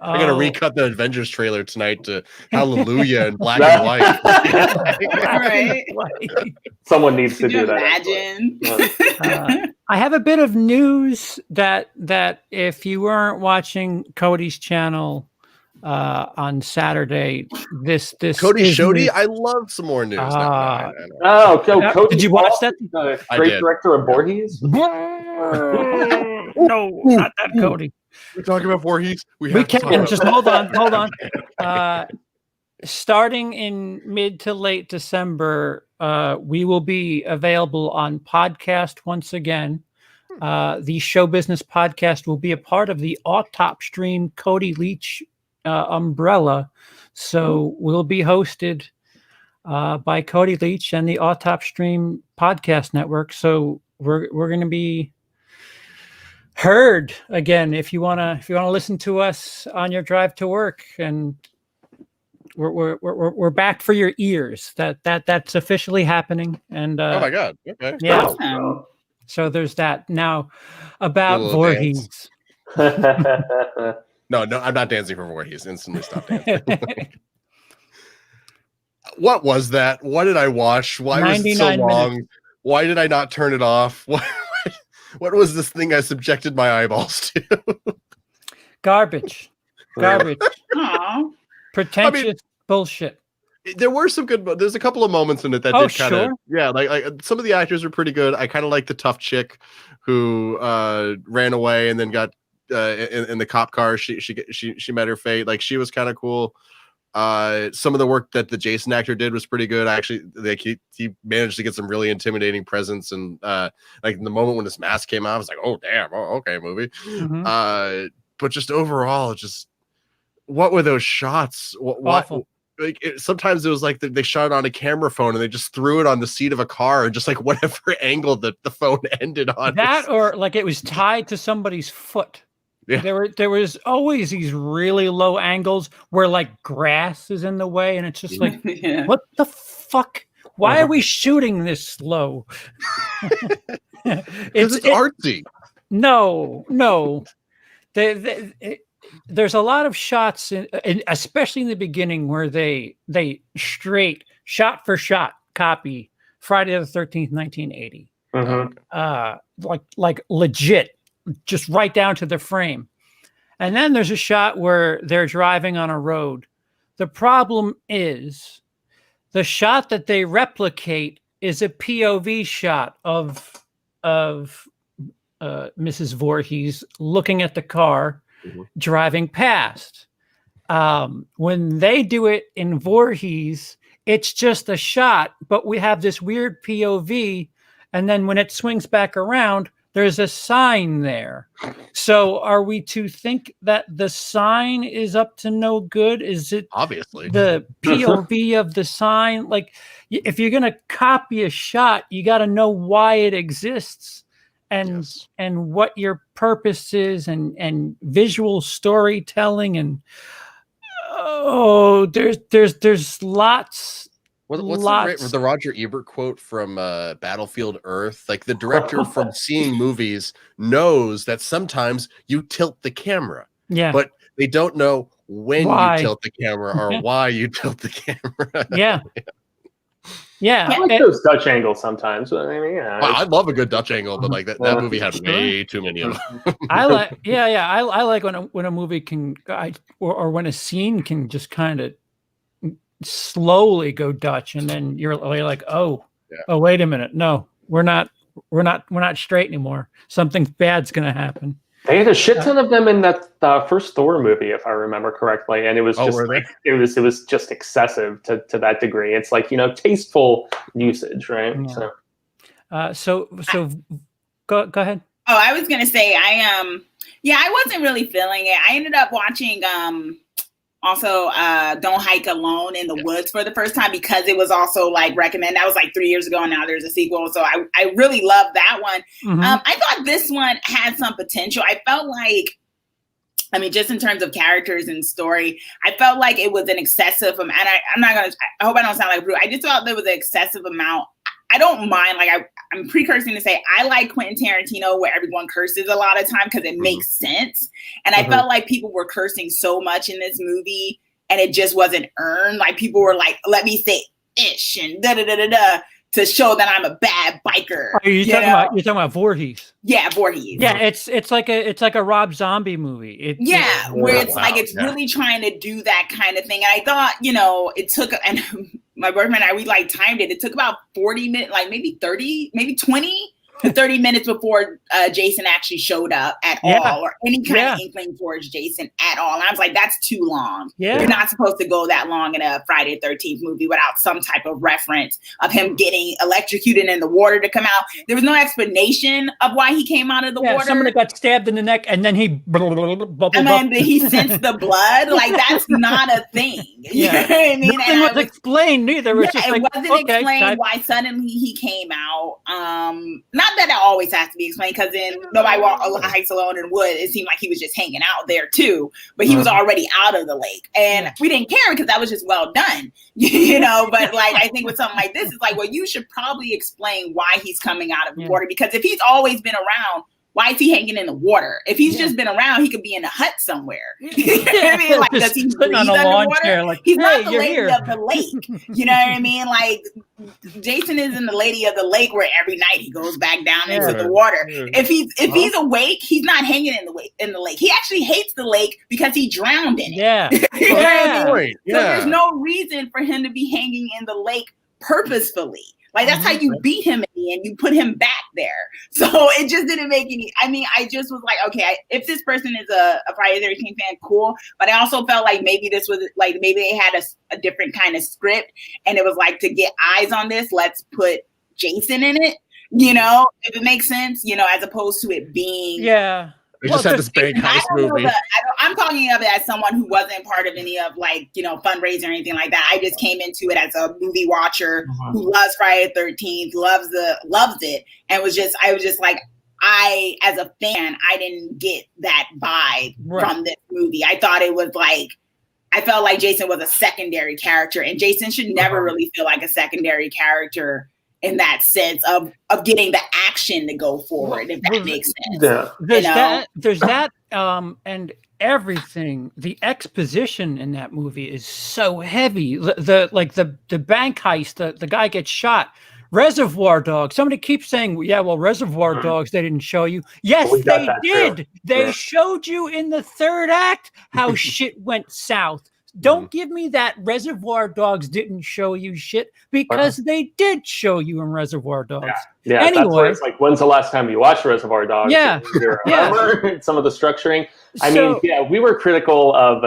I gotta recut the Avengers trailer tonight to Hallelujah and black and white. Right. Someone needs to do that. Imagine. I have a bit of news that if you weren't watching Cody's channel on Saturday, this Cody Shody, I love some more news. Cody, did you watch that? Great director of Voorhees. No, not that Cody. We're talking about Voorhees. We can just hold on. Starting in mid to late December, we will be available on podcast once again. The Show Business Podcast will be a part of the Autop Stream Cody Leach umbrella. So we'll be hosted by Cody Leach and the Autop Stream Podcast Network. So we're going to be heard again if you want to listen to us on your drive to work, and we're back for your ears. That's officially happening. And oh my god, okay, yeah. So there's that. Now about Voorhees. No, I'm not dancing for Voorhees. Instantly stop dancing. What was that? What did I watch? Why was it so long? Minutes. Why did I not turn it off? What was this thing I subjected my eyeballs to? Garbage. Pretentious bullshit. There were some good. There's a couple of moments in it that did kind of, yeah. Like some of the actors were pretty good. I kind of like the tough chick who ran away and then got in the cop car. She met her fate. Like she was kind of cool. Some of the work that the Jason actor did was pretty good. Actually, he managed to get some really intimidating presence, and like in the moment when his mask came out, I was like, oh damn, okay, movie. Mm-hmm. But just overall, just what were those shots? Awful. Like sometimes it was like they shot it on a camera phone and they just threw it on the seat of a car and just like whatever angle that the phone ended on. That or like it was tied to somebody's foot. Yeah. There was always these really low angles where like grass is in the way, and it's just like, what the fuck? Why are we shooting this slow? It's artsy. No. There's a lot of shots, especially in the beginning, where they straight shot for shot copy Friday the 13th, 1980. Mm-hmm. Like legit, just right down to the frame. And then there's a shot where they're driving on a road. The problem is the shot that they replicate is a POV shot of Mrs. Voorhees looking at the car. Mm-hmm. Driving past. When they do it in Voorhees, it's just a shot, but we have this weird POV, and then when it swings back around, There's a sign there. So are we to think that the sign is up to no good? Is it obviously the POV of the sign? Like, if you're going to copy a shot, you got to know why it exists and what your purpose is and visual storytelling. And there's lots. What's the Roger Ebert quote from Battlefield Earth? Like, the director from seeing movies knows that sometimes you tilt the camera, but they don't know when you tilt the camera or why you tilt the camera. Yeah. I like those Dutch angles sometimes. I mean, I love a good Dutch angle, but like that movie had way too many of them. I like when a movie can, or when a scene can just kind of slowly go Dutch, and then you're like, oh, wait a minute, no, we're not straight anymore. Something bad's gonna happen. They had a shit ton of them in that first Thor movie, if I remember correctly, and it was just it was just excessive to that degree. It's like, tasteful usage, right? Yeah. So go ahead. Oh, I was gonna say I wasn't really feeling it. I ended up watching also Don't Hike Alone in the Woods for the first time because it was also like recommended. That was like 3 years ago, and now there's a sequel. So I really love that one. I thought this one had some potential. I felt like, I mean, just in terms of characters and story, I felt like it was an excessive amount. And I hope I don't sound like rude. I just felt there was an excessive amount. I don't mind, like I'm precursing to say I like Quentin Tarantino where everyone curses a lot of time because it makes sense. And I felt like people were cursing so much in this movie and it just wasn't earned. Like, people were like, let me say ish and da-da-da-da-da to show that I'm a bad biker. You're talking about Voorhees. Yeah, Voorhees. Yeah, it's like a Rob Zombie movie. Where it's like it's really trying to do that kind of thing. And I thought, it took, and my boyfriend and I, we like timed it. It took about 40 minutes, like maybe 30, maybe 20 to 30 minutes before Jason actually showed up at all, or any kind of inkling towards Jason at all. And I was like, that's too long. Yeah. You're not supposed to go that long in a Friday the 13th movie without some type of reference of him getting electrocuted in the water to come out. There was no explanation of why he came out of the water. Somebody got stabbed in the neck and then he he sensed the blood. Like, that's not a thing. You know what I mean? Nothing was explained neither. It was just it wasn't explained why suddenly he came out. Not that it always has to be explained, because in Nobody Hikes Alone in the Wood, it seemed like he was just hanging out there too, but he was already out of the lake, and we didn't care because that was just well done, But like, I think with something like this, it's like, well, you should probably explain why he's coming out of the water, because if he's always been around, why is he hanging in the water? If he's just been around, he could be in a hut somewhere. You know what I mean? Like, does he breathe underwater? Like, he's not the lady of the lake. You know what I mean? Like, Jason isn't the lady of the lake where every night he goes back down into the water. If he's awake, he's not hanging in the lake. He actually hates the lake because he drowned in it. Yeah. You know what I mean? So there's no reason for him to be hanging in the lake purposefully. Like, that's how you beat him and you put him back there. So it just didn't make any, I just was like, okay, if this person is a Friday the 13th fan, cool. But I also felt like maybe this was like, maybe they had a different kind of script, and it was like, to get eyes on this, let's put Jason in it, if it makes sense, as opposed to it being. Yeah. They just had this big heist movie. I'm talking of it as someone who wasn't part of any of fundraising or anything like that. I just came into it as a movie watcher who loves Friday the 13th, loves it, and I was just like, as a fan, I didn't get that vibe from this movie. I thought it was like, I felt like Jason was a secondary character, and Jason should never really feel like a secondary character in that sense of getting the action to go forward, if that makes sense. Yeah. There's that, and everything. The exposition in that movie is so heavy. The bank heist, the guy gets shot. Reservoir Dogs. Somebody keeps saying, Reservoir Dogs, they didn't show you. Yes, they did. Too. They showed you in the third act how shit went south. Don't give me that Reservoir Dogs didn't show you shit, because they did show you in Reservoir Dogs. Yeah. Anyway, it's like, when's the last time you watched Reservoir Dogs? Yeah. Some of the structuring. I mean, we were critical of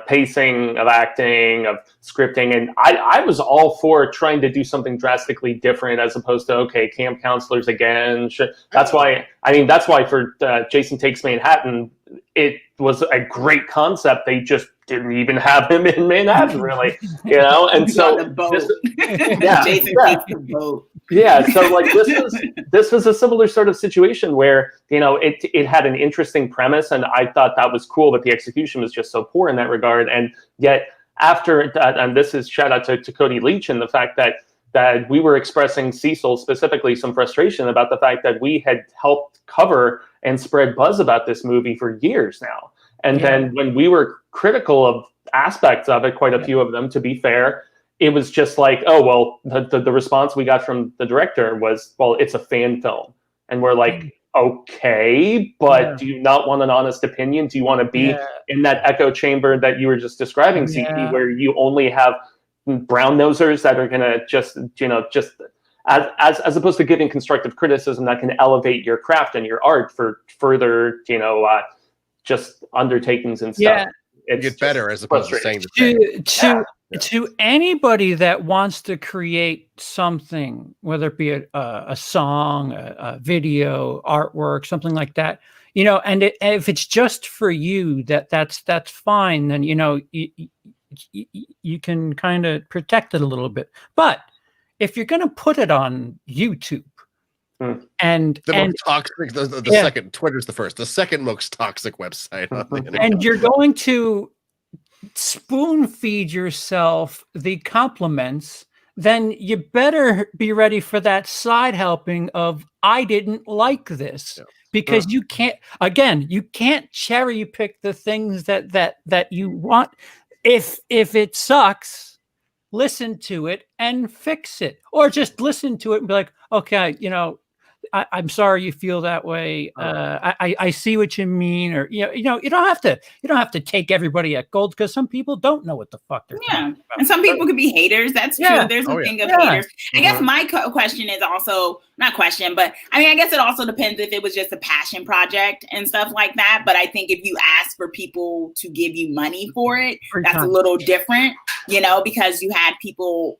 pacing, of acting, of scripting. And I was all for trying to do something drastically different as opposed to, okay, camp counselors again. That's why for Jason Takes Manhattan, it was a great concept. They just didn't even have him in Manhattan, really, And so, Jason takes the boat. Yeah, so like this was a similar sort of situation where it had an interesting premise, and I thought that was cool, but the execution was just so poor in that regard. And yet after that, and this is shout out to Cody Leach and the fact that we were expressing, Cecil specifically, some frustration about the fact that we had helped cover and spread buzz about this movie for years now. And then when we were critical of aspects of it, quite a few of them, to be fair, it was just like, oh, well, the response we got from the director was, well, it's a fan film. And we're like, okay, but do you not want an honest opinion? Do you want to be in that echo chamber that you were just describing, CP, where you only have brown nosers that are going to just as opposed to giving constructive criticism that can elevate your craft and your art for further, just undertakings and stuff. Yeah. It get better as opposed to saying the same. To anybody that wants to create something, whether it be a song, a video, artwork, something like that, and if it's just for you, that's fine. Then you can kind of protect it a little bit. But if you're going to put it on YouTube, and most toxic, the second, Twitter's the first, the second most toxic website on the internet, and you're going to spoon feed yourself the compliments, then you better be ready for that side helping of I didn't like this, because you can't cherry pick the things that you want. If it sucks, listen to it and fix it, or just listen to it and be like, okay, I'm sorry you feel that way. I see what you mean, or you don't have to take everybody at gold, because some people don't know what the fuck they're talking about. And some people could be haters. That's true. There's a thing of haters. I guess my question is also not question, but I guess it also depends if it was just a passion project and stuff like that. But I think if you ask for people to give you money for it, that's a little different, because you had people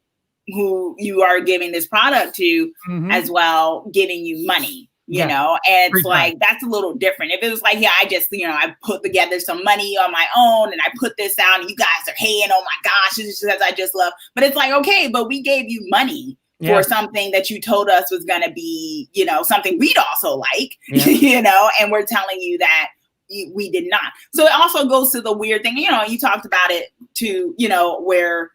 who you are giving this product to as well, giving you money, and it's like, that's a little different. If it was like, I just, I put together some money on my own and I put this out and you guys are hating, oh my gosh, it's just because I just love, but it's like, okay, but we gave you money for something that you told us was going to be, something we'd also like, and we're telling you that we did not. So it also goes to the weird thing, you talked about it too, where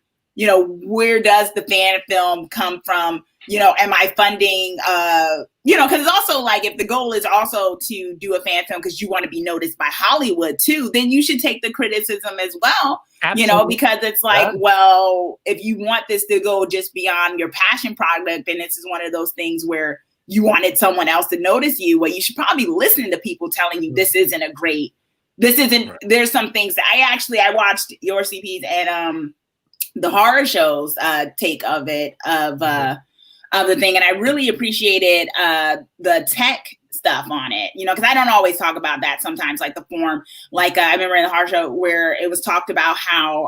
does the fan film come from? Am I funding, because it's also like, if the goal is also to do a fan film because you want to be noticed by Hollywood too, then you should take the criticism as well, because it's like, well, if you want this to go just beyond your passion project, then this is one of those things where you wanted someone else to notice you, well, you should probably listen to people telling you there's some things that I watched your CPs and, the horror shows take of it, of the thing. And I really appreciated the tech stuff on it, because I don't always talk about that sometimes, like the form. Like I remember in the horror show where it was talked about how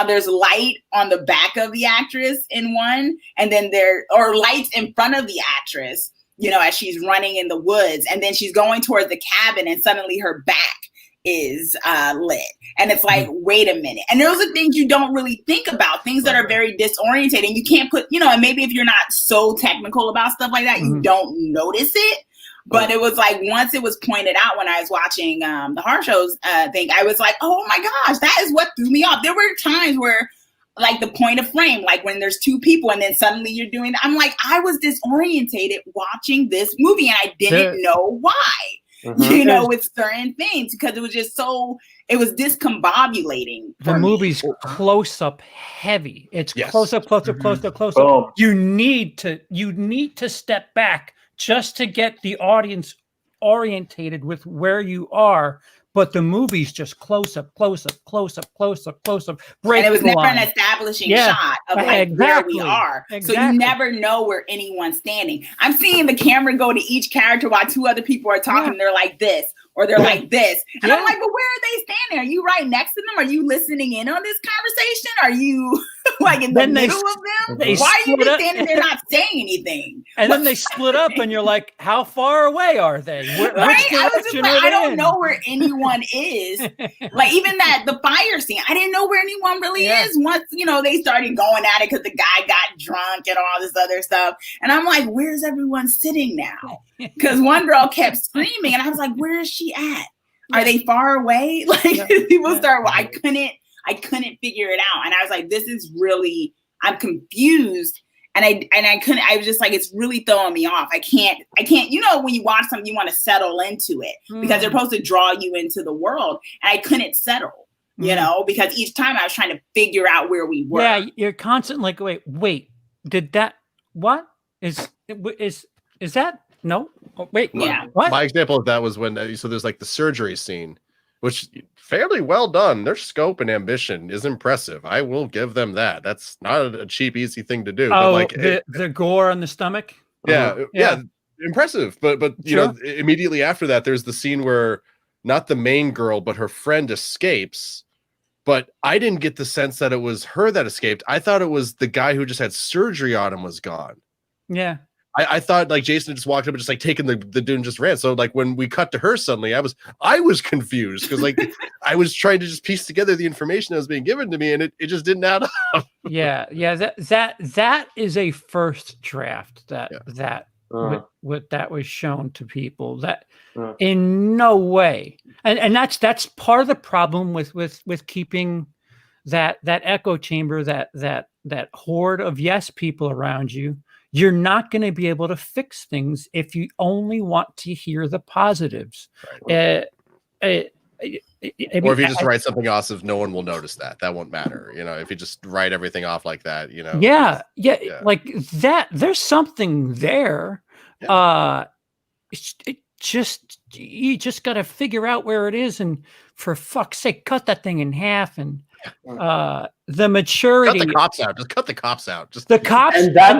there's light on the back of the actress in one, and then or lights in front of the actress, as she's running in the woods, and then she's going towards the cabin and suddenly her back is lit, and it's like, wait a minute. And those are things you don't really think about, things that are very disorientating. You can't put, and maybe if you're not so technical about stuff like that, you don't notice it. But it was like, once it was pointed out when I was watching the horror shows thing, I was like, oh my gosh, that is what threw me off. There were times where, like, the point of frame, like when there's two people and then suddenly you're doing that, I'm like, I was disorientated watching this movie and I didn't know why. With certain things, because it was just it was discombobulating. The movie's close up heavy. It's close up. Oh. You need to step back just to get the audience orientated with where you are but the movie's just close up. And it was never an establishing shot of like where we are. So you never know where anyone's standing. I'm seeing the camera go to each character while two other people are talking. They're like this. Or they're like this. And I'm like, but where are they standing? Are you right next to them? Are you listening in on this conversation? Are you like in the middle of them? Why are you just standing there not saying anything? And then they split up and you're like, how far away are they? I was just like, I don't know where anyone is. Like even the fire scene, I didn't know where anyone really is. Once, they started going at it because the guy got drunk and all this other stuff. And I'm like, where's everyone sitting now? Because one girl kept screaming and I was like, where is she at? Are they far away? Like people start, I couldn't figure it out. And I was like, this is really, I'm confused. And I was just like, it's really throwing me off. I can't, when you watch something, you want to settle into it because they're supposed to draw you into the world. And I couldn't settle, because each time I was trying to figure out where we were. Yeah. You're constantly like, wait, did that, what is that? No. Oh, wait. Yeah. What? My example of that was when there's like the surgery scene, which fairly well done. Their scope and ambition is impressive. I will give them that. That's not a cheap, easy thing to do. Oh, but the gore on the stomach. Yeah, impressive. But immediately after that, there's the scene where not the main girl, but her friend escapes. But I didn't get the sense that it was her that escaped. I thought it was the guy who just had surgery on him was gone. Yeah. I thought like Jason just walked up and just like taking the dude and just ran. So like when we cut to her suddenly, I was confused because like I was trying to just piece together the information that was being given to me and it just didn't add up. Yeah. That is a first draft that was shown to people that in no way. And that's part of the problem with keeping that echo chamber, that horde of yes people around you. You're not going to be able to fix things if you only want to hear the positives. Right. Or if you just write something off, no one will notice that. That won't matter. If you just write everything off like that, Yeah. Like that, there's something there. Yeah. You just got to figure out where it is. And for fuck's sake, cut that thing in half and the maturity. Cut the cops out. Just cut the cops out. Just the cops. And that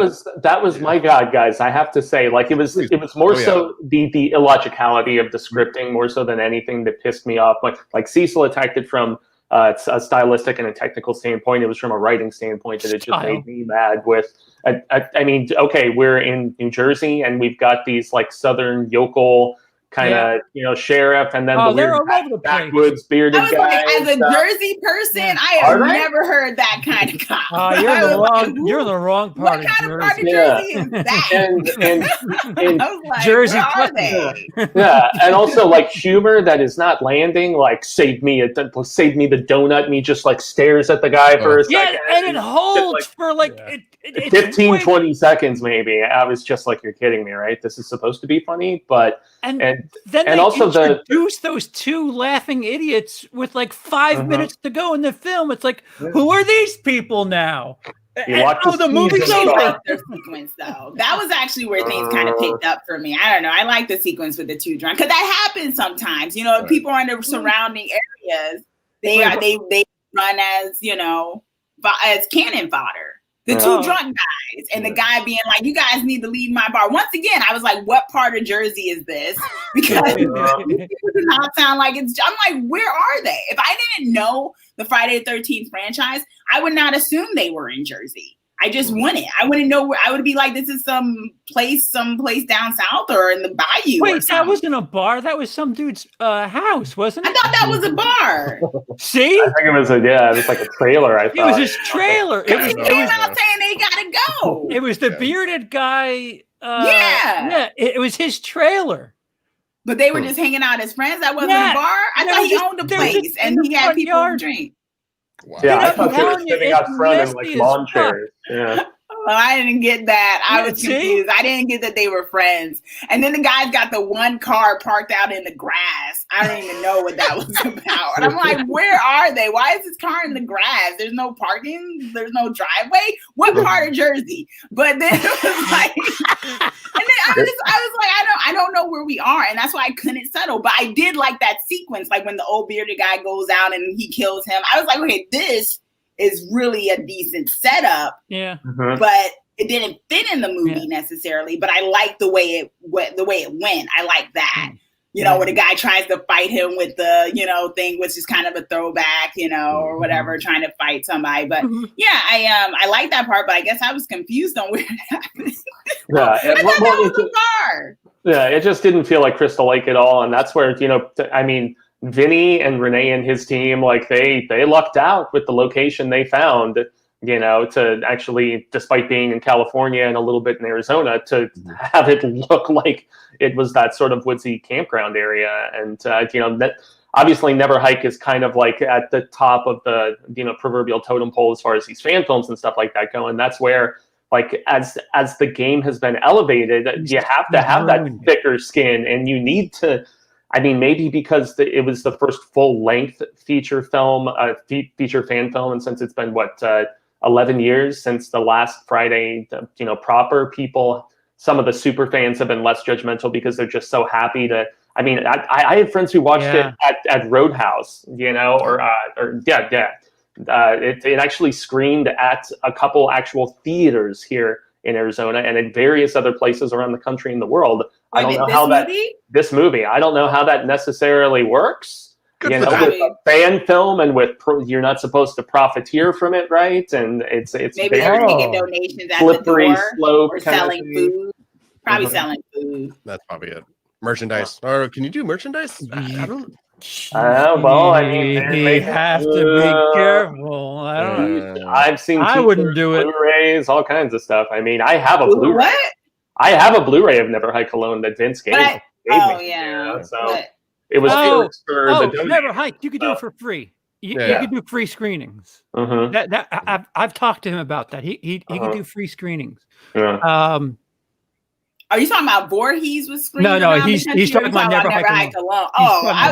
was my God, guys. I have to say, like it was more so the illogicality of the scripting more so than anything that pissed me off. Like Cecil attacked it from a stylistic and a technical standpoint. It was from a writing standpoint that it just made me mad with. I mean, okay, we're in New Jersey and we've got these like Southern yokel kind of sheriff and then the weird backwoods bearded guy. As a Jersey person, I have never heard that kind of cop. You're in the wrong part of Jersey. What kind of part of Jersey is that? And I was like, Jersey, where are they? And also like humor that is not landing. Like save me the donut, and he just like stares at the guy for a second. Yeah, and it holds for like 15-20 seconds maybe. I was just like, you're kidding me, right? This is supposed to be funny, but then they also introduce those two laughing idiots with like 5 minutes to go in the film. It's like, who are these people now? The movie's over. Sequence though, that was actually where things kind of picked up for me. I don't know. I like the sequence with the two drunk because that happens sometimes. If people are in the surrounding areas, they run as as cannon fodder. The two drunk guys and the guy being like, you guys need to leave my bar. Once again, I was like, what part of Jersey is this? Because people do not sound like it's. I'm like, where are they? If I didn't know the Friday the 13th franchise, I would not assume they were in Jersey. I just wouldn't. I wouldn't know where. I would be like, this is some place down south or in the bayou. Wait, that wasn't a bar. That was some dude's house, wasn't it? I thought that was a bar. See? I think it was it was like a trailer. I thought it was his trailer. It came out saying they gotta go. It was the bearded guy. It was his trailer. But they were just hanging out as friends. That wasn't a bar. I thought he owned a place and he had people drink. Wow. Yeah, I thought they were sitting out front in like lawn chairs. Yeah. Well, I didn't get that. I was confused. I didn't get that they were friends. And then the guy's got the one car parked out in the grass. I don't even know what that was about. And I'm like, where are they? Why is this car in the grass? There's no parking. There's no driveway. What part of Jersey? But then it was like, and then I was like, I don't know where we are. And that's why I couldn't settle. But I did like that sequence, like when the old bearded guy goes out and he kills him. I was like, okay, this is really a decent setup. Yeah. But it didn't fit in the movie necessarily. But I like the way it went. I like that. You know, where the guy tries to fight him with the, thing, which is kind of a throwback, or whatever, trying to fight somebody. But I like that part, but I guess I was confused on where it happened. Yeah. It just didn't feel like Crystal Lake at all. And that's where, Vinny and Renee and his team, like they lucked out with the location they found, to actually, despite being in California and a little bit in Arizona, to have it look like it was that sort of woodsy campground area. And, that obviously Never Hike is kind of like at the top of the, proverbial totem pole as far as these fan films and stuff like that go. And that's where, like, as the game has been elevated, you have to have that thicker skin, and you need to, maybe because it was the first full-length feature film, feature fan film, and since it's been, 11 years since the last Friday, proper, people, some of the super fans have been less judgmental because they're just so happy to, I had friends who watched it at Roadhouse, it actually screened at a couple actual theaters here in Arizona and in various other places around the country and the world. I don't know how this movie, I don't know how that necessarily works. With a fan film and you're not supposed to profiteer from it, right? And it's maybe they're taking donations at the door or selling food. Probably selling food. That's probably it. Merchandise, or can you do merchandise? I don't. They have to be careful. I don't know. I've seen. I wouldn't do it. Blu-rays, all kinds of stuff. I have a Blu-ray. What? I have a Blu-ray of Never Hike Alone that Vince gave me. So. It was the Never Hike. You could do it for free. You could do free screenings. I've talked to him about that. He could do free screenings. Yeah. Are you talking about Voorhees was screened? No, he's talking about Never Hike Alone.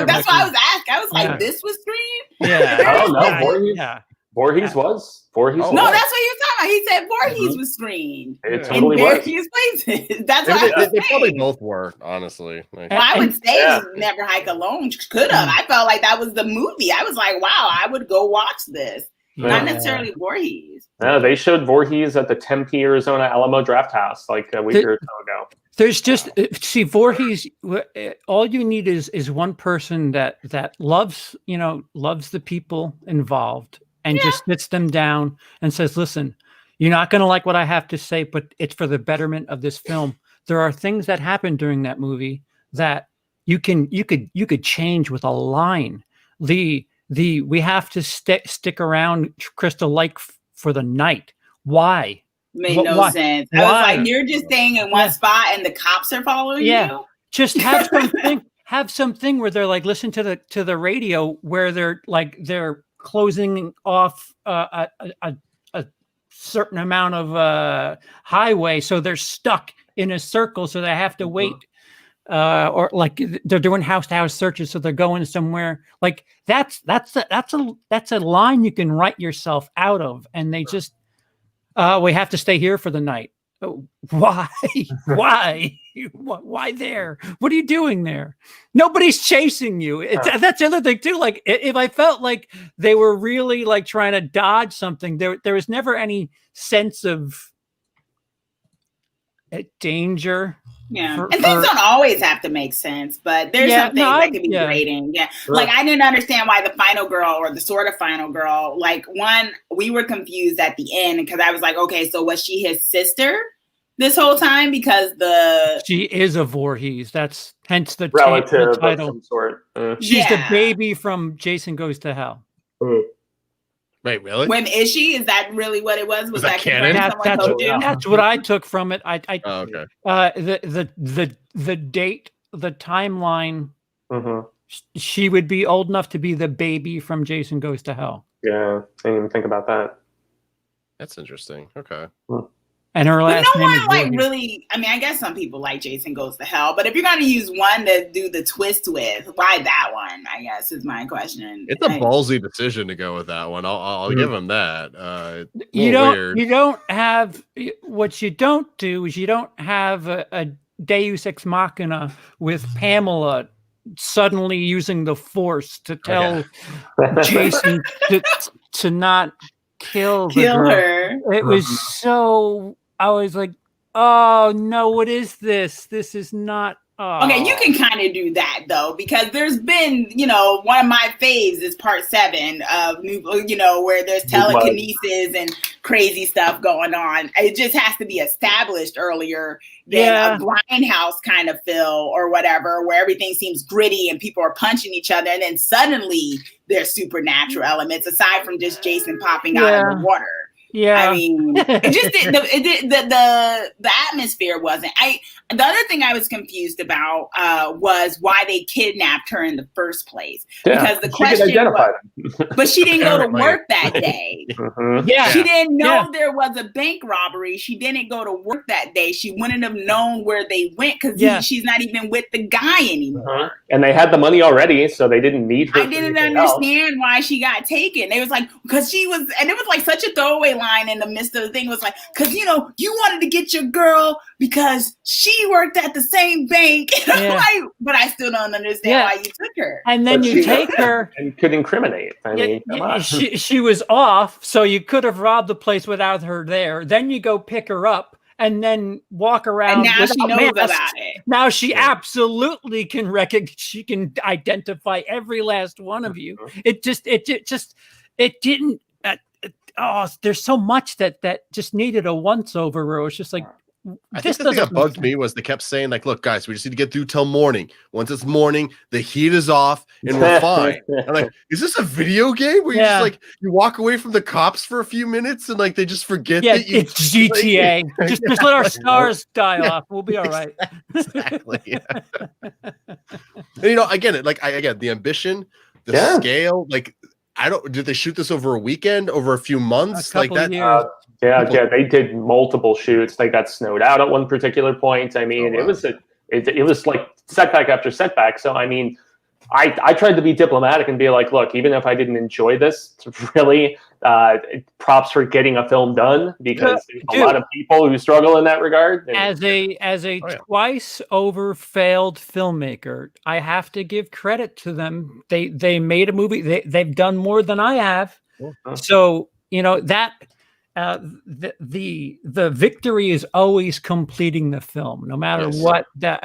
That's why I was asking. I was like, this was screened? Yeah. No, Voorhees. Yeah. Voorhees was. Voorhees. No, that's what you were talking about. He said Voorhees was screened. It totally was. Places. That's what they probably both were, honestly. Well, I would say Never Hike Alone could have. I felt like that was the movie. I was like, wow, I would go watch this. Not necessarily Voorhees. No, they showed Voorhees at the Tempe, Arizona Alamo Draft House like a week or so ago. There's just Voorhees. All you need is one person that loves the people involved and just sits them down and says, "Listen, you're not going to like what I have to say, but it's for the betterment of this film." There are things that happen during that movie that you could change with a line. We have to stick around Crystal Lake for the night. Why? Made no sense. I was like, you're just staying in one spot and the cops are following you? Just have something where they're like, listen to the radio where they're closing off a certain amount of highway, so they're stuck in a circle, so they have to wait. Or like they're doing house-to-house searches, so they're going somewhere. Like that's a line you can write yourself out of, and they just we have to stay here for the night. Why? Why there? What are you doing there? Nobody's chasing you. That's the other thing too. Like if I felt like they were really like trying to dodge something, there was never any sense of danger. Yeah, and things don't always have to make sense, but there's some things that can be grating. Yeah, like I didn't understand why the final girl or the sort of final girl, like we were confused at the end because I was like, okay, so was she his sister this whole time? Because she is a Voorhees. That's hence the relative the title. Of some sort. She's the baby from Jason Goes to Hell. Wait, really? When is she? Is that really what it was? Was that canon? That's what I took from it. Okay. The date, the timeline. She would be old enough to be the baby from Jason Goes to Hell. Yeah, I didn't even think about that. That's interesting. Okay. And her last name is like really. I mean, I guess some people like Jason Goes to Hell, but if you're going to use one to do the twist with, why that one? I guess is my question. It's a ballsy decision to go with that one. I'll give him that. You don't have what you don't do is you don't have a Deus Ex Machina with Pamela suddenly using the Force to tell Jason to not kill her. It was so. I was like, oh no, what is this? This is not. Okay, you can kind of do that though, because there's been, one of my faves is part 7 of where there's telekinesis and crazy stuff going on. It just has to be established earlier than a grindhouse kind of feel or whatever, where everything seems gritty and people are punching each other, and then suddenly there's supernatural elements aside from just Jason popping out of the water. Yeah, I mean, it just the atmosphere wasn't. The other thing I was confused about was why they kidnapped her in the first place. Because the question was, but she didn't go to work that day. Yeah, she didn't know there was a bank robbery. She didn't go to work that day. She wouldn't have known where they went because she's not even with the guy anymore. And they had the money already, so they didn't need her. I didn't understand why she got taken. It was like because she was, and it was like such a throwaway line in the midst of the thing. Was like, because you wanted to get your girl because she worked at the same bank. But I still don't understand why you took her. And then you take her and could incriminate. I mean, come on. She was off, so you could have robbed the place without her there. Then you go pick her up and then walk around. And now she knows about it. Now she absolutely can she can identify every last one of you. It didn't. There's so much that just needed a once over. Where it was just like, I think the thing that bugged me was they kept saying like, "Look, guys, we just need to get through till morning. Once it's morning, the heat is off and we're fine." I'm like, is this a video game where you just like you walk away from the cops for a few minutes and like they just forget that you? It's GTA. Just let our stars die off. We'll be all right. Exactly. And, again, the ambition, the scale, like. Did they shoot this over a weekend, over a few months? Like that? They did multiple shoots. They got snowed out at one particular point. I mean, it was like setback after setback. So, I mean, I tried to be diplomatic and be like, look, even if I didn't enjoy this, really, props for getting a film done because there's a lot of people who struggle in that regard. As a twice over failed filmmaker, I have to give credit to them. They made a movie. They've done more than I have. So that the victory is always completing the film, no matter what that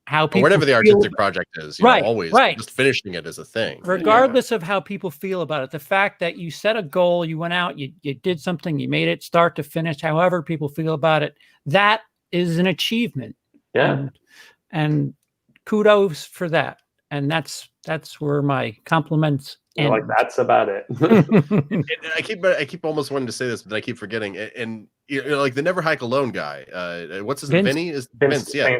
how people whatever the artistic project is, always just finishing it is a thing. Regardless of how people feel about it, the fact that you set a goal, you went out, you did something, you made it start to finish, however people feel about it, that is an achievement. And kudos for that. And that's where my compliments end. Like that's about it. I keep almost wanting to say this, but I keep forgetting. And like the Never Hike Alone guy, what's his name? Vinny is Vince. Yeah.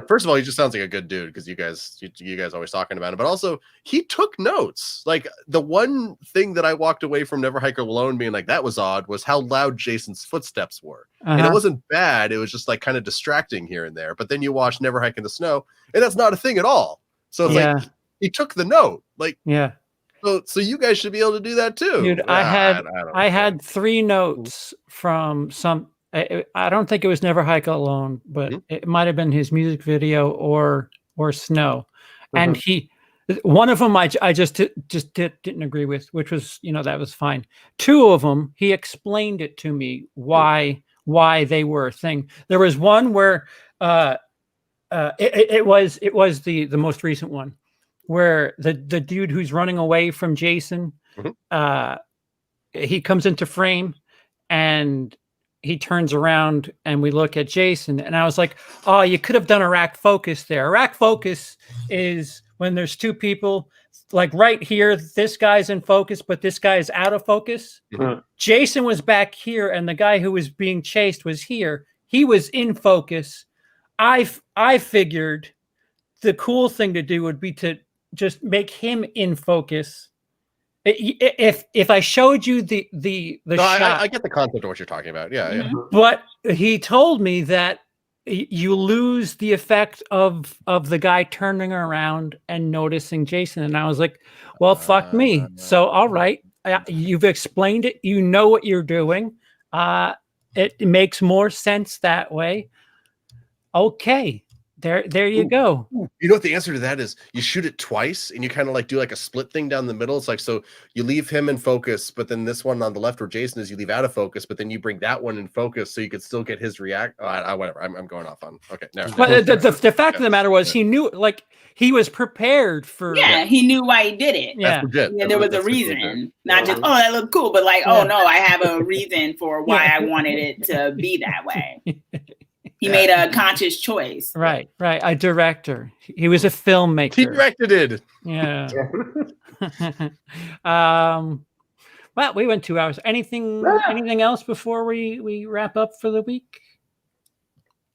First of all, he just sounds like a good dude because you guys always talking about him. But also, he took notes. Like the one thing that I walked away from Never Hike Alone being like that was odd was how loud Jason's footsteps were, and it wasn't bad. It was just like kind of distracting here and there. But then you watch Never Hike in the Snow, and that's not a thing at all. So it's like he took the note. Like So you guys should be able to do that too. Dude, I had 3 notes from some. I don't think it was Never Hike Alone, but it might have been his music video or Snow. And one of them I just didn't agree with, which was that was fine. 2 of them he explained it to me why they were a thing. There was one where it was the most recent one, where the dude who's running away from Jason, he comes into frame and he turns around and we look at Jason, and I was like, oh, you could have done a rack focus there. A rack focus is when there's 2 people, like right here, this guy's in focus, but this guy is out of focus. Jason was back here and the guy who was being chased was here. He was in focus. I figured the cool thing to do would be to just make him in focus If I showed you the shot, I get the concept of what you're talking about. Yeah. But he told me that you lose the effect of the guy turning around and noticing Jason, and I was like, well, fuck me. So all right, you've explained it. You know what you're doing. It makes more sense that way. Okay. There you go. You know what the answer to that is? You shoot it twice and you kind of like do like a split thing down the middle. It's like, so you leave him in focus, but then this one on the left where Jason is, you leave out of focus, but then you bring that one in focus so you could still get his react. Whatever. I'm going off on. Okay. No. But the fact of the matter was he knew, like, he was prepared for. Yeah, he knew why he did it. Yeah. There was a reason. Not just, oh, that looked cool, but like, oh no, I have a reason for why I wanted it to be that way. He made a conscious choice. Right. A director. He was a filmmaker. He directed it. Yeah. Well, we went 2 hours. Anything else before we wrap up for the week?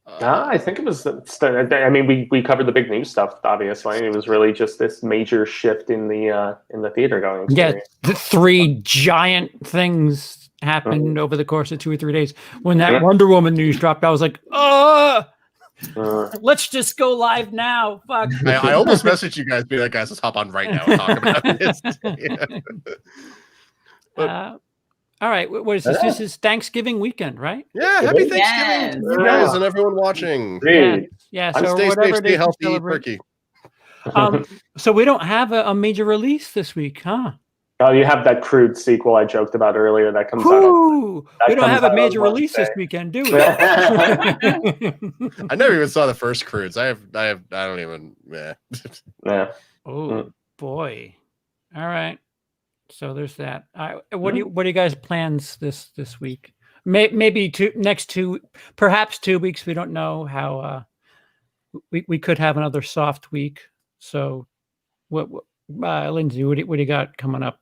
I think it was. I mean, we covered the big news stuff. Obviously, it was really just this major shift in the theater going experience. Yeah, the 3 giant things happened over the course of 2 or 3 days. When that Wonder Woman news dropped, I was like, let's just go live now. Fuck. I almost messaged you guys, be like, guys, let's hop on right now and talk about this. All right, what is this? This is Thanksgiving weekend, right? Yeah, happy Thanksgiving to you guys and everyone watching. Yeah. So stay safe, stay healthy, eat celebrate. turkey. So we don't have a major release this week, huh? Oh, you have that crude sequel I joked about earlier that comes out. We don't have a major release this weekend, do we? I never even saw the first Crudes. I don't even. Yeah. Oh boy! All right. So there's that. What do you guys plans this week? Maybe perhaps 2 weeks. We don't know how. We could have another soft week. So, what Lindsay? What do you got coming up?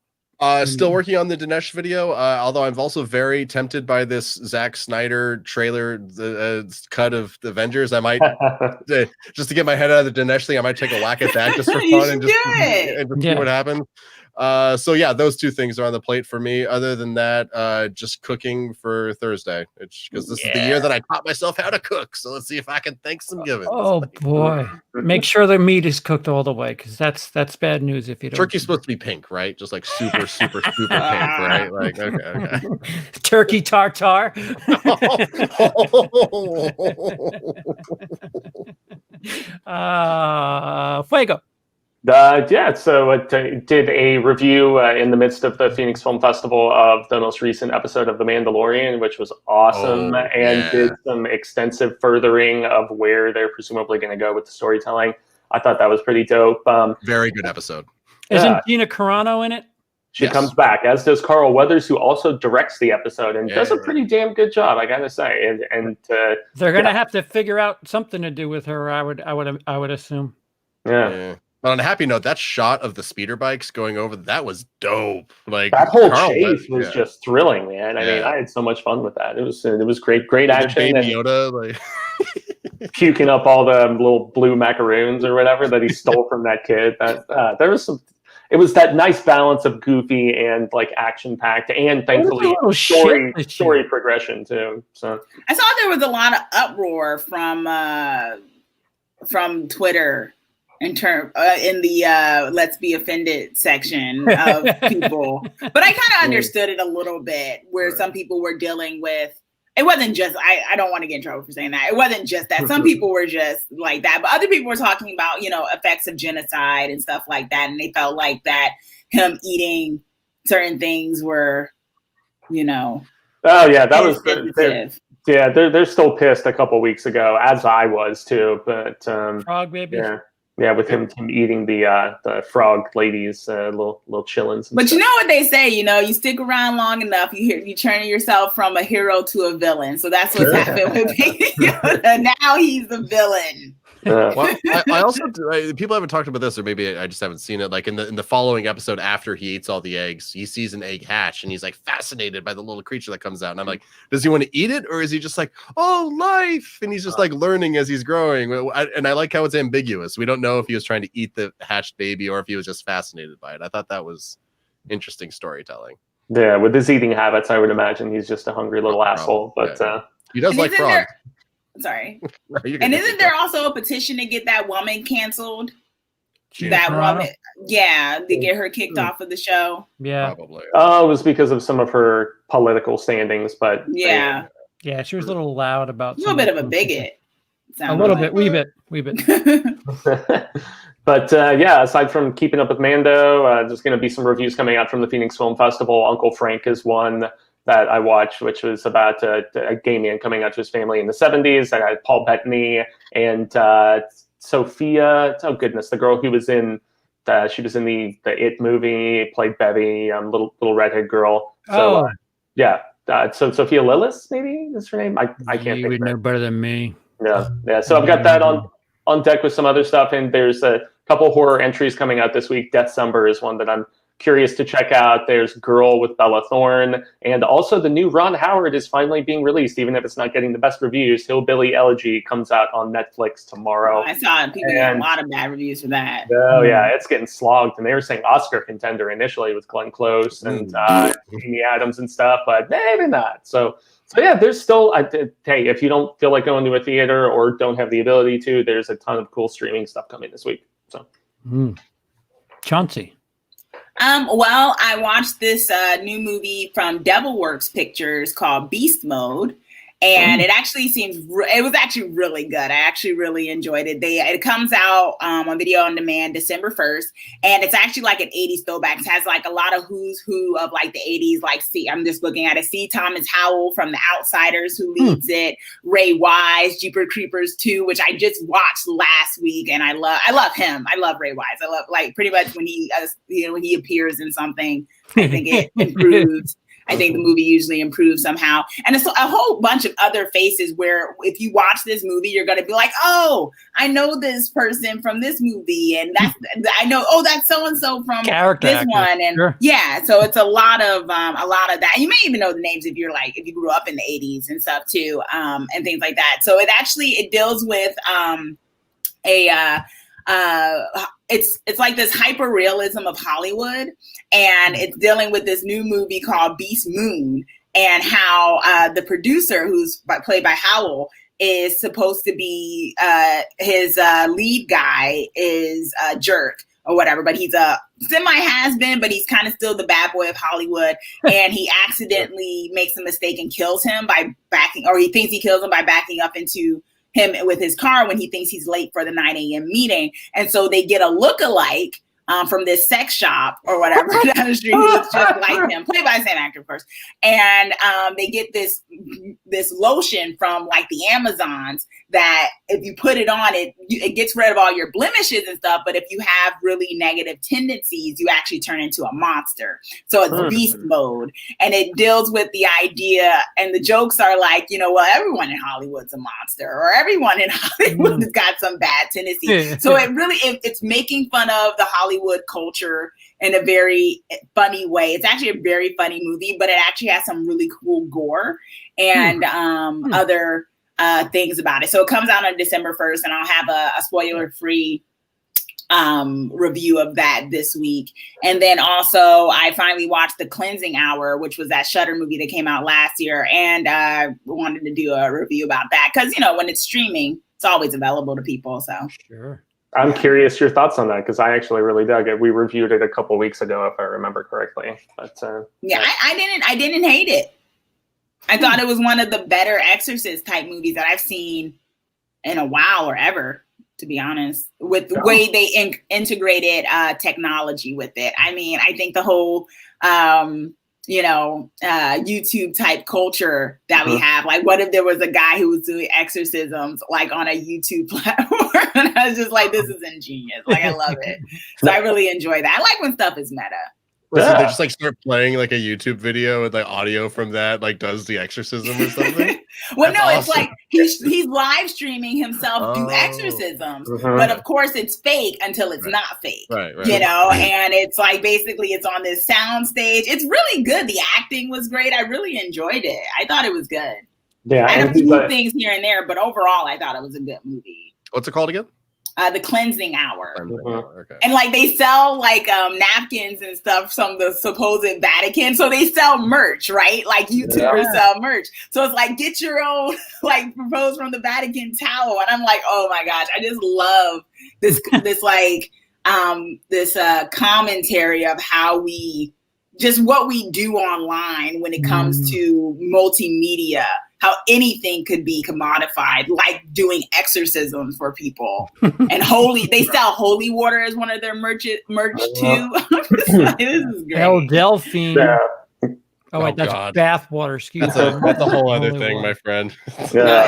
Still working on the Dinesh video, although I'm also very tempted by this Zack Snyder trailer, the cut of the Avengers. I might, just to get my head out of the Dinesh thing, I might take a whack at that just for fun and just see what happens. So yeah, those 2 things are on the plate for me. Other than that, just cooking for Thursday. It's because this is the year that I taught myself how to cook. So let's see if I can thank some givens. Oh boy! Make sure the meat is cooked all the way, because that's bad news if you don't. Turkey's supposed to be pink, right? Just like super pink, right? Like okay. Turkey tartare. Fuego. So I did a review in the midst of the Phoenix Film Festival of the most recent episode of The Mandalorian, which was awesome, and did some extensive furthering of where they're presumably going to go with the storytelling. I thought that was pretty dope. Very good episode. Isn't Gina Carano in it? She comes back, as does Carl Weathers, who also directs the episode and does a pretty damn good job, I gotta say. And they're gonna have to figure out something to do with her. I would assume. Yeah. But on a happy note, that shot of the speeder bikes going over, that was dope. Like that whole chase was just thrilling, man. I mean, I had so much fun with that. It was great action. Baby Yoda, like puking up all the little blue macaroons or whatever that he stole from that kid. There was some. It was that nice balance of goofy and like action packed, and thankfully story progression too. So I saw there was a lot of uproar from Twitter in the let's be offended section of people, but I kind of understood it a little bit, where some people were dealing with. It wasn't just, I don't want to get in trouble for saying that. It wasn't just that. Some people were just like that, but other people were talking about, effects of genocide and stuff like that. And they felt like that him eating certain things were, Oh yeah, that was sensitive. They're still pissed a couple weeks ago, as I was too. But frog baby. Yeah, with him eating the frog ladies, little chillins. But you know what they say, you stick around long enough, you turn yourself from a hero to a villain. So that's what's happened with Baby Yoda. Now he's a villain. Well, I also people haven't talked about this, or maybe I just haven't seen it. Like in the following episode, after he eats all the eggs, he sees an egg hatch, and he's like fascinated by the little creature that comes out. And I'm like, does he want to eat it, or is he just like, oh, life? And he's just like learning as he's growing. And I like how it's ambiguous. We don't know if he was trying to eat the hatched baby or if he was just fascinated by it. I thought that was interesting storytelling. Yeah, with his eating habits, I would imagine he's just a hungry little asshole. But he does like frogs. Sorry. And isn't there also a petition to get that woman canceled? That woman, to get her kicked off of the show. Yeah, probably. Oh, it was because of some of her political standings, but yeah, she was a little loud about. A little bit of a bigot. A little bit, wee bit. But aside from Keeping Up with Mando, there's going to be some reviews coming out from the Phoenix Film Festival. Uncle Frank is one that I watched, which was about a gay man coming out to his family in the 70s. I got Paul Bettany and Sophia. Oh goodness, the girl who was in she was in the It movie, played Bevy, little redhead girl. So so Sophia Lillis maybe is her name. I can't think. You would know better than me. Yeah. So I've got that on deck with some other stuff, and there's a couple horror entries coming out this week. Death Summer is one that I'm curious to check out. There's Girl with Bella Thorne, and also the new Ron Howard is finally being released, even if it's not getting the best reviews. Hillbilly Elegy comes out on Netflix tomorrow. I saw people getting a lot of bad reviews for that. Oh yeah, it's getting slogged, and they were saying Oscar contender initially with Glenn Close and Amy Adams and stuff, but maybe not. So yeah, there's still hey, if you don't feel like going to a theater or don't have the ability to, there's a ton of cool streaming stuff coming this week. So Chauncey. Well, I watched this new movie from DevilWorks Pictures called Beast Mode, and it actually it was actually really good. I actually really enjoyed it. It comes out on video on demand December 1st, and it's actually like an 80s throwback. It has like a lot of who's who of like the 80s. Like, I'm just looking at it. C. Thomas Howell from The Outsiders, who leads it. Ray Wise, Jeepers Creepers 2, which I just watched last week, and I love him. I love Ray Wise. I love, like, pretty much when he appears in something, I think it improves. I think the movie usually improves somehow. And it's a whole bunch of other faces where if you watch this movie, you're going to be like, oh, I know this person from this movie. And that's so-and-so from character this actor. One. And so it's a lot of that. You may even know the names if you grew up in the 80s and stuff too, and things like that. So it deals with it's like this hyper realism of Hollywood, and it's dealing with this new movie called Beast Moon, and how the producer, who's played by Howell, is supposed to be his lead guy is a jerk or whatever, but he's a semi has-been, but he's kind of still the bad boy of Hollywood, and he accidentally makes a mistake and kills him he thinks he kills him by backing up into him with his car when he thinks he's late for the 9 a.m. meeting. And so they get a lookalike from this sex shop or whatever down the street who looks just like him, played by the same actor, of course. And they get this lotion from like the Amazons that if you put it on, it gets rid of all your blemishes and stuff. But if you have really negative tendencies, you actually turn into a monster. So it's beast mode, and it deals with the idea. And the jokes are like, everyone in Hollywood's a monster, or everyone in Hollywood has got some bad tendencies. So it's making fun of the Hollywood culture in a very funny way. It's actually a very funny movie, but it actually has some really cool gore and other things about it. So it comes out on December 1st, and I'll have a spoiler-free review of that this week. And then also I finally watched The Cleansing Hour, which was that Shudder movie that came out last year, and I wanted to do a review about that because when it's streaming, it's always available to people. So sure. I'm curious your thoughts on that, because I actually really dug it. We reviewed it a couple weeks ago, if I remember correctly. But I didn't hate it. I thought it was one of the better Exorcist type movies that I've seen in a while or ever, to be honest, with the way they integrated technology with it. I mean, I think the whole YouTube type culture that we have. Like, what if there was a guy who was doing exorcisms like on a YouTube platform? And I was just like, this is ingenious. Like, I love it. So I really enjoy that. I like when stuff is meta. So they just like start playing like a YouTube video with like audio from that, like does the exorcism or something? Well, no, awesome. It's like he's live streaming himself do exorcisms, but of course it's fake until it's not fake, right. And it's like basically it's on this sound stage. It's really good. The acting was great. I really enjoyed it. I thought it was good. Yeah, I had a few things here and there, but overall I thought it was a good movie. What's it called again? the cleansing hour. Okay. And like they sell like napkins and stuff from the supposed Vatican. So they sell merch, right? Like YouTubers sell merch. So it's like, get your own like proposed from the Vatican towel. And I'm like, oh my gosh, I just love this this commentary of how we just what we do online when it comes to multimedia, how anything could be commodified, like doing exorcisms for people. And they sell holy water as one of their merch too. This is great. El Delphine. Yeah. Oh wait, that's bath water. Excuse me. That's a whole other thing, my friend. Yeah. No,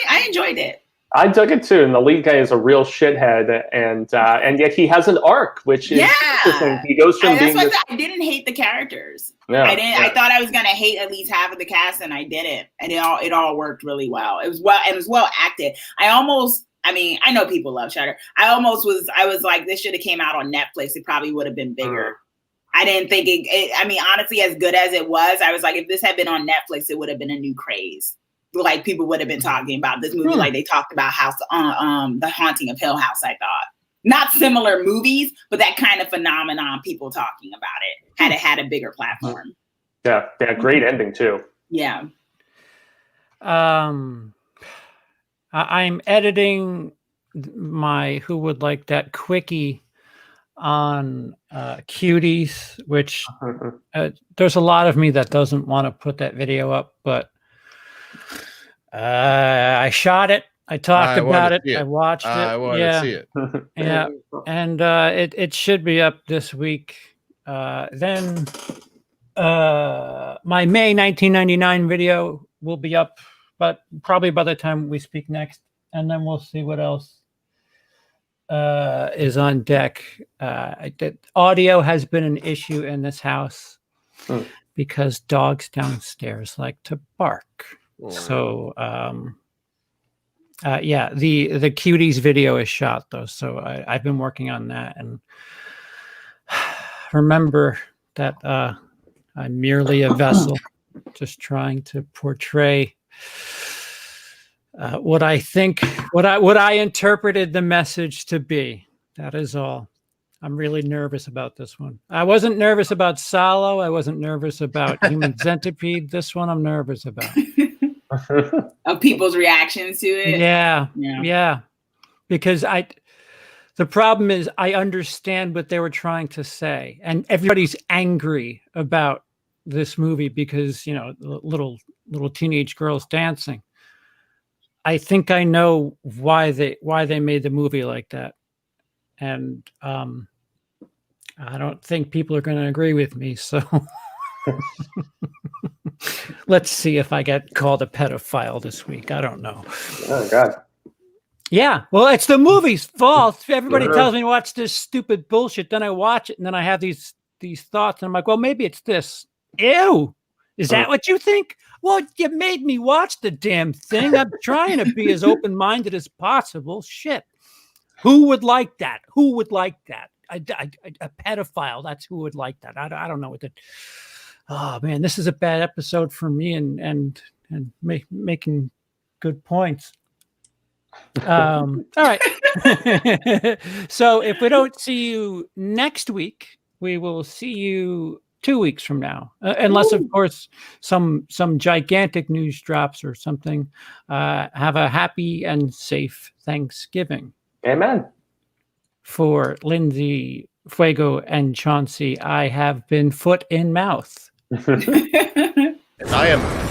I enjoyed it. I dug it too, and the lead guy is a real shithead, and yet he has an arc, which is interesting. He goes from being I didn't hate the characters. Yeah, I didn't. Yeah. I thought I was gonna hate at least half of the cast, and I didn't. And it all worked really well. It was well acted. I mean, I know people love Shutter. I was like, this should have came out on Netflix. It probably would have been bigger. I didn't think it. I mean, honestly, as good as it was, I was like, if this had been on Netflix, it would have been a new craze. Like people would have been talking about this movie, like they talked about The Haunting of Hill House. I thought not similar movies, but that kind of phenomenon. People talking about it had a bigger platform. Yeah, great ending too. Yeah. I'm editing my Who Would Like That quickie on Cuties, which there's a lot of me that doesn't want to put that video up, but I shot it. I talked about it. I watched it. I want to see it. Yeah, and it should be up this week. Then my May 1999 video will be up, but probably by the time we speak next, and then we'll see what else is on deck. Audio has been an issue in this house because dogs downstairs like to bark. So the Cuties video is shot though, so I've been working on that, and remember that I'm merely a vessel, just trying to portray what I think, what I interpreted the message to be. That is all. I'm really nervous about this one. I wasn't nervous about Salo. I wasn't nervous about Human Centipede. This one I'm nervous about. Of people's reactions to it. Yeah. Because the problem is I understand what they were trying to say, and everybody's angry about this movie because, you know, little teenage girls dancing. I think I know why they made the movie like that. And I don't think people are going to agree with me. So let's see if I get called a pedophile this week. I don't know. Oh, God. Yeah. Well, it's the movie's fault. Everybody tells me to watch this stupid bullshit. Then I watch it and then I have these thoughts. And I'm like, well, maybe it's this. Ew. Is that what you think? Well, you made me watch the damn thing. I'm trying to be as open-minded as possible. Shit. Who would like that? Who would like that? A pedophile. That's who would like that. I don't know what that. Oh man, this is a bad episode for me and making good points. All right. So if we don't see you next week, we will see you 2 weeks from now, unless of course some gigantic news drops or something. Have a happy and safe Thanksgiving. Amen. For Lindsay, Fuego, and Chauncey, I have been foot in mouth. I am